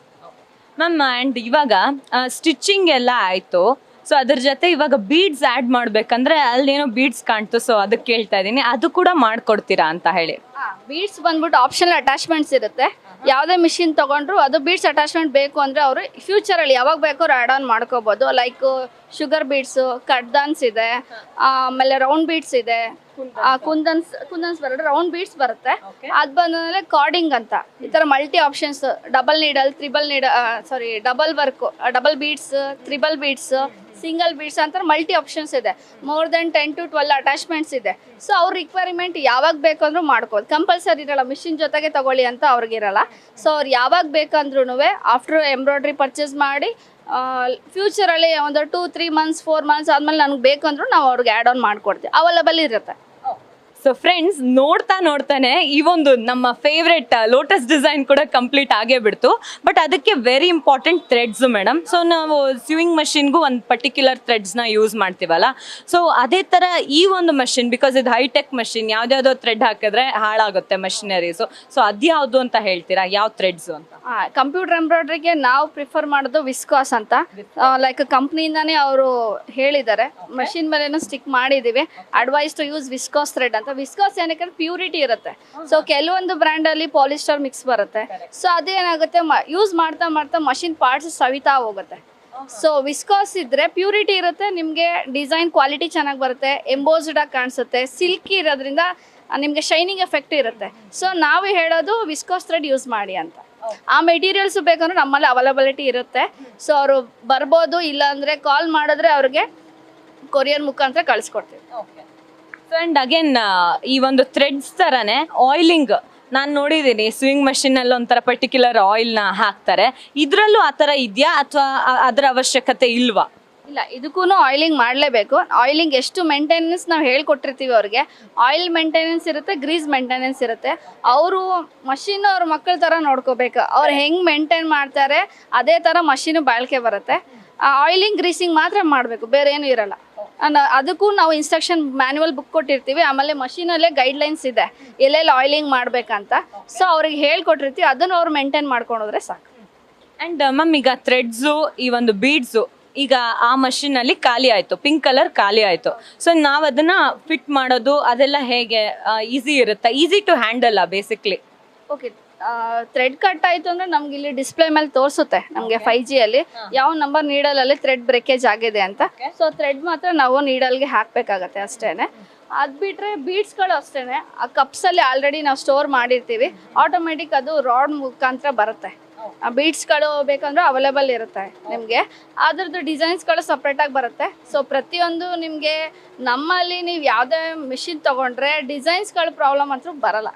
ಮ್ಯಾಮ್ ಆ್ಯಂಡ್ ಇವಾಗ ಸ್ಟಿಚಿಂಗ್ ಎಲ್ಲ ಆಯಿತು, ಸೊ ಅದ್ರ ಜೊತೆ ಇವಾಗ ಬೀಡ್ಸ್ ಆ್ಯಡ್ ಮಾಡ್ಬೇಕಂದ್ರೆ ಅಲ್ಲೇನೋ ಬೀಡ್ಸ್ ಕಾಣ್ತು, ಸೊ ಅದಕ್ಕೆ ಕೇಳ್ತಾ ಇದ್ದೀನಿ, ಅದು ಕೂಡ ಮಾಡ್ಕೊಡ್ತೀರಾ ಅಂತ ಹೇಳಿ. ಬೀಡ್ಸ್ ಬಂದ್ಬಿಟ್ಟು ಆಪ್ಷನಲ್ ಅಟ್ಯಾಚ್ಮೆಂಟ್ಸ್ ಇರುತ್ತೆ. ಯಾವುದೇ ಮಿಷಿನ್ ತೊಗೊಂಡ್ರು ಅದು ಬೀಡ್ಸ್ ಅಟ್ಯಾಚ್ಮೆಂಟ್ ಬೇಕು ಅಂದರೆ ಅವರು ಫ್ಯೂಚರಲ್ಲಿ ಯಾವಾಗ ಬೇಕಾದ್ರೂ ಆ್ಯಡ್ ಆನ್ ಮಾಡ್ಕೋಬೋದು. ಲೈಕ್ ಶುಗರ್ ಬೀಡ್ಸು, ಕಡ್ದಾನ್ಸ್ ಇದೆ, ಆಮೇಲೆ ರೌಂಡ್ ಬೀಡ್ಸ್ ಇದೆ, ಕುಂದನ್ಸ್ ಬರುತ್ತೆ, ರೌಂಡ್ ಬೀಡ್ಸ್ ಬರುತ್ತೆ. ಅದು ಬಂದಮೇಲೆ ಕಾರ್ಡಿಂಗ್ ಅಂತ ಈ ಥರ multi options, double needle, double work, double beads, triple beads, single beads ಅಂತ ಮಲ್ಟಿ ಆಪ್ಷನ್ಸ್ ಇದೆ. ಮೋರ್ ದೆನ್ 10 to 12 ಅಟ್ಯಾಚ್ಮೆಂಟ್ಸ್ ಇದೆ. ಸೊ ಅವ್ರ ರಿಕ್ವೈರ್ಮೆಂಟ್ ಯಾವಾಗ ಬೇಕಂದ್ರೂ ಮಾಡ್ಕೋದು, ಕಂಪಲ್ಸರಿ ಇರಲ್ಲ ಮಿಷಿನ್ ಜೊತೆಗೆ ತಗೊಳ್ಳಿ ಅಂತ ಅವ್ರಿಗಿರಲ್ಲ. ಸೊ ಅವ್ರು ಯಾವಾಗ ಬೇಕಂದ್ರೂ ಆಫ್ಟರ್ ಎಂಬ್ರಾಯ್ಡ್ರಿ ಪರ್ಚೇಸ್ ಮಾಡಿ ಫ್ಯೂಚರಲ್ಲಿ ಒಂದು 2-3 months 4 months ಆದಮೇಲೆ ನನಗೆ ಬೇಕಂದ್ರೂ ನಾವು ಅವ್ರಿಗೆ ಆ್ಯಡ್ ಆನ್ ಮಾಡಿಕೊಡ್ತೀವಿ, ಅವೈಲಬಲ್ ಇರುತ್ತೆ. ಸೊ ಫ್ರೆಂಡ್ಸ್, ನೋಡ್ತಾನೆ ಈ ಒಂದು ನಮ್ಮ ಫೇವ್ರೆಟ್ ಲೋಟಸ್ ಡಿಸೈನ್ ಕೂಡ ಕಂಪ್ಲೀಟ್ ಆಗೇ ಬಿಡ್ತು. ಬಟ್ ಅದಕ್ಕೆ very important threads madam. So ನಾವು ಸ್ಯೂಯಿಂಗ್ ಮಷಿನ್ಗೂ ಒಂದು ಪರ್ಟಿಕ್ಯುಲರ್ ಥ್ರೆಡ್ಸ್ನ ಯೂಸ್ ಮಾಡ್ತೀವಲ್ಲ, ಸೊ ಅದೇ ಥರ ಈ ಒಂದು ಮಷಿನ್, ಬಿಕಾಸ್ ಇದು ಹೈಟೆಕ್ ಮಷಿನ್, ಯಾವ್ದಾವುದೋ ಥ್ರೆಡ್ ಹಾಕಿದ್ರೆ ಹಾಳಾಗುತ್ತೆ ಮಷಿನರೀಸು. ಸೊ ಅದ್ಯಾವುದು ಅಂತ ಹೇಳ್ತೀರಾ, ಯಾವ ಥ್ರೆಡ್ಸು ಅಂತ? ಕಂಪ್ಯೂಟರ್ ಎಂಬ್ರಾಯ್ಡ್ರಿಗೆ ನಾವು ಪ್ರಿಫರ್ ಮಾಡೋದು ವಿಸ್ಕಾಸ್ ಅಂತ. ಲೈಕ್ ಕಂಪ್ನಿಯಿಂದಾನೇ ಅವರು ಹೇಳಿದ್ದಾರೆ, ಮಷಿನ್ ಮೇಲೇನು ಸ್ಟಿಕ್ ಮಾಡಿದ್ದೀವಿ, advice to use viscose thread ಅಂತ. ವಿಸ್ಕಾಸ್ ಏನಕ್ಕೆ ಪ್ಯೂರಿಟಿ ಇರುತ್ತೆ. ಸೊ ಕೆಲವೊಂದು ಬ್ರ್ಯಾಂಡ್ ಅಲ್ಲಿ ಪಾಲಿಸ್ಟರ್ ಮಿಕ್ಸ್ ಬರುತ್ತೆ. ಸೊ ಅದೇನಾಗುತ್ತೆ, ಯೂಸ್ ಮಾಡ್ತಾ ಮಾಡ್ತಾ ಮಷಿನ್ ಪಾರ್ಟ್ಸ್ ಸವಿತಾ ಹೋಗುತ್ತೆ. ಸೊ ವಿಸ್ಕಾಸ್ ಇದ್ರೆ ಪ್ಯೂರಿಟಿ ಇರುತ್ತೆ, ನಿಮಗೆ ಡಿಸೈನ್ ಕ್ವಾಲಿಟಿ ಚೆನ್ನಾಗಿ ಬರುತ್ತೆ, ಎಂಬೋಸ್ಡ್ ಆಗಿ ಕಾಣಿಸುತ್ತೆ, ಸಿಲ್ಕಿ ಇರೋದ್ರಿಂದ ನಿಮಗೆ ಶೈನಿಂಗ್ ಎಫೆಕ್ಟ್ ಇರುತ್ತೆ. ಸೊ ನಾವು ಹೇಳೋದು ವಿಸ್ಕಾಸ್ ಥ್ರೆಡ್ ಯೂಸ್ ಮಾಡಿ ಅಂತ. ಆ ಮೆಟೀರಿಯಲ್ಸ್ ಬೇಕಂದ್ರೆ ನಮ್ಮಲ್ಲಿ ಅವೈಲಬಿಲಿಟಿ ಇರುತ್ತೆ. ಸೊ ಅವರು ಬರ್ಬೋದು, ಇಲ್ಲಾಂದ್ರೆ ಕಾಲ್ ಮಾಡಿದ್ರೆ ಅವ್ರಿಗೆ ಕೊರಿಯರ್ ಮುಖಾಂತರ ಕಳಿಸ್ಕೊಡ್ತೀವಿ. ಅಂಡ್ ಅಗೇನ್ ಈ ಒಂದು ಥ್ರೆಡ್ಸ್ ತರನೇ ಆಯಿಲಿಂಗ್ ನಾನು ನೋಡಿದ್ದೀನಿ, ಸ್ವಿಂಗ್ ಮಷಿನ್ ಅಲ್ಲಿ ಒಂಥರ ಪರ್ಟಿಕ್ಯುಲರ್ ಆಯಿಲ್ನ ಹಾಕ್ತಾರೆ, ಇದ್ರಲ್ಲೂ ಆ ಥರ ಇದೆಯಾ ಅಥವಾ ಅದರ ಅವಶ್ಯಕತೆ ಇಲ್ವಾ? ಇಲ್ಲ, ಇದಕ್ಕೂ ಆಯಿಲಿಂಗ್ ಮಾಡಲೇಬೇಕು. ಆಯಿಲಿಂಗ್ ಎಷ್ಟು ಮೇಂಟೆನೆನ್ಸ್ ನಾವು ಹೇಳ್ಕೊಟ್ಟಿರ್ತೀವಿ ಅವ್ರಿಗೆ, ಆಯಿಲ್ ಮೇಂಟೆನೆನ್ಸ್ ಇರುತ್ತೆ, ಗ್ರೀಸ್ ಮೇಂಟೆನೆನ್ಸ್ ಇರುತ್ತೆ. ಅವರು ಮಷಿನ್ ಅವ್ರ ಮಕ್ಕಳ ಥರ ನೋಡ್ಕೋಬೇಕು. ಅವ್ರು ಹೆಂಗೆ ಮೇಂಟೈನ್ ಮಾಡ್ತಾರೆ ಅದೇ ಥರ ಮಷಿನು ಬಾಳಿಕೆ ಬರುತ್ತೆ. ಆಯಿಲಿಂಗ್ ಗ್ರೀಸಿಂಗ್ ಮಾತ್ರ ಮಾಡಬೇಕು, ಬೇರೆ ಏನೂ ಇರಲ್ಲ. ಅದಕ್ಕೂ ನಾವು ಇನ್ಸ್ಟ್ರಕ್ಷನ್ ಮ್ಯಾನ್ಯುವಲ್ ಬುಕ್ ಕೊಟ್ಟಿರ್ತೀವಿ. ಆಮೇಲೆ ಮಷೀನಲ್ಲೇ ಗೈಡ್ಲೈನ್ಸ್ ಇದೆ ಎಲ್ಲೆಲ್ಲಿ ಆಯಿಲಿಂಗ್ ಮಾಡ್ಬೇಕಂತ. ಸೊ ಅವ್ರಿಗೆ ಹೇಳ್ಕೊಟ್ಟಿರ್ತೀವಿ, ಅದನ್ನು ಅವ್ರು ಮೇಂಟೈನ್ ಮಾಡ್ಕೊಂಡೋದ್ರೆ ಸಾಕು. ಆ್ಯಂಡ್ ಮ್ಯಾಮ್, ಈಗ ಥ್ರೆಡ್ಸು, ಈ ಒಂದು ಬೀಡ್ಸು ಈಗ ಆ ಮಷೀನಲ್ಲಿ ಖಾಲಿ ಆಯಿತು, ಪಿಂಕ್ ಕಲರ್ ಖಾಲಿ ಆಯಿತು. ಸೊ ನಾವು ಅದನ್ನು ಫಿಟ್ ಮಾಡೋದು ಅದೆಲ್ಲ ಹೇಗೆ? ಈಸಿ ಇರುತ್ತಾ? Easy to handle basically? Okay, thread cut ಆಯಿತು ಅಂದರೆ ನಮ್ಗೆ ಇಲ್ಲಿ ಡಿಸ್ಪ್ಲೇ ಮೇಲೆ ತೋರಿಸುತ್ತೆ ನಮಗೆ 5G ಅಲ್ಲಿ ಯಾವ ನಂಬರ್ ನೀಡಲಲ್ಲಿ ಥ್ರೆಡ್ ಬ್ರೇಕೇಜ್ ಆಗಿದೆ ಅಂತ. ಸೊ ಥ್ರೆಡ್ ಮಾತ್ರ ನಾವು ನೀಡಲ್ಗೆ ಹಾಕಬೇಕಾಗತ್ತೆ ಅಷ್ಟೇ. ಅದು ಬಿಟ್ಟರೆ ಬೀಡ್ಸ್ಗಳು ಅಷ್ಟೇ, ಆ ಕಪ್ಸಲ್ಲಿ ಆಲ್ರೆಡಿ ನಾವು ಸ್ಟೋರ್ ಮಾಡಿರ್ತೀವಿ, ಆಟೋಮೆಟಿಕ್ ಅದು ರಾಡ್ ಮುಖಾಂತರ ಬರುತ್ತೆ. ಆ ಬೀಡ್ಸ್ಗಳು ಬೇಕಂದ್ರೆ ಅವೈಲೇಬಲ್ ಇರುತ್ತೆ ನಿಮಗೆ. ಅದ್ರದ್ದು ಡಿಸೈನ್ಸ್ಗಳು ಸಪ್ರೇಟಾಗಿ ಬರುತ್ತೆ. ಸೊ ಪ್ರತಿಯೊಂದು ನಿಮಗೆ ನಮ್ಮಲ್ಲಿ ನೀವು ಯಾವುದೇ ಮಿಷಿನ್ ತೊಗೊಂಡ್ರೆ ಡಿಸೈನ್ಸ್ಗಳು ಪ್ರಾಬ್ಲಮ್ ಅಂತೂ ಬರಲ್ಲ,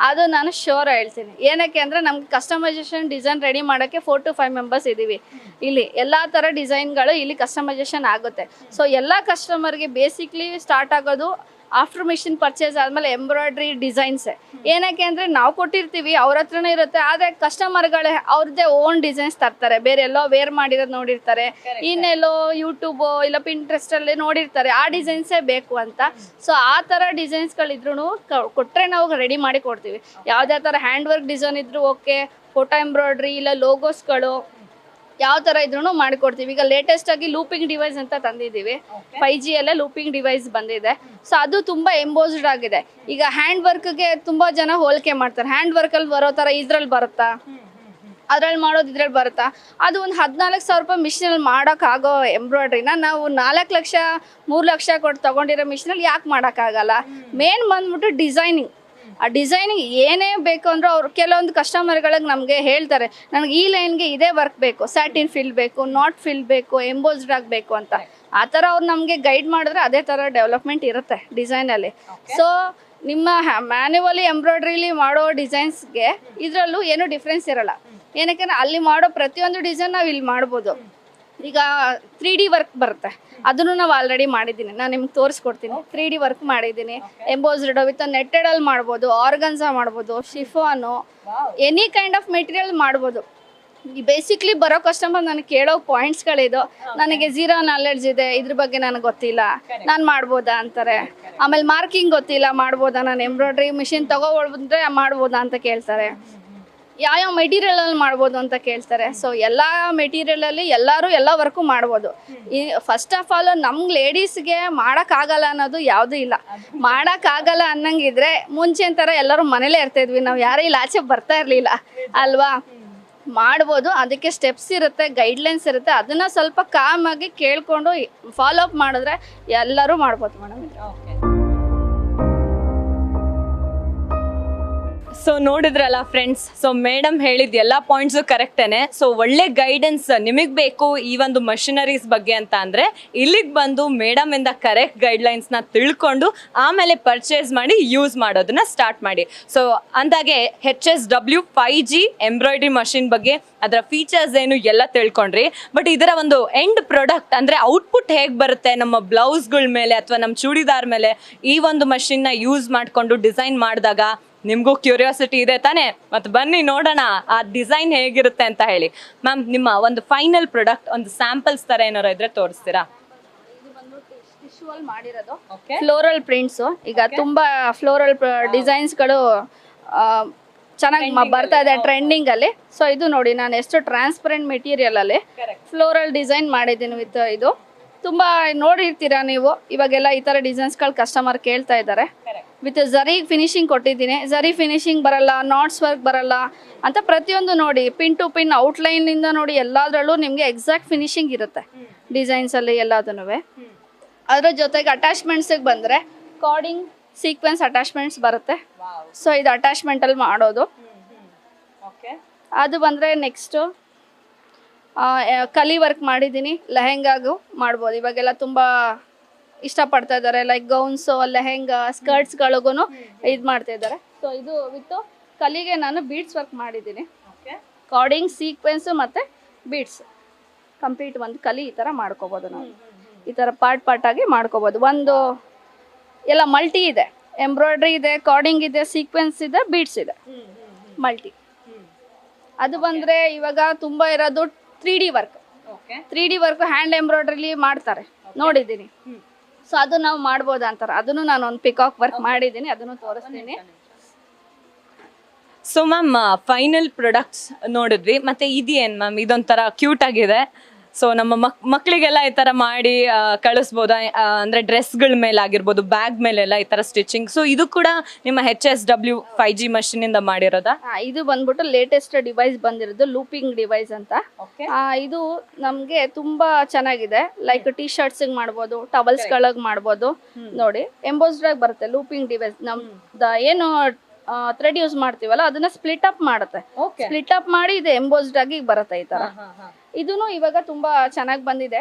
ಅದು ನಾನು ಶೋರ್ ಹೇಳ್ತೀನಿ. ಏನಕ್ಕೆ ಅಂದರೆ ನಮ್ಗೆ ಕಸ್ಟಮೈಸೇಷನ್ ಡಿಸೈನ್ ರೆಡಿ ಮಾಡೋಕ್ಕೆ 4 to 5 ಮೆಂಬರ್ಸ್ ಇದ್ದೀವಿ ಇಲ್ಲಿ. ಎಲ್ಲ ಥರ ಡಿಸೈನ್ಗಳು ಇಲ್ಲಿ ಕಸ್ಟಮೈಸೇಷನ್ ಆಗುತ್ತೆ. ಸೊ ಎಲ್ಲ ಕಸ್ಟಮರ್ಗೆ ಬೇಸಿಕ್ಲಿ ಸ್ಟಾರ್ಟ್ ಆಗೋದು ಆಫ್ಟರ್ ಮಿಷಿನ್ ಪರ್ಚೇಸ್ ಆದಮೇಲೆ ಎಂಬ್ರಾಯ್ಡ್ರಿ ಡಿಸೈನ್ಸೇ. ಏನಕ್ಕೆ ಅಂದರೆ ನಾವು ಕೊಟ್ಟಿರ್ತೀವಿ, ಅವ್ರ ಹತ್ರನೇ ಇರುತ್ತೆ, ಆದರೆ ಕಸ್ಟಮರ್ಗಳೇ ಅವ್ರದ್ದೇ ಓನ್ ಡಿಸೈನ್ಸ್ ತರ್ತಾರೆ. ಬೇರೆ ಎಲ್ಲೋ ವೇರ್ ಮಾಡಿರೋದು ನೋಡಿರ್ತಾರೆ, ಇನ್ನೆಲ್ಲೋ ಯೂಟ್ಯೂಬು ಇಲ್ಲ ಪಿಂಟ್ರೆಸ್ಟಲ್ಲಿ ನೋಡಿರ್ತಾರೆ, ಆ ಡಿಸೈನ್ಸೇ ಬೇಕು ಅಂತ. ಸೊ ಆ ಥರ ಡಿಸೈನ್ಸ್ಗಳಿದ್ರೂ ಕೊಟ್ಟರೆ ನಾವು ರೆಡಿ ಮಾಡಿ ಕೊಡ್ತೀವಿ. ಯಾವುದೇ ಥರ ಹ್ಯಾಂಡ್ ವರ್ಕ್ ಡಿಸೈನ್ ಇದ್ರೂ ಓಕೆ, ಫೋಟೋ ಎಂಬ್ರಾಯ್ಡ್ರಿ ಇಲ್ಲ ಲೋಗೋಸ್ಗಳು ಯಾವ ಥರ ಇದ್ರೂ ಮಾಡಿಕೊಡ್ತೀವಿ. ಈಗ ಲೇಟೆಸ್ಟ್ ಆಗಿ ಲೂಪಿಂಗ್ ಡಿವೈಸ್ ಅಂತ ತಂದಿದ್ದೀವಿ, 5G ಅಲ್ಲೇ ಲೂಪಿಂಗ್ ಡಿವೈಸ್ ಬಂದಿದೆ. ಸೊ ಅದು ತುಂಬ ಎಂಬೋಸ್ಡ್ ಆಗಿದೆ. ಈಗ ಹ್ಯಾಂಡ್ ವರ್ಕ್ಗೆ ತುಂಬ ಜನ ಹೋಲಿಕೆ ಮಾಡ್ತಾರೆ, ಹ್ಯಾಂಡ್ ವರ್ಕಲ್ಲಿ ಬರೋ ಥರ ಇದ್ರಲ್ಲಿ ಬರುತ್ತಾ, ಅದ್ರಲ್ಲಿ ಮಾಡೋದು ಇದ್ರಲ್ಲಿ ಬರುತ್ತಾ. ಅದು ಒಂದು 14,000 ರೂಪಾಯಿ ಮಿಷಿನಲ್ಲಿ ಮಾಡೋಕ್ಕಾಗೋ ಎಂಬ್ರಾಯ್ಡ್ರಿನ ನಾವು 4 ಲಕ್ಷ 3 ಲಕ್ಷ ಕೊಟ್ಟು ತೊಗೊಂಡಿರೋ ಮಿಷಿನಲ್ಲಿ ಯಾಕೆ ಮಾಡೋಕ್ಕಾಗಲ್ಲ? ಮೇನ್ ಬಂದ್ಬಿಟ್ಟು ಡಿಸೈನಿಂಗ್. ಆ ಡಿಸೈನಿಂಗ್ ಏನೇ ಬೇಕು ಅಂದ್ರೆ ಅವ್ರು ಕೆಲವೊಂದು ಕಸ್ಟಮರ್ಗಳಿಗೆ ನಮಗೆ ಹೇಳ್ತಾರೆ, ನನಗೆ ಈ ಲೈನ್ಗೆ ಇದೇ ವರ್ಕ್ ಬೇಕು, ಸ್ಯಾಟಿನ್ ಫಿಲ್ ಬೇಕು, ನಾಟ್ ಫಿಲ್ ಬೇಕು, ಎಂಬೋಸ್ಡ್ ಆಗಬೇಕು ಅಂತ. ಆ ಥರ ಅವ್ರು ನಮಗೆ ಗೈಡ್ ಮಾಡಿದ್ರೆ ಅದೇ ಥರ ಡೆವಲಪ್ಮೆಂಟ್ ಇರುತ್ತೆ ಡಿಸೈನಲ್ಲಿ. ಸೊ ನಿಮ್ಮ ಮ್ಯಾನ್ಯುವಲಿ ಎಂಬ್ರಾಯ್ಡ್ರಿಲಿ ಮಾಡೋ ಡಿಸೈನ್ಸ್ಗೆ ಇದರಲ್ಲೂ ಏನೂ ಡಿಫ್ರೆನ್ಸ್ ಇರೋಲ್ಲ. ಏನಕ್ಕೆ ಅಲ್ಲಿ ಮಾಡೋ ಪ್ರತಿಯೊಂದು ಡಿಸೈನ್ ನಾವು ಇಲ್ಲಿ ಮಾಡ್ಬೋದು. ಈಗ 3D ವರ್ಕ್ ಬರುತ್ತೆ, ಅದನ್ನು ನಾವು ಆಲ್ರೆಡಿ ಮಾಡಿದ್ದೀನಿ, ನಾನು ನಿಮ್ಗೆ ತೋರಿಸ್ಕೊಡ್ತೀನಿ. 3D ವರ್ಕ್ ಮಾಡಿದ್ದೀನಿ, ಎಂಬೋಸ್ಡ್ ವಿತ್ ನೆಟ್ಟೆಡಲ್ಲಿ ಮಾಡ್ಬೋದು, ಆರ್ಗನ್ಸಾ ಮಾಡ್ಬೋದು, chiffon, any kind of material ಮಾಡ್ಬೋದು. ಬೇಸಿಕ್ಲಿ ಬರೋ ಕಸ್ಟಮರ್ ನನಗೆ ಕೇಳೋ ಪಾಯಿಂಟ್ಸ್ಗಳಿದು, ನನಗೆ ಝೀರೋ ನಾಲೆಡ್ಜ್ ಇದೆ, ಇದ್ರ ಬಗ್ಗೆ ನನಗೆ ಗೊತ್ತಿಲ್ಲ, ನಾನು ಮಾಡ್ಬೋದಾ ಅಂತಾರೆ. ಆಮೇಲೆ ಮಾರ್ಕಿಂಗ್ ಗೊತ್ತಿಲ್ಲ, ಮಾಡ್ಬೋದಾ, ನಾನು ಎಂಬ್ರಾಯ್ಡ್ರಿ ಮಿಷಿನ್ ತಗೊಳ್ಬಂದ್ರೆ ಮಾಡ್ಬೋದಾ ಅಂತ ಕೇಳ್ತಾರೆ. ಯಾವ್ಯಾವ ಮೆಟೀರಿಯಲಲ್ಲಿ ಮಾಡ್ಬೋದು ಅಂತ ಕೇಳ್ತಾರೆ. ಸೊ ಎಲ್ಲ ಮೆಟೀರಿಯಲಲ್ಲಿ ಎಲ್ಲರೂ ಎಲ್ಲ ವರ್ಕು ಮಾಡ್ಬೋದು. ಈ ಫಸ್ಟ್ ಆಫ್ ಆಲ್ ನಮ್ಗೆ ಲೇಡೀಸ್ಗೆ ಮಾಡೋಕ್ಕಾಗಲ್ಲ ಅನ್ನೋದು ಯಾವುದೂ ಇಲ್ಲ. ಮಾಡೋಕ್ಕಾಗಲ್ಲ ಅನ್ನಂಗಿದ್ರೆ ಮುಂಚೆ ಥರ ಎಲ್ಲರೂ ಮನೇಲೇ ಇರ್ತಾಯಿದ್ವಿ, ನಾವು ಯಾರೂ ಇಲ್ಲಿ ಆಚೆ ಬರ್ತಾ ಇರಲಿಲ್ಲ ಅಲ್ವಾ. ಮಾಡ್ಬೋದು, ಅದಕ್ಕೆ ಸ್ಟೆಪ್ಸ್ ಇರುತ್ತೆ, ಗೈಡ್ಲೈನ್ಸ್ ಇರುತ್ತೆ, ಅದನ್ನು ಸ್ವಲ್ಪ ಕಾಮಾಗಿ ಕೇಳಿಕೊಂಡು ಫಾಲೋ ಅಪ್ ಮಾಡಿದ್ರೆ ಎಲ್ಲರೂ ಮಾಡ್ಬೋದು ಮೇಡಮ್. ಸೊ ನೋಡಿದ್ರಲ್ಲ ಫ್ರೆಂಡ್ಸ್, ಸೊ ಮೇಡಮ್ ಹೇಳಿದ ಎಲ್ಲ ಪಾಯಿಂಟ್ಸು ಕರೆಕ್ಟೇನೆ. ಸೊ ಒಳ್ಳೆ ಗೈಡೆನ್ಸ್ ನಿಮಗೆ ಬೇಕು ಈ ಒಂದು ಮಷಿನರೀಸ್ ಬಗ್ಗೆ ಅಂತ ಅಂದರೆ ಇಲ್ಲಿಗೆ ಬಂದು ಮೇಡಮ್ ಇಂದ ಕರೆಕ್ಟ್ ಗೈಡ್ಲೈನ್ಸ್ನ ತಿಳ್ಕೊಂಡು ಆಮೇಲೆ ಪರ್ಚೇಸ್ ಮಾಡಿ ಯೂಸ್ ಮಾಡೋದನ್ನ ಸ್ಟಾರ್ಟ್ ಮಾಡಿ. ಸೊ ಅಂದಾಗೆ HSW 5G ಎಂಬ್ರಾಯ್ಡ್ರಿ ಮಷಿನ್ ಬಗ್ಗೆ ಅದರ ಫೀಚರ್ಸ್ ಏನು ಎಲ್ಲ ತಿಳ್ಕೊಂಡ್ರಿ. ಬಟ್ ಇದರ ಒಂದು ಎಂಡ್ ಪ್ರಾಡಕ್ಟ್ ಅಂದರೆ ಔಟ್ಪುಟ್ ಹೇಗೆ ಬರುತ್ತೆ ನಮ್ಮ ಬ್ಲೌಸ್ಗಳ ಮೇಲೆ ಅಥವಾ ನಮ್ಮ ಚೂಡಿದಾರ್ ಮೇಲೆ ಈ ಒಂದು ಮಷಿನ್ನ ಯೂಸ್ ಮಾಡಿಕೊಂಡು ಡಿಸೈನ್ ಮಾಡಿದಾಗ ನಿಮಗೂ ಕ್ಯೂರಿಯಾಸಿಟಿ ಇದೆ ತಾನೇ? ಮತ್ತು ಬನ್ನಿ ನೋಡೋಣ ಆ ಡಿಸೈನ್ ಹೇಗಿರುತ್ತೆ ಅಂತ ಹೇಳಿ. ಮ್ಯಾಮ್, ನಿಮ್ಮ ಒಂದು ಫೈನಲ್ ಪ್ರಾಡಕ್ಟ್ ಒಂದು ಸ್ಯಾಂಪಲ್ಸ್ ಥರ ಏನಾರು ಇದ್ರೆ ತೋರಿಸ್ತೀರಾ? ಇದು ಬಂದು ಟಿಶ್ಯೂಲ್ ಮಾಡಿರೋದು ಫ್ಲೋರಲ್ ಪ್ರಿಂಟ್ಸು. ಈಗ ತುಂಬ ಫ್ಲೋರಲ್ ಡಿಸೈನ್ಸ್ಗಳು ಚೆನ್ನಾಗಿ ಬರ್ತಾ ಇದೆ ಟ್ರೆಂಡಿಂಗಲ್ಲಿ. ಸೊ ಇದು ನೋಡಿ, ನಾನು ಎಷ್ಟು ಟ್ರಾನ್ಸ್ಪರೆಂಟ್ ಮೆಟೀರಿಯಲಲ್ಲಿ ಫ್ಲೋರಲ್ ಡಿಸೈನ್ ಮಾಡಿದ್ದೀನಿ ವಿತ್ ಇದು. ತುಂಬ ನೋಡಿರ್ತೀರಾ ನೀವು, ಇವಾಗೆಲ್ಲ ಈ ಥರ ಡಿಸೈನ್ಸ್ಗಳು ಕಸ್ಟಮರ್ ಕೇಳ್ತಾ ಇದ್ದಾರೆ. ವಿತ್ ಝರಿ ಫಿನಿಶಿಂಗ್ ಕೊಟ್ಟಿದ್ದೀನಿ. ಝರಿ ಫಿನಿಶಿಂಗ್ ಬರಲ್ಲ, ನಾಟ್ಸ್ ವರ್ಕ್ ಬರಲ್ಲ ಅಂತ ಪ್ರತಿಯೊಂದು ನೋಡಿ, ಪಿನ್ ಟು ಪಿನ್ ಔಟ್ಲೈನಿಂದ ನೋಡಿ ಎಲ್ಲದರಲ್ಲೂ ನಿಮಗೆ ಎಕ್ಸಾಕ್ಟ್ ಫಿನಿಶಿಂಗ್ ಇರುತ್ತೆ ಡಿಸೈನ್ಸಲ್ಲಿ ಎಲ್ಲದೂ. ಅದರ ಜೊತೆಗೆ ಅಟ್ಯಾಚ್ಮೆಂಟ್ಸಿಗೆ ಬಂದರೆ ಕಾರ್ಡಿಂಗ್ ಸೀಕ್ವೆನ್ಸ್ ಅಟ್ಯಾಚ್ಮೆಂಟ್ಸ್ ಬರುತ್ತೆ. ಸೊ ಇದು ಅಟ್ಯಾಚ್ಮೆಂಟಲ್ಲಿ ಮಾಡೋದು. ಅದು ಬಂದರೆ ನೆಕ್ಸ್ಟು ಕಲಿ ವರ್ಕ್ ಮಾಡಿದ್ದೀನಿ, ಲೆಹೆಂಗಾಗೂ ಮಾಡ್ಬೋದು. ಇವಾಗೆಲ್ಲ ತುಂಬ ಇಷ್ಟಪಡ್ತಾ ಇದ್ದಾರೆ, ಲೈಕ್ ಗೌನ್ಸು, ಲೆಹೆಂಗಾ, ಸ್ಕರ್ಟ್ಸ್ಗಳಿಗೂ ಇದು ಮಾಡ್ತಾ ಇದ್ದಾರೆ. ಸೊ ಇದು ವಿತ್ತು ಕಲಿಗೆ ನಾನು ಬೀಡ್ಸ್ ವರ್ಕ್ ಮಾಡಿದ್ದೀನಿ. ಕಾರ್ಡಿಂಗ್ ಸೀಕ್ವೆನ್ಸು ಮತ್ತು ಬೀಡ್ಸ್ ಕಂಪ್ಲೀಟ್ ಒಂದು ಕಲಿ ಈ ಥರ ಮಾಡ್ಕೋಬೋದು. ನಾವು ಈ ಥರ ಪಾರ್ಟಾಗಿ ಮಾಡ್ಕೋಬೋದು. ಒಂದು ಎಲ್ಲ ಮಲ್ಟಿ ಇದೆ, ಎಂಬ್ರಾಯ್ಡ್ರಿ ಇದೆ, ಕಾರ್ಡಿಂಗ್ ಇದೆ, ಸೀಕ್ವೆನ್ಸ್ ಇದೆ, ಬೀಡ್ಸ್ ಇದೆ, ಮಲ್ಟಿ. ಅದು ಬಂದರೆ ಇವಾಗ ತುಂಬ ಇರೋದು 3D work. 3D work hand ಎಂಬ್ರಾಯ್ಡ್ರಿಲಿ ಮಾಡ್ತಾರೆ, ನೋಡಿದ್ದೀನಿ. ಸೊ ಅದು ನಾವು ಮಾಡ್ಬೋದು ಅಂತಾರೆ. ಅದನ್ನು ನಾನು ಒಂದು ಪಿಕಾಕ್ ವರ್ಕ್ ಮಾಡಿದ್ದೀನಿ, ಅದನ್ನು ತೋರಿಸ್ತೀನಿ. ಸೊ ಮ್ಯಾಮ್, ಫೈನಲ್ ಪ್ರಾಡಕ್ಟ್ಸ್ ನೋಡಿದ್ವಿ. ಮತ್ತೆ ಇದೇನು ಮ್ಯಾಮ್? ಇದೊಂಥರ ಕ್ಯೂಟ್ ಆಗಿದೆ. ಸೊ ನಮ್ಮ ಮಕ್ಕಳಿಗೆಲ್ಲ ಈ ಥರ ಮಾಡಿ ಕಳಿಸ್ಬೋದಾ? ಅಂದರೆ ಡ್ರೆಸ್ಗಳ ಮೇಲೆ ಆಗಿರ್ಬೋದು, ಬ್ಯಾಗ್ ಮೇಲೆಲ್ಲ ಈ ಥರ ಸ್ಟಿಚಿಂಗ್. ಸೊ ಇದು ಕೂಡ ನಿಮ್ಮ HSW 5G ಮಷೀನಿಂದ ಮಾಡಿರೋದಾ? ಇದು ಬಂದ್ಬಿಟ್ಟು ಲೇಟೆಸ್ಟ್ ಡಿವೈಸ್ ಬಂದಿರೋದು, ಲೂಪಿಂಗ್ ಡಿವೈಸ್ ಅಂತ. ಇದು ನಮಗೆ ತುಂಬಾ ಚೆನ್ನಾಗಿದೆ. ಲೈಕ್ ಟಿ ಶರ್ಟ್ಸ್ ಮಾಡ್ಬೋದು, ಟವಲ್ಸ್ಗಳಿಗೆ ಮಾಡ್ಬೋದು. ನೋಡಿ ಎಂಬೋಸ್ಡ್ ಆಗಿ ಬರುತ್ತೆ ಲೂಪಿಂಗ್ ಡಿವೈಸ್. ನಮ್ದು ಏನು ಥ್ರೆಡ್ ಯೂಸ್ ಮಾಡ್ತೀವಲ್ಲ ಅದನ್ನ ಸ್ಪ್ಲಿಟ್ ಅಪ್ ಮಾಡುತ್ತೆ. ಸ್ಪ್ಲಿಟ್ ಅಪ್ ಮಾಡಿ ಇದು ಎಂಬೋಸ್ಡ್ ಆಗಿ ಬರುತ್ತೆ ಈ ತರ. ಇದೂನು ಇವಾಗ ತುಂಬಾ ಚೆನ್ನಾಗಿ ಬಂದಿದೆ.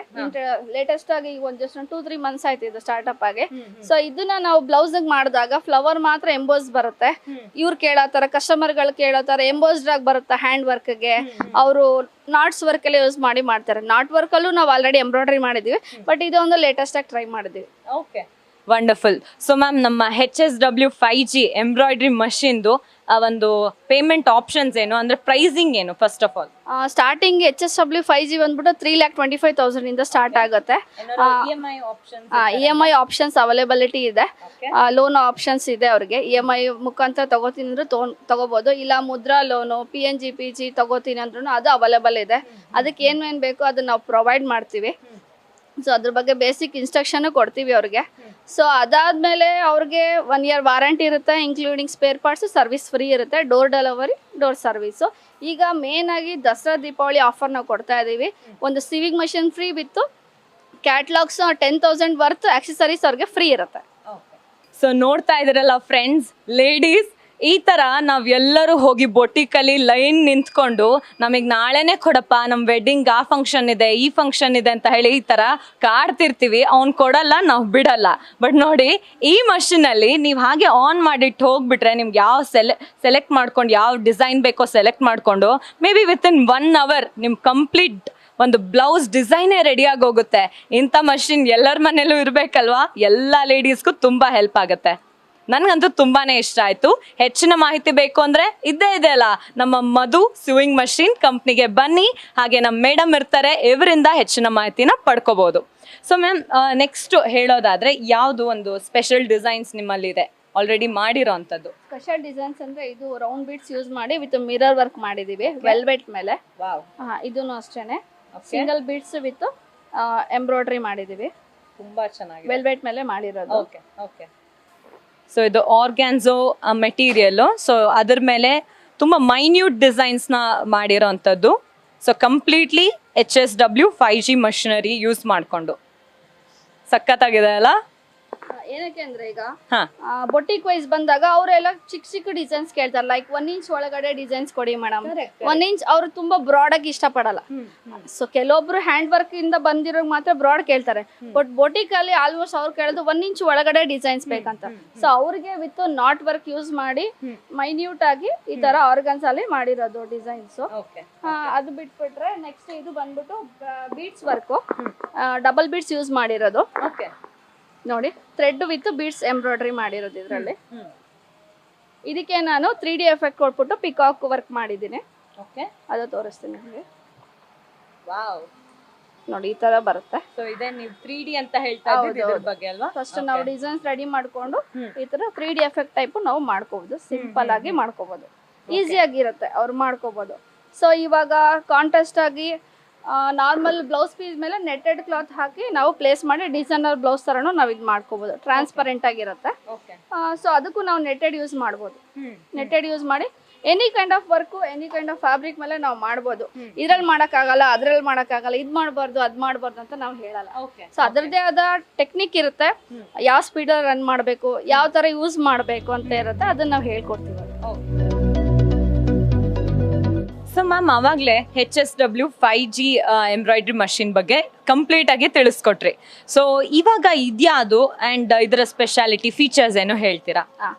ಲೇಟೆಸ್ಟ್ ಆಗಿ ಒಂದು ಜಸ್ಟ್ 2-3 ಮಂತ್ಸ್ ಆಯ್ತು ಇದು ಸ್ಟಾರ್ಟ್ಅಪ್ ಆಗಿ. ಸೊ ಇದನ್ನ ನಾವು ಬ್ಲೌಸ್ ಮಾಡಿದಾಗ ಫ್ಲವರ್ ಮಾತ್ರ ಎಂಬೋಸ್ ಬರುತ್ತೆ. ಇವ್ರು ಕೇಳೋತರ, ಕಸ್ಟಮರ್ಗಳು ಕೇಳೋತರ ಎಂಬೋಸ್ಡ್ ಆಗಿ ಬರುತ್ತೆ. ಹ್ಯಾಂಡ್ ವರ್ಕ್ಗೆ ಅವರು ನಾಟ್ಸ್ ವರ್ಕ್ ಎಲ್ಲ ಯೂಸ್ ಮಾಡಿ ಮಾಡ್ತಾರೆ. ನಾಟ್ ವರ್ಕ್ ಅಲ್ಲೂ ನಾವು ಆಲ್ರೆಡಿ ಎಂಬ್ರಾಯ್ಡ್ರಿ ಮಾಡಿದೀವಿ, ಬಟ್ ಇದೊಂದು ಲೇಟೆಸ್ಟ್ ಆಗಿ ಟ್ರೈ ಮಾಡಿದೀವಿ. Okay, wonderful. ಸೊ ಮ್ಯಾಮ್, ನಮ್ಮ HSW 5G ಎಂಬ್ರಾಯ್ಡ್ರಿ ಮಷಿನ್ದು ಒಂದು ಪೇಮೆಂಟ್ ಆಪ್ಷನ್ಸ್ ಏನು, ಅಂದ್ರೆ ಪ್ರೈಸಿಂಗ್ ಏನು? First of all starting HSW 5G ಬಂದ್ಬಿಟ್ಟು 3,25,000 ಇಂದ ಸ್ಟಾರ್ಟ್ ಆಗುತ್ತೆ. EMI ಆಪ್ಷನ್ಸ್ ಅವೈಲೇಬಿಲಿಟಿ ಇದೆ, ಲೋನ್ ಆಪ್ಷನ್ಸ್ ಇದೆ. ಅವ್ರಿಗೆ EMI ಮುಖಾಂತರ ತಗೋತೀನಿ ಅಂದ್ರೆ ತಗೋಬಹುದು, ಇಲ್ಲ ಮುದ್ರಾ ಲೋನು, PNGPG ತಗೋತೀನಿ ಅಂದ್ರೂ ಅದು ಅವೈಲೇಬಲ್ ಇದೆ. ಅದಕ್ಕೆ ಏನೇನು ಬೇಕು ಅದನ್ನ ನಾವು ಪ್ರೊವೈಡ್ ಮಾಡ್ತೀವಿ. ಸೊ ಅದ್ರ ಬಗ್ಗೆ ಬೇಸಿಕ್ ಇನ್ಸ್ಟ್ರಕ್ಷನ್ ಕೊಡ್ತೀವಿ ಅವ್ರಿಗೆ. ಸೊ ಅದಾದ್ಮೇಲೆ ಅವ್ರಿಗೆ 1 year ವಾರಂಟಿ ಇರುತ್ತೆ, including spare parts, service free ಇರುತ್ತೆ, ಡೋರ್ ಡೆಲಿವರಿ, ಡೋರ್ ಸರ್ವಿಸು. ಈಗ ಮೇನ್ ಆಗಿ ದಸರಾ ದೀಪಾವಳಿ ಆಫರ್ ನಾವು ಕೊಡ್ತಾ ಇದೀವಿ. ಒಂದು sewing machine free with catalogues 10,000 worth accessories ಅವ್ರಿಗೆ ಫ್ರೀ ಇರುತ್ತೆ. ಸೊ ನೋಡ್ತಾ ಇದ್ದೀರಲ್ಲ ಫ್ರೆಂಡ್ಸ್, ಲೇಡೀಸ್ ಈ ಥರ ನಾವೆಲ್ಲರೂ ಹೋಗಿ ಬೊಟಿಕಲ್ಲಿ ಲೈನ್ ನಿಂತ್ಕೊಂಡು ನಮಗೆ ನಾಳೆನೇ ಕೊಡಪ್ಪ, ನಮ್ಮ ವೆಡ್ಡಿಂಗ್ ಆ ಫಂಕ್ಷನ್ ಇದೆ, ಈ ಫಂಕ್ಷನ್ ಇದೆ ಅಂತ ಹೇಳಿ ಈ ಥರ ಕಾಡ್ತಿರ್ತೀವಿ. ಅವ್ನು ಕೊಡಲ್ಲ, ನಾವು ಬಿಡಲ್ಲ. ಬಟ್ ನೋಡಿ, ಈ ಮಷಿನಲ್ಲಿ ನೀವು ಹಾಗೆ ಆನ್ ಮಾಡಿಟ್ಟು ಹೋಗ್ಬಿಟ್ರೆ ನಿಮ್ಗೆ ಯಾವ ಸೆಲೆಕ್ಟ್ ಮಾಡ್ಕೊಂಡು ಯಾವ ಡಿಸೈನ್ ಬೇಕೋ ಸೆಲೆಕ್ಟ್ ಮಾಡಿಕೊಂಡು ಮೇ ಬಿ ವಿತಿನ್ 1 hour ನಿಮ್ಮ ಕಂಪ್ಲೀಟ್ ಒಂದು ಬ್ಲೌಸ್ ಡಿಸೈನೇ ರೆಡಿಯಾಗಿ ಹೋಗುತ್ತೆ. ಇಂಥ ಮಷಿನ್ ಎಲ್ಲರ ಮನೇಲೂ ಇರಬೇಕಲ್ವಾ? ಎಲ್ಲ ಲೇಡೀಸ್ಗೂ ತುಂಬ ಹೆಲ್ಪ್ ಆಗುತ್ತೆ. ನನ್ಗಂತೂ ತುಂಬಾನೇ ಇಷ್ಟ ಆಯ್ತು. ಹೆಚ್ಚಿನ ಮಾಹಿತಿ ಬೇಕು ಅಂದ್ರೆ ಇದ್ದೇ ಇದೆ ಅಲ್ಲ ನಮ್ಮ ಮಧು ಸಿವಿಂಗ್ ಮಷೀನ್ ಕಂಪ್ನಿಗೆ ಬನ್ನಿ, ಹಾಗೆ ನಮ್ಮ ಮೇಡಮ್ ಇರ್ತಾರೆ, ಇವರಿಂದ ಹೆಚ್ಚಿನ ಮಾಹಿತಿನ ಪಡ್ಕೋಬಹುದು. ಸೊ ಮ್ಯಾಮ್, ನೆಕ್ಸ್ಟ್ ಹೇಳೋದಾದ್ರೆ ಯಾವುದು ಒಂದು ಸ್ಪೆಷಲ್ ಡಿಸೈನ್ಸ್ ನಿಮ್ಮಲ್ಲಿ ಇದೆ ಆಲ್ರೆಡಿ ಮಾಡಿರೋ ಅಂಥದ್ದು? ಸ್ಪೆಷಲ್ ಡಿಸೈನ್ಸ್ ಅಂದ್ರೆ ಇದು ರೌಂಡ್ ಬೀಡ್ಸ್ ಯೂಸ್ ಮಾಡಿ ವಿತ್ ಮಿರರ್ ವರ್ಕ್ ಮಾಡಿದೀವಿ ವೆಲ್ವೆಟ್ ಮೇಲೆ. ಇದನ್ನು ಅಷ್ಟೇನೆ ಸಿಂಗಲ್ ಬೀಡ್ಸ್ ವಿತ್ ಎಂಬ್ರಾಯ್ಡ್ರಿ ಮಾಡಿದೀವಿ. ತುಂಬಾ ಚೆನ್ನಾಗಿ ವೆಲ್ವೆಟ್ ಮೇಲೆ ಮಾಡಿರೋದು. Okay okay. ಸೊ ಇದು ಆರ್ಗ್ಯಾನ್ಸೋ ಮೆಟೀರಿಯಲ್, ಸೊ ಅದ್ರ ಮೇಲೆ ತುಂಬಾ ಮೈನ್ಯೂಟ್ ಡಿಸೈನ್ಸ್ ನ ಮಾಡಿರೋ ಅಂಥದ್ದು. So completely HSW 5G machinery use ಮಾಡಿಕೊಂಡು ಸಖತ್ತಾಗಿದೆ ಅಲ್ಲ? ಏನಕ್ಕೆ ಅಂದ್ರೆ ಈಗ ಹಾ ಬೊಟಿಕ್ ವೈಸ್ ಬಂದಾಗ ಅವರೆಲ್ಲ ಚಿಕ್ಕ ಚಿಕ್ಕ ಡಿಸೈನ್ಸ್ ಕೇಳ್ತಾರೆ. ಲೈಕ್ 1 ಇಂಚ್ ಒಳಗಡೆ ಡಿಸೈನ್ಸ್ ಕೊಡಿ ಮೇಡಮ್. 1 ಇಂಚ್ ಅವ್ರು ತುಂಬಾ ಬ್ರಾಡ್ ಆಗಿ ಇಷ್ಟಪಡಲ್ಲ. ಸೊ ಕೆಲವೊಬ್ರು ಹ್ಯಾಂಡ್ ವರ್ಕ್ ಇಂದ ಬಂದಿರೋ ಮಾತ್ರ ಬ್ರಾಡ್ ಕೇಳ್ತಾರೆ. ಬಟ್ ಬೊಟಿಕ್ ಅಲ್ಲಿ ಆಲ್ಮೋಸ್ಟ್ ಅವ್ರು ಕೇಳೋದು 1 ಇಂಚ್ ಒಳಗಡೆ ಡಿಸೈನ್ಸ್ ಬೇಕಂತ. ಸೊ ಅವ್ರಿಗೆ ವಿತ್ ನಾಟ್ ವರ್ಕ್ ಯೂಸ್ ಮಾಡಿ ಮೈನ್ಯೂಟ್ ಆಗಿ ಈ ತರ ಆರ್ಗನ್ಸ್ ಅಲ್ಲಿ ಮಾಡಿರೋದು ಡಿಸೈನ್ಸ್. ಅದು ಬಿಟ್ಬಿಟ್ರೆ ನೆಕ್ಸ್ಟ್ ಇದು ಬಂದ್ಬಿಟ್ಟು beads work, double beads use ಮಾಡಿರೋದು. ನೋಡಿ, ಥ್ರೆಡ್ ವಿತ್ ಬೀಡ್ಸ್ ಎಂಬ್ರಾಯ್ಡ್ರಿ ಮಾಡಿರೋದು ಇದರಲ್ಲಿ. ಇದಕ್ಕೆ ನಾನು 3D ಎಫೆಕ್ಟ್ ಕೊಟ್ಬಿಟ್ಟು ಪಿಕಾಕ್ ವರ್ಕ್ ಮಾಡಿದ್ದೀನಿ. ಅದು ತೋರಿಸ್ತೀನಿ ನಿಮಗೆ. ನೋಡಿ, ಈ ತರ ಬರುತ್ತೆ. ಸೊ ಇದೆ ನೀವು 3D ಅಂತ ಹೇಳ್ತಾ ಇದ್ದೀರಿ ಇದ್ರ ಬಗ್ಗೆ ಅಲ್ವಾ? ಫಸ್ಟ್ ನಾವು ಡಿಸೈನ್ಸ್ ರೆಡಿ ಮಾಡ್ಕೊಂಡು ಈ ತರ 3D ಎಫೆಕ್ಟ್ ಟೈಪ್ ನಾವು ಮಾಡ್ಕೋಬಹುದು. ಸಿಂಪಲ್ ಆಗಿ ಮಾಡ್ಕೋಬಹುದು, ಈಸಿ ಆಗಿರುತ್ತೆ, ಅವ್ರು ಮಾಡ್ಕೋಬಹುದು. ಸೊ ಇವಾಗ ಕಾಂಟ್ರಾಸ್ಟ್ ಆಗಿ ನಾರ್ಮಲ್ ಬ್ಲೌಸ್ ಪೀಸ್ ಮೇಲೆ ನೆಟ್ಟೆಡ್ ಕ್ಲಾತ್ ಹಾಕಿ ನಾವು ಪ್ಲೇಸ್ ಮಾಡಿ ಡಿಸೈನರ್ ಬ್ಲೌಸ್ ತರನು ನಾವು ಇದು ಮಾಡ್ಕೋಬಹುದು. ಟ್ರಾನ್ಸ್ಪರೆಂಟ್ ಆಗಿರುತ್ತೆ. ಸೊ ಅದಕ್ಕೂ ನಾವು ನೆಟ್ಟೆಡ್ ಯೂಸ್ ಮಾಡ್ಬೋದು. ನೆಟ್ಟೆಡ್ ಯೂಸ್ ಮಾಡಿ any kind of work, any kind of fabric ಮೇಲೆ ನಾವು ಮಾಡ್ಬೋದು. ಇದ್ರಲ್ಲಿ ಮಾಡಕ್ಕಾಗಲ್ಲ, ಅದ್ರಲ್ಲಿ ಮಾಡಕ್ಕಾಗಲ್ಲ, ಇದ್ ಮಾಡಬಾರ್ದು ಅದ್ ಮಾಡಬಾರ್ದು ಅಂತ ನಾವು ಹೇಳಲ್ಲ. ಸೊ ಅದರದೇ ಆದ ಟೆಕ್ನಿಕ್ ಇರುತ್ತೆ. ಯಾವ ಸ್ಪೀಡ್ ರನ್ ಮಾಡಬೇಕು, ಯಾವ ತರ ಯೂಸ್ ಮಾಡಬೇಕು ಅಂತ ಇರುತ್ತೆ, ಅದನ್ನ ನಾವು ಹೇಳ್ಕೊಡ್ತೀವಿ. ಸೊ ಮ್ಯಾಮ್, ಅವಾಗಲೇ HSW 5G ಎಂಬ್ರಾಯ್ಡ್ರಿ ಮಷಿನ್ ಬಗ್ಗೆ ಕಂಪ್ಲೀಟ್ ಆಗಿ ತಿಳಿಸ್ಕೊಟ್ರಿ. ಸೊ ಇವಾಗ ಇದ್ಯಾವುದು ಅಂಡ್ ಇದರ ಸ್ಪೆಷಾಲಿಟಿ ಫೀಚರ್ಸ್ ಏನು ಹೇಳ್ತೀರಾ?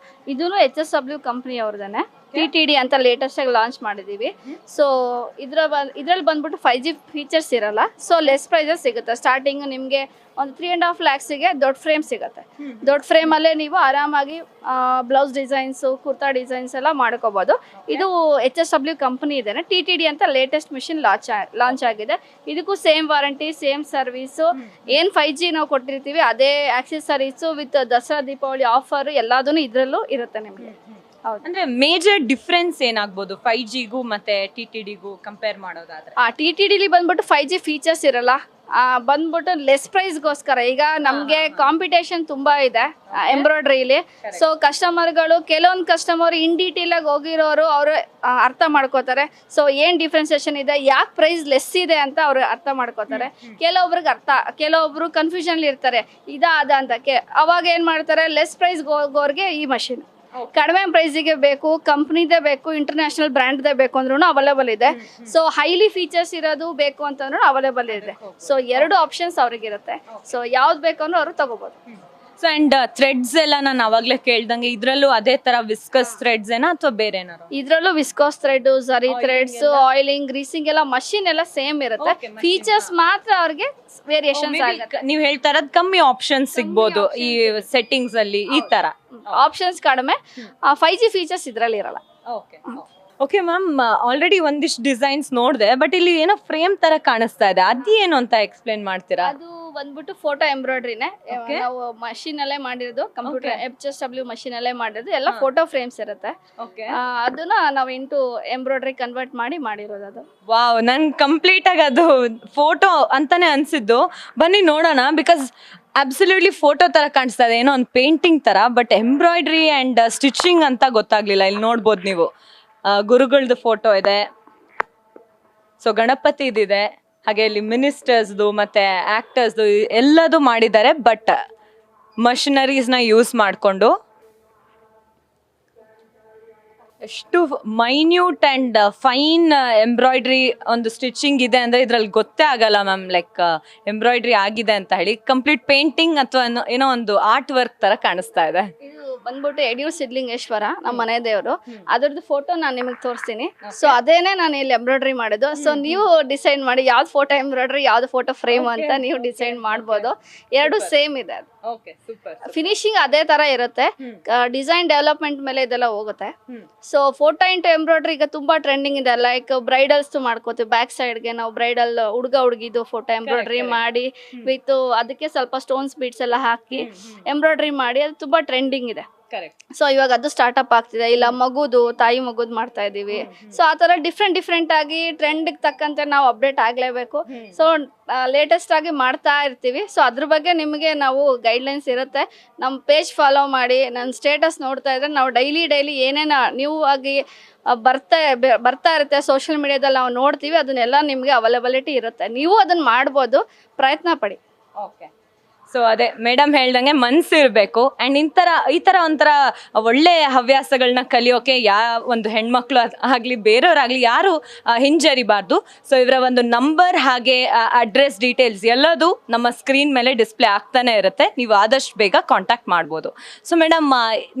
ಇದೂ HSW ಕಂಪ್ನಿ ಅವ್ರದೇನೆ. TTD ಅಂತ ಲೇಟೆಸ್ಟ್ ಆಗಿ ಲಾಂಚ್ ಮಾಡಿದೀವಿ. ಸೊ ಇದ್ರಲ್ಲಿ ಬಂದ್ಬಿಟ್ಟು 5G ಫೀಚರ್ಸ್ ಇರಲ್ಲ. ಸೊ ಲೆಸ್ ಪ್ರೈಸಸ್ ಸಿಗುತ್ತೆ. ಸ್ಟಾರ್ಟಿಂಗ್ ನಿಮಗೆ ಒಂದು 3.5 lakhsಗೆ ದೊಡ್ಡ ಫ್ರೇಮ್ ಸಿಗುತ್ತೆ. ದೊಡ್ಡ ಫ್ರೇಮ್ ಅಲ್ಲೇ ನೀವು ಆರಾಮಾಗಿ ಬ್ಲೌಸ್ ಡಿಸೈನ್ಸ್, ಕುರ್ತಾ ಡಿಸೈನ್ಸ್ ಎಲ್ಲ ಮಾಡ್ಕೋಬಹುದು. ಇದು HSW ಕಂಪನಿ ಇದೇನೆ. TTD ಅಂತ ಲೇಟೆಸ್ಟ್ ಮಿಷಿನ್ ಲಾಂಚ್ ಆಗಿದೆ. ಇದಕ್ಕೂ ಸೇಮ್ ವಾರಂಟಿ, ಸೇಮ್ ಸರ್ವಿಸ್. ಏನ್ 5G ನಾವು ಕೊಟ್ಟಿರ್ತೀವಿ ಅದೇ accessories with Dasara Deepavali offer ಎಲ್ಲದೂ ಇದ್ರಲ್ಲೂ ಇರುತ್ತೆ ನಿಮಗೆ. ಅಂದ್ರೆ ಮೇಜರ್ ಡಿಫ್ರೆನ್ಸ್ ಏನಾಗ್ಬೋದು 5Gಗೂ ಮತ್ತೆ TTDಗೂ ಕಂಪೇರ್ ಮಾಡೋದಾದ್ರೆ? TTD ಬಂದ್ಬಿಟ್ಟು 5G ಫೀಚರ್ಸ್ ಇರಲ್ಲ. ಬಂದ್ಬಿಟ್ಟು ಲೆಸ್ ಪ್ರೈಸ್ಗೋಸ್ಕರ ಈಗ ನಮ್ಗೆ ಕಾಂಪಿಟೇಷನ್ ತುಂಬಾ ಇದೆ ಎಂಬ್ರಾಯ್ಡ್ರಿಲಿ. ಸೊ ಕಸ್ಟಮರ್ಗಳು, ಕೆಲವೊಂದು ಕಸ್ಟಮರ್ ಇನ್ ಡೀಟೇಲ್ ಆಗಿ ಹೋಗಿರೋರು ಅವರು ಅರ್ಥ ಮಾಡ್ಕೋತಾರೆ. ಸೊ ಏನ್ ಡಿಫ್ರೆನ್ಸಿಯೇಷನ್ ಇದೆ, ಯಾಕೆ ಪ್ರೈಸ್ ಲೆಸ್ ಇದೆ ಅಂತ ಅವ್ರು ಅರ್ಥ ಮಾಡ್ಕೋತಾರೆ. ಕೆಲವೊಬ್ರು ಕನ್ಫ್ಯೂಷನ್ ಇರ್ತಾರೆ, ಅದ ಅಂತಕ್ಕೆ. ಅವಾಗ ಏನ್ ಮಾಡ್ತಾರೆ, ಲೆಸ್ ಪ್ರೈಸ್ ಹೋಗೋರ್ಗೆ ಈ ಮಷಿನ್, ಕಡಿಮೆ ಪ್ರೈಸಿಗೆ ಬೇಕು, ಕಂಪ್ನಿದೇ ಬೇಕು, ಇಂಟರ್ನ್ಯಾಷನಲ್ ಬ್ರ್ಯಾಂಡ್ದೇ ಬೇಕು ಅಂದ್ರೂ ಅವೈಲೇಬಲ್ ಇದೆ. ಸೊ ಹೈಲಿ ಫೀಚರ್ಸ್ ಇರೋದು ಬೇಕು ಅಂತಂದ್ರೂ ಅವೈಲೇಬಲ್ ಇದೆ. So 2 options ಅವ್ರಿಗಿರುತ್ತೆ. ಸೊ ಯಾವ್ದು ಬೇಕು ಅಂದ್ರೆ ಅವರು ತಗೋಬಹುದು. ಸೊ ಅಂಡ್ ಥ್ರೆಡ್ಸ್ ಎಲ್ಲ ನಾನು ಅವಾಗ್ಲೇ ಕೇಳ್ದಂಗೆ ಇದ್ರಲ್ಲೂ ಅದೇ ತರ ವಿಸ್ಕಸ್ ಥ್ರೆಡ್ಸ್ ಏನಾ ಅಥವಾ ಬೇರೆ ಏನಾರು? ಇದ್ರಲ್ಲೂ ವಿಸ್ಕೋಸ್ ಥ್ರೆಡ್, ಝರಿ ಥ್ರೆಡ್ಸ್, ಆಯಿಲಿಂಗ್, ಗ್ರೀಸಿಂಗ್ ಎಲ್ಲ ಮಷಿನ್ ಎಲ್ಲ ಸೇಮ್ ಇರುತ್ತೆ. ಫೀಚರ್ಸ್ ಮಾತ್ರ ಅವ್ರಿಗೆ ವೇರಿಯೇಷನ್ಸ್ ಆಗುತ್ತೆ. ನೀವು ಹೇಳ್ತಾ ಇರೋದು ಕಮ್ಮಿ ಆಪ್ಷನ್ಸ್ ಸಿಗ್ಬೋದು ಈ ಸೆಟ್ಟಿಂಗ್ಸ್ ಅಲ್ಲಿ, ಈ ತರ ಆಪ್ಷನ್ಸ್ ಕಡಿಮೆ. 5G ಫೀಚರ್ಸ್ ಇದ್ರಲ್ಲಿ ಇರಲ್ಲ. ಓಕೆ ಮ್ಯಾಮ್, ಆಲ್ರೆಡಿ ಒಂದಿಷ್ಟು ಡಿಸೈನ್ಸ್ ನೋಡಿದೆ, ಬಟ್ ಇಲ್ಲಿ ಏನೋ ಫ್ರೇಮ್ ತರ ಕಾಣಿಸ್ತಾ ಇದೆ, ಅದೇನು ಅಂತ ಎಕ್ಸ್ಪ್ಲೇನ್ ಮಾಡ್ತೀರಾ? ಅದು ಬಂದ್ಬಿಟ್ಟು ಫೋಟೋ ಎಂಬ್ರಾಯ್ಡ್ರಿನೇ. ನಾವು ಮಷೀನ್ ಅಲ್ಲೇ ಮಾಡಿರೋದು, ಕಂಪ್ಯೂಟರ್ HSW ಮಷೀನ್ ಅಲ್ಲೇ ಮಾಡಿರೋದು. ಎಲ್ಲ ಫೋಟೋ ಫ್ರೇಮ್ಸ್ ಇರುತ್ತೆ. ಅದನ್ನ ನಾವು ಇಂಟು ಎಂಬ್ರಾಯ್ಡ್ರಿ ಕನ್ವರ್ಟ್ ಮಾಡಿರೋದು. ಅದು ವಾವ್, ನನ್ ಕಂಪ್ಲೀಟ್ ಆಗಿ ಅದು ಫೋಟೋ ಅಂತಾನೆ ಅನ್ಸಿದ್ದು. ಬನ್ನಿ ನೋಡೋಣ, ಬಿಕಾಸ್ ಅಬ್ಸಲ್ಯೂಟ್ಲಿ ಫೋಟೋ ತರ ಕಾಣಿಸ್ತಾ ಇದೆ, ಏನೋ ಒಂದು ಪೇಂಟಿಂಗ್ ತರ, ಬಟ್ ಎಂಬ್ರಾಯ್ಡ್ರಿ ಅಂಡ್ ಸ್ಟಿಚಿಂಗ್ ಅಂತ ಗೊತ್ತಾಗ್ಲಿಲ್ಲ. ಇಲ್ಲಿ ನೋಡ್ಬೋದು ನೀವು, ಗುರುಗಳದ್ದು ಫೋಟೋ ಇದೆ, ಸೊ ಗಣಪತಿ ಇದಿದೆ, ಹಾಗೆ ಇಲ್ಲಿ ಮಿನಿಸ್ಟರ್ಸ್ದು ಮತ್ತೆ ಆಕ್ಟರ್ಸ್ದು ಎಲ್ಲದು ಮಾಡಿದ್ದಾರೆ. ಬಟ್ ಮಷಿನರೀಸ್ನ ಯೂಸ್ ಮಾಡಿಕೊಂಡು ಎಷ್ಟು ಮೈನ್ಯೂಟ್ ಅಂಡ್ ಫೈನ್ ಎಂಬ್ರಾಯ್ಡ್ರಿ ಒಂದು ಸ್ಟಿಚಿಂಗ್ ಇದೆ ಅಂದ್ರೆ ಇದ್ರಲ್ಲಿ ಗೊತ್ತೇ ಆಗಲ್ಲ ಮ್ಯಾಮ್, ಲೈಕ್ ಎಂಬ್ರಾಯ್ಡ್ರಿ ಆಗಿದೆ ಅಂತ ಹೇಳಿ. ಕಂಪ್ಲೀಟ್ ಪೇಂಟಿಂಗ್ ಅಥವಾ ಏನೋ ಒಂದು ಆರ್ಟ್ ವರ್ಕ್ ತರ ಕಾಣಿಸ್ತಾ ಇದೆ. ಇದು ಬಂದ್ಬಿಟ್ಟು ಯಡಿಯೂರು ಸಿದ್ಧಲಿಂಗೇಶ್ವರ ನಮ್ಮ ಮನೆ ದೇವರು. ಅದ್ರದ್ದು ಫೋಟೋ ನಾನು ನಿಮಗೆ ತೋರಿಸ್ತೀನಿ. ಸೊ ಅದೇನೆ ನಾನು ಇಲ್ಲಿ ಎಂಬ್ರಾಯ್ಡ್ರಿ ಮಾಡೋದು. ಸೊ ನೀವು ಡಿಸೈಡ್ ಮಾಡಿ ಯಾವ್ದು ಫೋಟೋ ಎಂಬ್ರಾಯ್ಡ್ರಿ ಯಾವ್ದು ಫೋಟೋ ಫ್ರೇಮ್ ಅಂತ ನೀವು ಡಿಸೈಡ್ ಮಾಡ್ಬೋದು. ಎರಡು ಸೇಮ್ ಇದೆ. ಫಿನಿಶಿಂಗ್ ಅದೇ ತರ ಇರುತ್ತೆ. ಡಿಸೈನ್ ಡೆವಲಪ್ಮೆಂಟ್ ಮೇಲೆ ಇದೆಲ್ಲ ಹೋಗುತ್ತೆ. ಸೊ ಫೋಟೋ ಇಂಟು ಎಂಬ್ರಾಯ್ಡ್ರಿ ಈಗ ತುಂಬಾ ಟ್ರೆಂಡಿಂಗ್ ಇದೆ. ಲೈಕ್ ಬ್ರೈಡಲ್ಸ್ ಮಾಡ್ಕೋತೀವಿ, ಬ್ಯಾಕ್ ಸೈಡ್ಗೆ ನಾವು ಬ್ರೈಡಲ್ ಹುಡುಗ ಹುಡುಗಿದು ಫೋಟೋ ಎಂಬ್ರಾಯ್ಡ್ರಿ ಮಾಡಿ ವಿತ್ ಅದಕ್ಕೆ ಸ್ವಲ್ಪ ಸ್ಟೋನ್ಸ್ ಬೀಡ್ಸ್ ಎಲ್ಲ ಹಾಕಿ ಎಂಬ್ರಾಯ್ಡ್ರಿ ಮಾಡಿ ಅದು ತುಂಬಾ ಟ್ರೆಂಡಿಂಗ್ ಇದೆ. ಸೊ ಇವಾಗ ಅದು ಸ್ಟಾರ್ಟ್ಅಪ್ ಆಗ್ತಿದೆ. ಇಲ್ಲ ಮಗುದು ತಾಯಿ ಮಗುದ್ ಮಾಡ್ತಾ ಇದೀವಿ. ಸೊ ಆ ತರ ಡಿಫ್ರೆಂಟ್ ಆಗಿ ಟ್ರೆಂಡ್ ತಕ್ಕಂತೆ ನಾವು ಅಪ್ಡೇಟ್ ಆಗ್ಲೇಬೇಕು. ಸೊ ಲೇಟೆಸ್ಟ್ ಆಗಿ ಮಾಡ್ತಾ ಇರ್ತೀವಿ. ಸೊ ಅದ್ರ ಬಗ್ಗೆ ನಿಮಗೆ ನಾವು ಗೈಡ್ಲೈನ್ಸ್ ಇರುತ್ತೆ. ನಮ್ಮ ಪೇಜ್ ಫಾಲೋ ಮಾಡಿ ನನ್ನ ಸ್ಟೇಟಸ್ ನೋಡ್ತಾ ಇದ್ರೆ ನಾವು ಡೈಲಿ ಏನೇನ ನೀವು ಆಗಿ ಬರ್ತಾ ಇರುತ್ತೆ ಸೋಷಿಯಲ್ ಮೀಡಿಯಾದಲ್ಲಿ ನಾವು ನೋಡ್ತೀವಿ. ಅದನ್ನೆಲ್ಲ ನಿಮಗೆ ಅವೈಲಬಿಲಿಟಿ ಇರುತ್ತೆ. ನೀವು ಅದನ್ನ ಮಾಡ್ಬೋದು, ಪ್ರಯತ್ನ ಪಡಿ. ಸೊ ಅದೇ ಮೇಡಮ್ ಹೇಳ್ದಂಗೆ ಮನ್ಸಿರ್ಬೇಕು ಅಂಡ್ ಈ ತರ ಒಂಥರ ಒಳ್ಳೆ ಹವ್ಯಾಸಗಳನ್ನ ಕಲಿಯೋಕೆ ಒಂದು ಹೆಣ್ಮಕ್ಳು ಆಗ್ಲಿ ಬೇರೆಯವ್ರಾಗ್ಲಿ ಯಾರು ಹಿಂಜರಿಬಾರ್ದು. ಸೊ ಇವರ ಒಂದು ನಂಬರ್ ಹಾಗೆ ಅಡ್ರೆಸ್ ಡೀಟೇಲ್ಸ್ ಎಲ್ಲದೂ ನಮ್ಮ ಸ್ಕ್ರೀನ್ ಮೇಲೆ ಡಿಸ್ಪ್ಲೇ ಆಗ್ತಾನೆ ಇರುತ್ತೆ. ನೀವು ಆದಷ್ಟು ಬೇಗ ಕಾಂಟ್ಯಾಕ್ಟ್ ಮಾಡ್ಬೋದು. ಸೊ ಮೇಡಮ್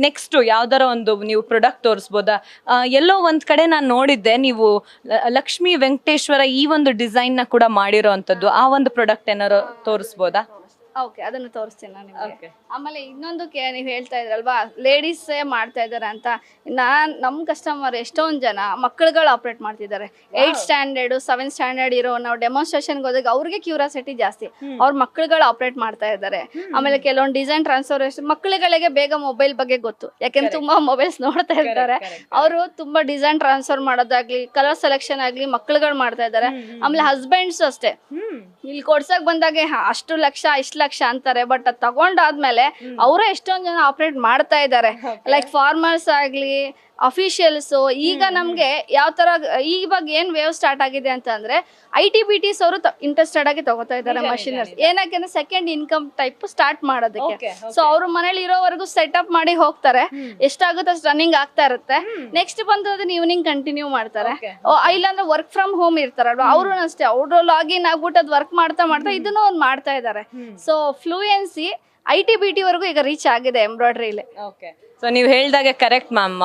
ನೆಕ್ಸ್ಟ್ ಯಾವ್ದಾರ ಒಂದು ನೀವು ಪ್ರಾಡಕ್ಟ್ ತೋರಿಸ್ಬೋದಾ? ಎಲ್ಲೋ ಒಂದ್ ಕಡೆ ನಾನು ನೋಡಿದ್ದೆ ನೀವು ಲಕ್ಷ್ಮೀ ವೆಂಕಟೇಶ್ವರ ಈ ಒಂದು ಡಿಸೈನ್ ನ ಕೂಡ ಮಾಡಿರೋ ಅಂಥದ್ದು. ಆ ಒಂದು ಪ್ರಾಡಕ್ಟ್ ಏನಾರು ತೋರಿಸ್ಬೋದಾ? ಓಕೆ, ಅದನ್ನು ತೋರಿಸ್ತೀನಿ ನಾನು ನಿಮಗೆ. ಆಮೇಲೆ ಇನ್ನೊಂದಕ್ಕೆ ನೀವು ಹೇಳ್ತಾ ಇದ್ರಲ್ವಾ ಲೇಡೀಸೇ ಮಾಡ್ತಾ ಇದ್ದಾರೆ ಅಂತ. ನಮ್ಮ ಕಸ್ಟಮರ್ ಎಷ್ಟೊಂದು ಜನ ಮಕ್ಕಳುಗಳು ಆಪರೇಟ್ ಮಾಡ್ತಿದ್ದಾರೆ. 8th ಸ್ಟ್ಯಾಂಡರ್ಡ್ 7th ಸ್ಟ್ಯಾಂಡರ್ಡ್ ಇರೋ ನಾವು ಡೆಮಾನ್ಸ್ಟ್ರೇಷನ್ಗೆ ಹೋದಾಗ ಅವ್ರಿಗೆ ಕ್ಯೂರಿಯಾಸಿಟಿ ಜಾಸ್ತಿ. ಅವ್ರ ಮಕ್ಕಳುಗಳು ಆಪರೇಟ್ ಮಾಡ್ತಾ ಇದ್ದಾರೆ. ಆಮೇಲೆ ಕೆಲವೊಂದು ಡಿಸೈನ್ ಟ್ರಾನ್ಸ್ಫರ್ಮೇಷನ್ ಮಕ್ಕಳುಗಳಿಗೆ ಬೇಗ ಮೊಬೈಲ್ ಬಗ್ಗೆ ಗೊತ್ತು, ಯಾಕೆಂದ್ರೆ ತುಂಬಾ ಮೊಬೈಲ್ಸ್ ನೋಡ್ತಾ ಇರ್ತಾರೆ. ಅವರು ತುಂಬಾ ಡಿಸೈನ್ ಟ್ರಾನ್ಸ್ಫರ್ ಮಾಡೋದಾಗ್ಲಿ ಕಲರ್ ಸೆಲೆಕ್ಷನ್ ಆಗ್ಲಿ ಮಕ್ಕಳುಗಳು ಮಾಡ್ತಾ ಇದ್ದಾರೆ. ಆಮೇಲೆ ಹಸ್ಬೆಂಡ್ಸ್ ಅಷ್ಟೇ ಇಲ್ಲಿ ಕೊಡ್ಸಕ್ ಬಂದಾಗೆ ಅಷ್ಟು ಲಕ್ಷ ಇಷ್ಟು ಲಕ್ಷ ಅಂತಾರೆ. ಬಟ್ ಅದ್ ತಗೊಂಡಾದ್ಮೇಲೆ ಅವರೇ ಎಷ್ಟೊಂದ್ ಜನ ಆಪರೇಟ್ ಮಾಡ್ತಾ ಇದ್ದಾರೆ. ಲೈಕ್ ಫಾರ್ಮರ್ಸ್ ಆಗ್ಲಿ ಅಫಿಷಿಯಲ್ಸ್. ಈಗ ನಮ್ಗೆ ಯಾವ ತರ ಇವಾಗ ಏನ್ ವೇವ್ ಸ್ಟಾರ್ಟ್ ಆಗಿದೆ ಅಂತಂದ್ರೆ ITBTs ಅವರು ಇಂಟ್ರೆಸ್ಟೆಡ್ ಆಗಿ ತಗೋತಾ ಇದ್ದಾರೆ ಮಷಿನರ್ಸ್. ಏನಕ್ಕೆ ಸೆಕೆಂಡ್ ಇನ್ಕಮ್ ಟೈಪ್ ಸ್ಟಾರ್ಟ್ ಮಾಡೋದಕ್ಕೆ. ಸೊ ಅವ್ರ ಮನೇಲಿ ಇರೋವರೆಗೂ ಸೆಟಪ್ ಮಾಡಿ ಹೋಗ್ತಾರೆ. ಎಷ್ಟಾಗುತ್ತೆ ಅಷ್ಟು ರನ್ನಿಂಗ್ ಆಗ್ತಾ ಇರುತ್ತೆ. ನೆಕ್ಸ್ಟ್ ಬಂದು ಅದನ್ನ ಈವ್ನಿಂಗ್ ಕಂಟಿನ್ಯೂ ಮಾಡ್ತಾರೆ. ಇಲ್ಲಾಂದ್ರೆ ವರ್ಕ್ ಫ್ರಮ್ ಹೋಮ್ ಇರ್ತಾರಲ್ವಾ ಅವರು ಅಷ್ಟೇ ಅವ್ರು ಲಾಗಿನ್ ಆಗ್ಬಿಟ್ಟು ಅದ್ ವರ್ಕ್ ಮಾಡ್ತಾ ಇದನ್ನು ಒಂದು ಮಾಡ್ತಾ ಇದ್ದಾರೆ. ಸೊ ಫ್ಲೂಯೆನ್ಸಿ ITBT ವರೆಗೂ ಈಗ ರೀಚ್ ಆಗಿದೆ ಎಂಬ್ರಾಯ್ಡ್ರಿಲಿ. ಸೊ ನೀವು ಹೇಳ್ದಾಗೆ ಕರೆಕ್ಟ್ ಮ್ಯಾಮ್.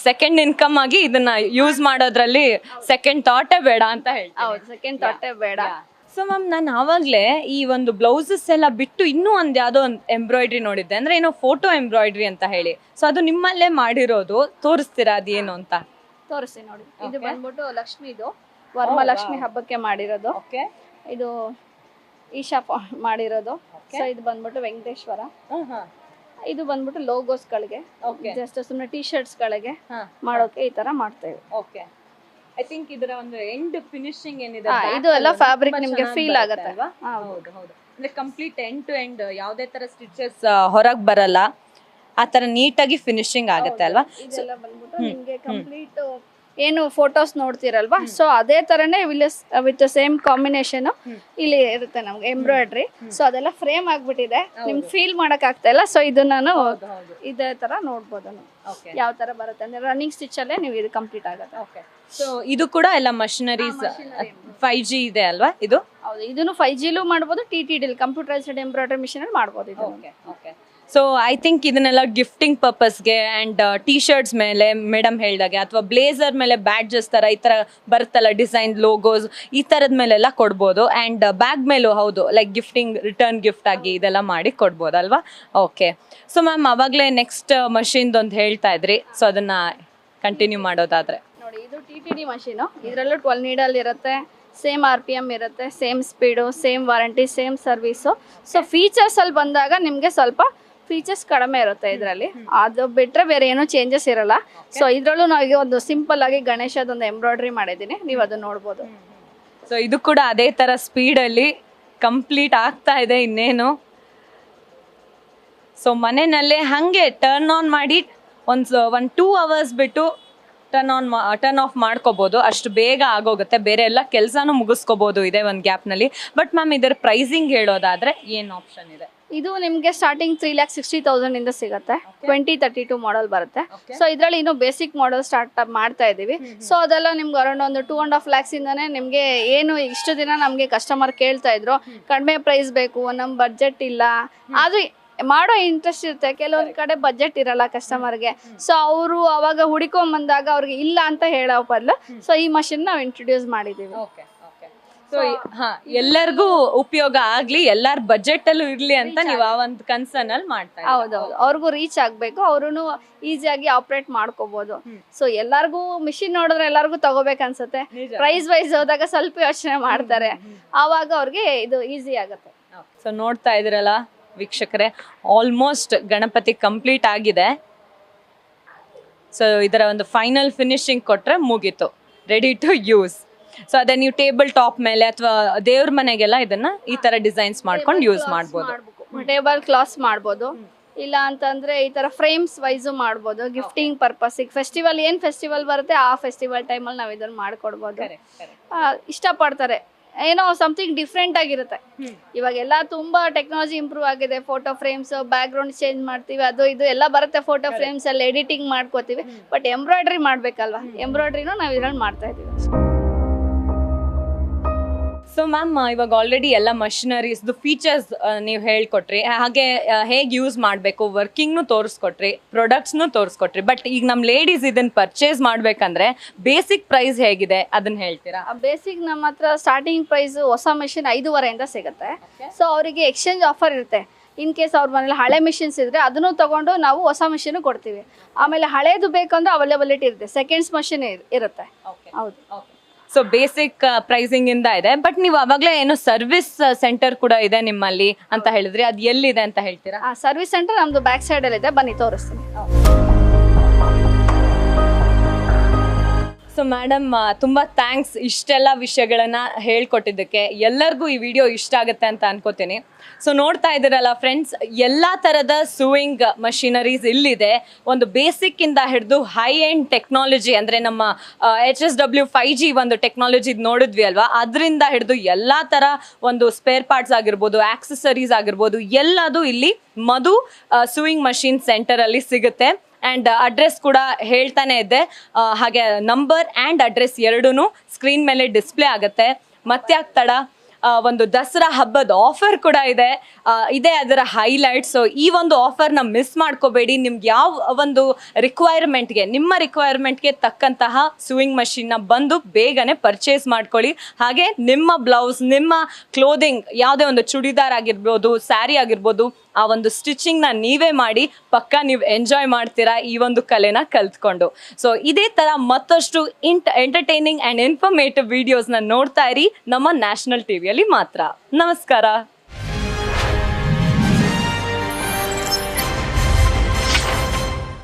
ಸೆಕೆಂಡ್ ಇನ್ಕಮ್ ಆಗಿ ಇದನ್ನ ಯೂಸ್ ಮಾಡೋದ್ರಲ್ಲಿ ಸೆಕೆಂಡ್ ಥಾಟೇ ಬೇಡ ಅಂತ ಹೇಳ್ತೀನಿ. ಹೌದು, ಸೆಕೆಂಡ್ ಥಾಟೇ ಬೇಡ. ಸೊ ಮ್ಯಾಮ್ ನಾನು ಆವಾಗಲೇ ಈ ಒಂದು ಬ್ಲೌಸಸ್ ಎಲ್ಲ ಬಿಟ್ಟು ಇನ್ನೂ ಒಂದು ಯಾವುದೋ ಒಂದು ಎಂಬ್ರಾಯ್ಡ್ರಿ ನೋಡಿದ್ದೆ, ಅಂದ್ರೆ ಏನೋ ಫೋಟೋ ಎಂಬ್ರಾಯ್ಡ್ರಿ ಅಂತ ಹೇಳಿ. ಸೊ ಅದು ನಿಮ್ಮಲ್ಲೇ ಮಾಡಿರೋದು, ತೋರಿಸ್ತೀರಾ ಅದೇನು ಅಂತ? ತೋರಿಸಿ ನೋಡಿ. ಇದು ಬಂದ್ಬಿಟ್ಟು ಲಕ್ಷ್ಮಿದು ವರಮಹಾಲಕ್ಷ್ಮಿ ಹಬ್ಬಕ್ಕೆ ಮಾಡಿರೋದು. ಇದು ಈಶಾ ಮಾಡಿರೋದು. ಸೊ ಇದು ಬಂದ್ಬಿಟ್ಟು ವೆಂಕಟೇಶ್ವರ. ಇದು ಬಂದ್ಬಿಟ್ಟು ಲೋಗೋಸ್ಗಳಿಗೆ, ಜಸ್ಟ್ ಸುಮ್ಮನೆ ಟಿ ಶರ್ಟ್ಸ್ಗಳಿಗೆ ಮಾಡೋಕೆ ಈ ತರ ಮಾಡ್ತೇವೆ. ಐ ಥಿಂಕ್ ಇದರ ಒಂದು ಎಂಡ್ ಫಿನಿಶಿಂಗ್ ಏನಿದೆ ಇದು ಎಲ್ಲ ಫ್ಯಾಬ್ರಿಕ್ ನಿಮಗೆ ಫೀಲ್ ಆಗುತ್ತೆ ಅಲ್ವಾ? ಹೌದು ಹೌದು. ಅಂದ್ರೆ ಕಂಪ್ಲೀಟ್ ಎಂಡ್ ಟು ಎಂಡ್ ಯಾವುದೇ ತರ ಸ್ಟಿಚಸ್ ಹೊರಗೆ ಬರಲ್ಲ, ಆ ತರ ನೀಟಾಗಿ ಫಿನಿಶಿಂಗ್ ಆಗುತ್ತೆ ಅಲ್ವಾ? ಇದೆಲ್ಲ ಬಂದ್ಬಿಟ್ಟು ನಿಮಗೆ ಕಂಪ್ಲೀಟ್ ಏನು ಫೋಟೋಸ್ ನೋಡ್ತಿರಲ್ವಾ, ಸೊ ಅದೇ ತರನೇ ವಿತ್ ಸೇಮ್ ಕಾಂಬಿನೇಷನ್ ಇಲ್ಲಿ ಇರುತ್ತೆ ನಮ್ಗೆ ಎಂಬ್ರಾಯ್ಡ್ರಿ. ಸೊ ಅದೆಲ್ಲ ಫ್ರೇಮ್ ಆಗ್ಬಿಟ್ಟಿದೆ, ನಿಮ್ಗೆ ಫೀಲ್ ಮಾಡಕ್ ಆಗ್ತಾ ಇಲ್ಲ. ಸೊ ಇದು ನಾನು ಇದೇ ತರ ನೋಡ್ಬೋದು ಯಾವ ತರ ಬರುತ್ತೆ ಅಂದ್ರೆ ರನ್ನಿಂಗ್ ಸ್ಟಿಚ್ ಅಲ್ಲೇ ನೀವು ಇದು ಕಂಪ್ಲೀಟ್ ಆಗುತ್ತೆ. ಸೊ ಇದು ಕೂಡ ಎಲ್ಲ ಮಷಿನರೀಸ್ 5G ಇದೆ ಅಲ್ವಾ ಇದು? ಹೌದು, ಇದನ್ನು 5Gಲೂ ಮಾಡ್ಬೋದು, TTD ಕಂಪ್ಯೂಟರೈಸ್ಡ್ ಎಂಬ್ರಾಯ್ಡ್ರಿ ಮಿಷಿನ್ ಅಲ್ಲಿ ಮಾಡ್ಬೋದು ಇದು. ಸೊ ಐ ಥಿಂಕ್ ಇದನ್ನೆಲ್ಲ ಗಿಫ್ಟಿಂಗ್ ಪರ್ಪಸ್ಗೆ ಆ್ಯಂಡ್ ಟಿ ಶರ್ಟ್ಸ್ ಮೇಲೆ ಮೇಡಮ್ ಹೇಳ್ದಾಗೆ ಅಥವಾ ಬ್ಲೇಸರ್ ಮೇಲೆ ಬ್ಯಾಡ್ಜಸ್ ಥರ ಈ ಥರ ಬರುತ್ತಲ್ಲ ಡಿಸೈನ್ ಲೋಗೋಸ್, ಈ ಥರದ ಮೇಲೆಲ್ಲ ಕೊಡ್ಬೋದು. ಆ್ಯಂಡ್ ಬ್ಯಾಗ್ ಮೇಲೂ ಹೌದು, ಲೈಕ್ ಗಿಫ್ಟಿಂಗ್ ರಿಟರ್ನ್ ಗಿಫ್ಟ್ ಆಗಿ ಇದೆಲ್ಲ ಮಾಡಿ ಕೊಡ್ಬೋದಲ್ವಾ? ಓಕೆ. ಸೊ ಮ್ಯಾಮ್ ಆವಾಗಲೇ ನೆಕ್ಸ್ಟ್ ಮಷಿನ್ದೊಂದು ಹೇಳ್ತಾ ಇದ್ರಿ, ಸೊ ಅದನ್ನು ಕಂಟಿನ್ಯೂ ಮಾಡೋದಾದರೆ ನೋಡಿ. ಇದು TTD ಮಷೀನು. ಇದರಲ್ಲೂ 12 ನೀಡಲ್ ಇರುತ್ತೆ, ಸೇಮ್ RPM ಇರುತ್ತೆ, same speed, same warranty, same service. So features ಅಲ್ಲಿ ಬಂದಾಗ ನಿಮಗೆ ಸ್ವಲ್ಪ ಫೀಚರ್ಸ್ ಕಡಿಮೆ ಇರುತ್ತೆ ಇದರಲ್ಲಿ. ಅದು ಬಿಟ್ಟರೆ ಬೇರೆ ಏನೂ ಚೇಂಜಸ್ ಇರಲ್ಲ. ಸೊ ಇದರಲ್ಲೂ ನಾವು ಒಂದು ಸಿಂಪಲ್ ಆಗಿ ಗಣೇಶದೊಂದು ಎಂಬ್ರಾಯ್ಡ್ರಿ ಮಾಡಿದ್ದೀನಿ, ನೀವು ಅದನ್ನ ನೋಡ್ಬೋದು. ಸೊ ಇದು ಕೂಡ ಅದೇ ಥರ ಸ್ಪೀಡಲ್ಲಿ ಕಂಪ್ಲೀಟ್ ಆಗ್ತಾ ಇದೆ ಇನ್ನೇನು. ಸೊ ಮನೆಯಲ್ಲೇ ಹಾಗೆ ಟರ್ನ್ ಆನ್ ಮಾಡಿ ಒಂದು 2 hours ಬಿಟ್ಟು ಟರ್ನ್ ಆಫ್ ಮಾಡ್ಕೋಬಹುದು, ಅಷ್ಟು ಬೇಗ ಆಗೋಗುತ್ತೆ. ಬೇರೆ ಎಲ್ಲ ಕೆಲಸನೂ ಮುಗಿಸ್ಕೋಬಹುದು ಇದೆ ಒಂದು ಗ್ಯಾಪ್ನಲ್ಲಿ. ಬಟ್ ಮ್ಯಾಮ್ ಇದರ ಪ್ರೈಸಿಂಗ್ ಹೇಳೋದಾದ್ರೆ ಏನು ಆಪ್ಷನ್ ಇದೆ? ಇದು ನಿಮಗೆ ಸ್ಟಾರ್ಟಿಂಗ್ 3,60,000 ಇಂದ ಸಿಗುತ್ತೆ. 2032 ಮಾಡೆಲ್ ಬರುತ್ತೆ. ಸೊ ಇದರಲ್ಲಿ ಇನ್ನು ಬೇಸಿಕ್ ಮಾಡೆಲ್ ಸ್ಟಾರ್ಟ್ ಮಾಡ್ತಾ ಇದೀವಿ. ಸೊ ಅದೆಲ್ಲ ನಿಮ್ಗೆ ಅರೌಂಡ್ ಒಂದು 2.5 lakhs ಇಂದಾನೆ ನಿಮ್ಗೆ ಏನು ಇಷ್ಟು ದಿನ ನಮ್ಗೆ ಕಸ್ಟಮರ್ ಕೇಳ್ತಾ ಇದ್ರು, ಕಡಿಮೆ ಪ್ರೈಸ್ ಬೇಕು, ನಮ್ ಬಡ್ಜೆಟ್ ಇಲ್ಲ, ಆದ್ರೆ ಮಾಡೋ ಇಂಟ್ರೆಸ್ಟ್ ಇರುತ್ತೆ, ಕೆಲವೊಂದ್ ಕಡೆ ಬಜೆಟ್ ಇರಲ್ಲ ಕಸ್ಟಮರ್ಗೆ. ಸೊ ಅವರು ಅವಾಗ ಹುಡುಕೊಂಡ್ ಬಂದಾಗ ಅವ್ರಿಗೆ ಇಲ್ಲ ಅಂತ ಹೇಳೋ ಬದಲು ಸೊ ಈ ಮಷಿನ್ ನಾವು ಇಂಟ್ರೊಡ್ಯೂಸ್ ಮಾಡಿದೀವಿ. ಸೊ ಎಲ್ಲರಿಗೂ ಉಪಯೋಗ ಆಗ್ಲಿ, ಎಲ್ಲಾರ ಬಜೆಟ್ ಅಲ್ಲೂ ಇರ್ಲಿ ಅಂತ ನೀವು ಆ ಒಂದು ಕನ್ಸರ್ನ್ ಅಲ್ಲಿ ಮಾಡ್ತಾ ಇದ್ದೀರಾ. ಹೌದೌದು, ಅವ್ರಿಗೂ ರೀಚ್ ಆಗ್ಬೇಕು, ಅವ್ರು ಈಸಿಯಾಗಿ ಆಪರೇಟ್ ಮಾಡ್ಕೋಬಹುದು. ಸೊ ಎಲ್ಲಾರ್ಗು ಮಿಷಿನ್ ನೋಡಿದ್ರೆ ಎಲ್ಲಾರ್ಗು ತಗೋಬೇಕು ಅನ್ಸುತ್ತೆ. ಪ್ರೈಸ್ ವೈಸ್ ಹೋದಾಗ ಸ್ವಲ್ಪ ಯೋಚನೆ ಮಾಡ್ತಾರೆ, ಆವಾಗ ಅವ್ರಿಗೆ ಇದು ಈಸಿ ಆಗುತ್ತೆ. ಸೊ ನೋಡ್ತಾ ಇದ್ರಲ್ಲ ವೀಕ್ಷಕರೇ, ಆಲ್ಮೋಸ್ಟ್ ಗಣಪತಿ ಕಂಪ್ಲೀಟ್ ಆಗಿದೆ. ಸೊ ಇದರ ಒಂದು ಫೈನಲ್ ಫಿನಿಶಿಂಗ್ ಕೊಟ್ರೆ ಮುಗೀತು, ರೆಡಿ ಟು ಯೂಸ್. ಸೊ ಅದೇ ನೀವು ಟೇಬಲ್ ಟಾಪ್ ಮೇಲೆ ಅಥವಾ ದೇವ್ರ ಮನೆಗೆಲ್ಲ ಇದನ್ನ ಈ ತರ ಡಿಸೈನ್ಸ್ ಮಾಡ್ಕೊಂಡು ಯೂಸ್ ಮಾಡ್ಬೋದು. ಟೇಬಲ್ ಕ್ಲಾಸ್ ಮಾಡ್ಬೋದು, ಇಲ್ಲ ಅಂತಂದ್ರೆ ಈ ತರ ಫ್ರೇಮ್ಸ್ ವೈಸು ಮಾಡ್ಬೋದು. ಗಿಫ್ಟಿಂಗ್ ಪರ್ಪಸ್, ಈಗ ಫೆಸ್ಟಿವಲ್ ಏನ್ ಫೆಸ್ಟಿವಲ್ ಬರುತ್ತೆ ಆ ಫೆಸ್ಟಿವಲ್ ಟೈಮಲ್ಲಿ ನಾವು ಇದನ್ನ ಮಾಡ್ಕೊಡ್ಬೋದು. ಇಷ್ಟಪಡ್ತಾರೆ, ಏನೋ ಸಮಥಿಂಗ್ ಡಿಫ್ರೆಂಟ್ ಆಗಿರುತ್ತೆ. ಇವಾಗೆಲ್ಲ ತುಂಬಾ ಟೆಕ್ನಾಲಜಿ ಇಂಪ್ರೂವ್ ಆಗಿದೆ. Photo frames, back ground change ಮಾಡ್ತೀವಿ, ಅದು ಇದು ಎಲ್ಲ ಬರುತ್ತೆ. ಫೋಟೋ ಫ್ರೇಮ್ಸ್ ಎಲ್ಲ ಎಡಿಟಿಂಗ್ ಮಾಡ್ಕೋತೀವಿ, ಬಟ್ ಎಂಬ್ರಾಯ್ಡ್ರಿ ಮಾಡ್ಬೇಕಲ್ವಾ, ಎಂಬ್ರಾಯ್ಡ್ರಿನೂ ನಾವು ಇದ್ರಲ್ಲಿ ಮಾಡ್ತಾ ಇದೀವಿ. ಸೊ ಮ್ಯಾಮ್, ಇವಾಗ ಆಲ್ರೆಡಿ ಎಲ್ಲ ಮಷಿನರೀಸ್ದು ಫೀಚರ್ಸ್ ನೀವು ಹೇಳ್ಕೊಟ್ರಿ, ಹಾಗೆ ಹೇಗೆ ಯೂಸ್ ಮಾಡಬೇಕು, ವರ್ಕಿಂಗ್ನು ತೋರಿಸ್ಕೊಟ್ರಿ, ಪ್ರಾಡಕ್ಟ್ಸ್ನು ತೋರಿಸ್ಕೊಟ್ರಿ. ಬಟ್ ಈಗ ನಮ್ಮ ಲೇಡೀಸ್ ಇದನ್ನ ಪರ್ಚೇಸ್ ಮಾಡ್ಬೇಕಂದ್ರೆ ಬೇಸಿಕ್ ಪ್ರೈಸ್ ಹೇಗಿದೆ ಅದನ್ನ ಹೇಳ್ತೀರಾ? ಬೇಸಿಕ್ ನಮ್ಮ ಹತ್ರ ಸ್ಟಾರ್ಟಿಂಗ್ ಪ್ರೈಸ್ ಹೊಸ ಮೆಷಿನ್ 5,500 ಸಿಗುತ್ತೆ. ಸೊ ಅವರಿಗೆ ಎಕ್ಸ್ಚೇಂಜ್ ಆಫರ್ ಇರುತ್ತೆ. ಇನ್ ಕೇಸ್ ಅವ್ರ ಮನೇಲಿ ಹಳೆ ಮಿಷಿನ್ಸ್ ಇದ್ರೆ ಅದನ್ನು ತಗೊಂಡು ನಾವು ಹೊಸ ಮಿಷಿನ್ ಕೊಡ್ತೀವಿ. ಆಮೇಲೆ ಹಳೇದು ಬೇಕಂದ್ರೆ ಅವೈಲೇಬಿಲಿಟಿ ಇರುತ್ತೆ, ಸೆಕೆಂಡ್ಸ್ ಮಷಿನ್ ಇರುತ್ತೆ. ಹೌದು. ಸೊ ಬೇಸಿಕ್ ಪ್ರೈಸಿಂಗ್ ಇಂದ ಇದೆ, ಬಟ್ ನೀವು ಅವಾಗಲೇ ಏನು ಸರ್ವಿಸ್ ಸೆಂಟರ್ ಕೂಡ ಇದೆ ನಿಮ್ಮಲ್ಲಿ ಅಂತ ಹೇಳಿದ್ರಿ, ಅದು ಎಲ್ಲಿದೆ ಅಂತ ಹೇಳ್ತೀರಾ? ಸರ್ವಿಸ್ ಸೆಂಟರ್ ನಮ್ದು ಬ್ಯಾಕ್ ಸೈಡ್ ಅಲ್ಲಿ ಇದೆ, ಬನ್ನಿ ತೋರಿಸ್ತೀನಿ. ಸೊ ಮೇಡಮ್, ತುಂಬ ಥ್ಯಾಂಕ್ಸ್ ಇಷ್ಟೆಲ್ಲ ವಿಷಯಗಳನ್ನು ಹೇಳ್ಕೊಟ್ಟಿದ್ದಕ್ಕೆ. ಎಲ್ಲರಿಗೂ ಈ ವಿಡಿಯೋ ಇಷ್ಟ ಆಗುತ್ತೆ ಅಂತ ಅನ್ಕೋತೀನಿ. ಸೊ ನೋಡ್ತಾ ಇದ್ದೀರಲ್ಲ ಫ್ರೆಂಡ್ಸ್, ಎಲ್ಲ ಥರದ ಸೂಯಿಂಗ್ ಮಷಿನರೀಸ್ ಇಲ್ಲಿದೆ. ಒಂದು ಬೇಸಿಕ್ಕಿಂದ ಹಿಡಿದು ಹೈ ಎಂಡ್ ಟೆಕ್ನಾಲಜಿ, ಅಂದರೆ ನಮ್ಮ HSW 5G ಒಂದು ಟೆಕ್ನಾಲಜಿ ನೋಡಿದ್ವಿ ಅಲ್ವಾ, ಅದರಿಂದ ಹಿಡಿದು ಎಲ್ಲ ಥರ ಒಂದು ಸ್ಪೇರ್ ಪಾರ್ಟ್ಸ್ ಆಗಿರ್ಬೋದು, ಆಕ್ಸೆಸರೀಸ್ ಆಗಿರ್ಬೋದು, ಎಲ್ಲದು ಇಲ್ಲಿ ಮಧು ಸೂಯಿಂಗ್ ಮಷಿನ್ ಸೆಂಟರಲ್ಲಿ ಸಿಗುತ್ತೆ. ಆ್ಯಂಡ್ ಅಡ್ರೆಸ್ ಕೂಡ ಹೇಳ್ತಾನೆ ಇದ್ದೆ, ಹಾಗೆ ನಂಬರ್ ಆ್ಯಂಡ್ ಅಡ್ರೆಸ್ ಎರಡೂ ಸ್ಕ್ರೀನ್ ಮೇಲೆ ಡಿಸ್ಪ್ಲೇ ಆಗುತ್ತೆ. ಮತ್ತೆ ಆಗ್ತಡ ಒಂದು ದಸರಾ ಹಬ್ಬದ ಆಫರ್ ಕೂಡ ಇದೆ, ಇದೇ ಅದರ ಹೈಲೈಟ್. ಸೊ ಈ ಒಂದು ಆಫರ್ನ ಮಿಸ್ ಮಾಡ್ಕೋಬೇಡಿ. ನಿಮ್ಗೆ ಯಾವ ಒಂದು ರಿಕ್ವೈರ್ಮೆಂಟ್ಗೆ, ನಿಮ್ಮ ರಿಕ್ವೈರ್ಮೆಂಟ್ಗೆ ತಕ್ಕಂತಹ ಸೂಯಿಂಗ್ ಮಷಿನ್ನ ಬಂದು ಬೇಗನೆ ಪರ್ಚೇಸ್ ಮಾಡ್ಕೊಳ್ಳಿ. ಹಾಗೆ ನಿಮ್ಮ ಬ್ಲೌಸ್, ನಿಮ್ಮ ಕ್ಲೋದಿಂಗ್, ಯಾವುದೇ ಒಂದು ಚೂಡಿದಾರ್ ಆಗಿರ್ಬೋದು, ಸ್ಯಾರಿ ಆಗಿರ್ಬೋದು, ಆ ಒಂದು ಸ್ಟಿಚಿಂಗ್ನ ನೀವೇ ಮಾಡಿ ಪಕ್ಕಾ ನೀವು ಎಂಜಾಯ್ ಮಾಡ್ತೀರಾ ಈ ಒಂದು ಕಲೆನ ಕಲ್ತ್ಕೊಂಡು. ಸೊ ಇದೇ ಥರ ಮತ್ತಷ್ಟು ಎಂಟರ್ಟೈನಿಂಗ್ ಆ್ಯಂಡ್ ಇನ್ಫಾರ್ಮೇಟಿವ್ ವಿಡಿಯೋಸ್ನ ನೋಡ್ತಾ ಇರಿ ನಮ್ಮ ನ್ಯಾಷನಲ್ ಟಿವಿಯಲ್ಲಿ ಮಾತ್ರ. ನಮಸ್ಕಾರ.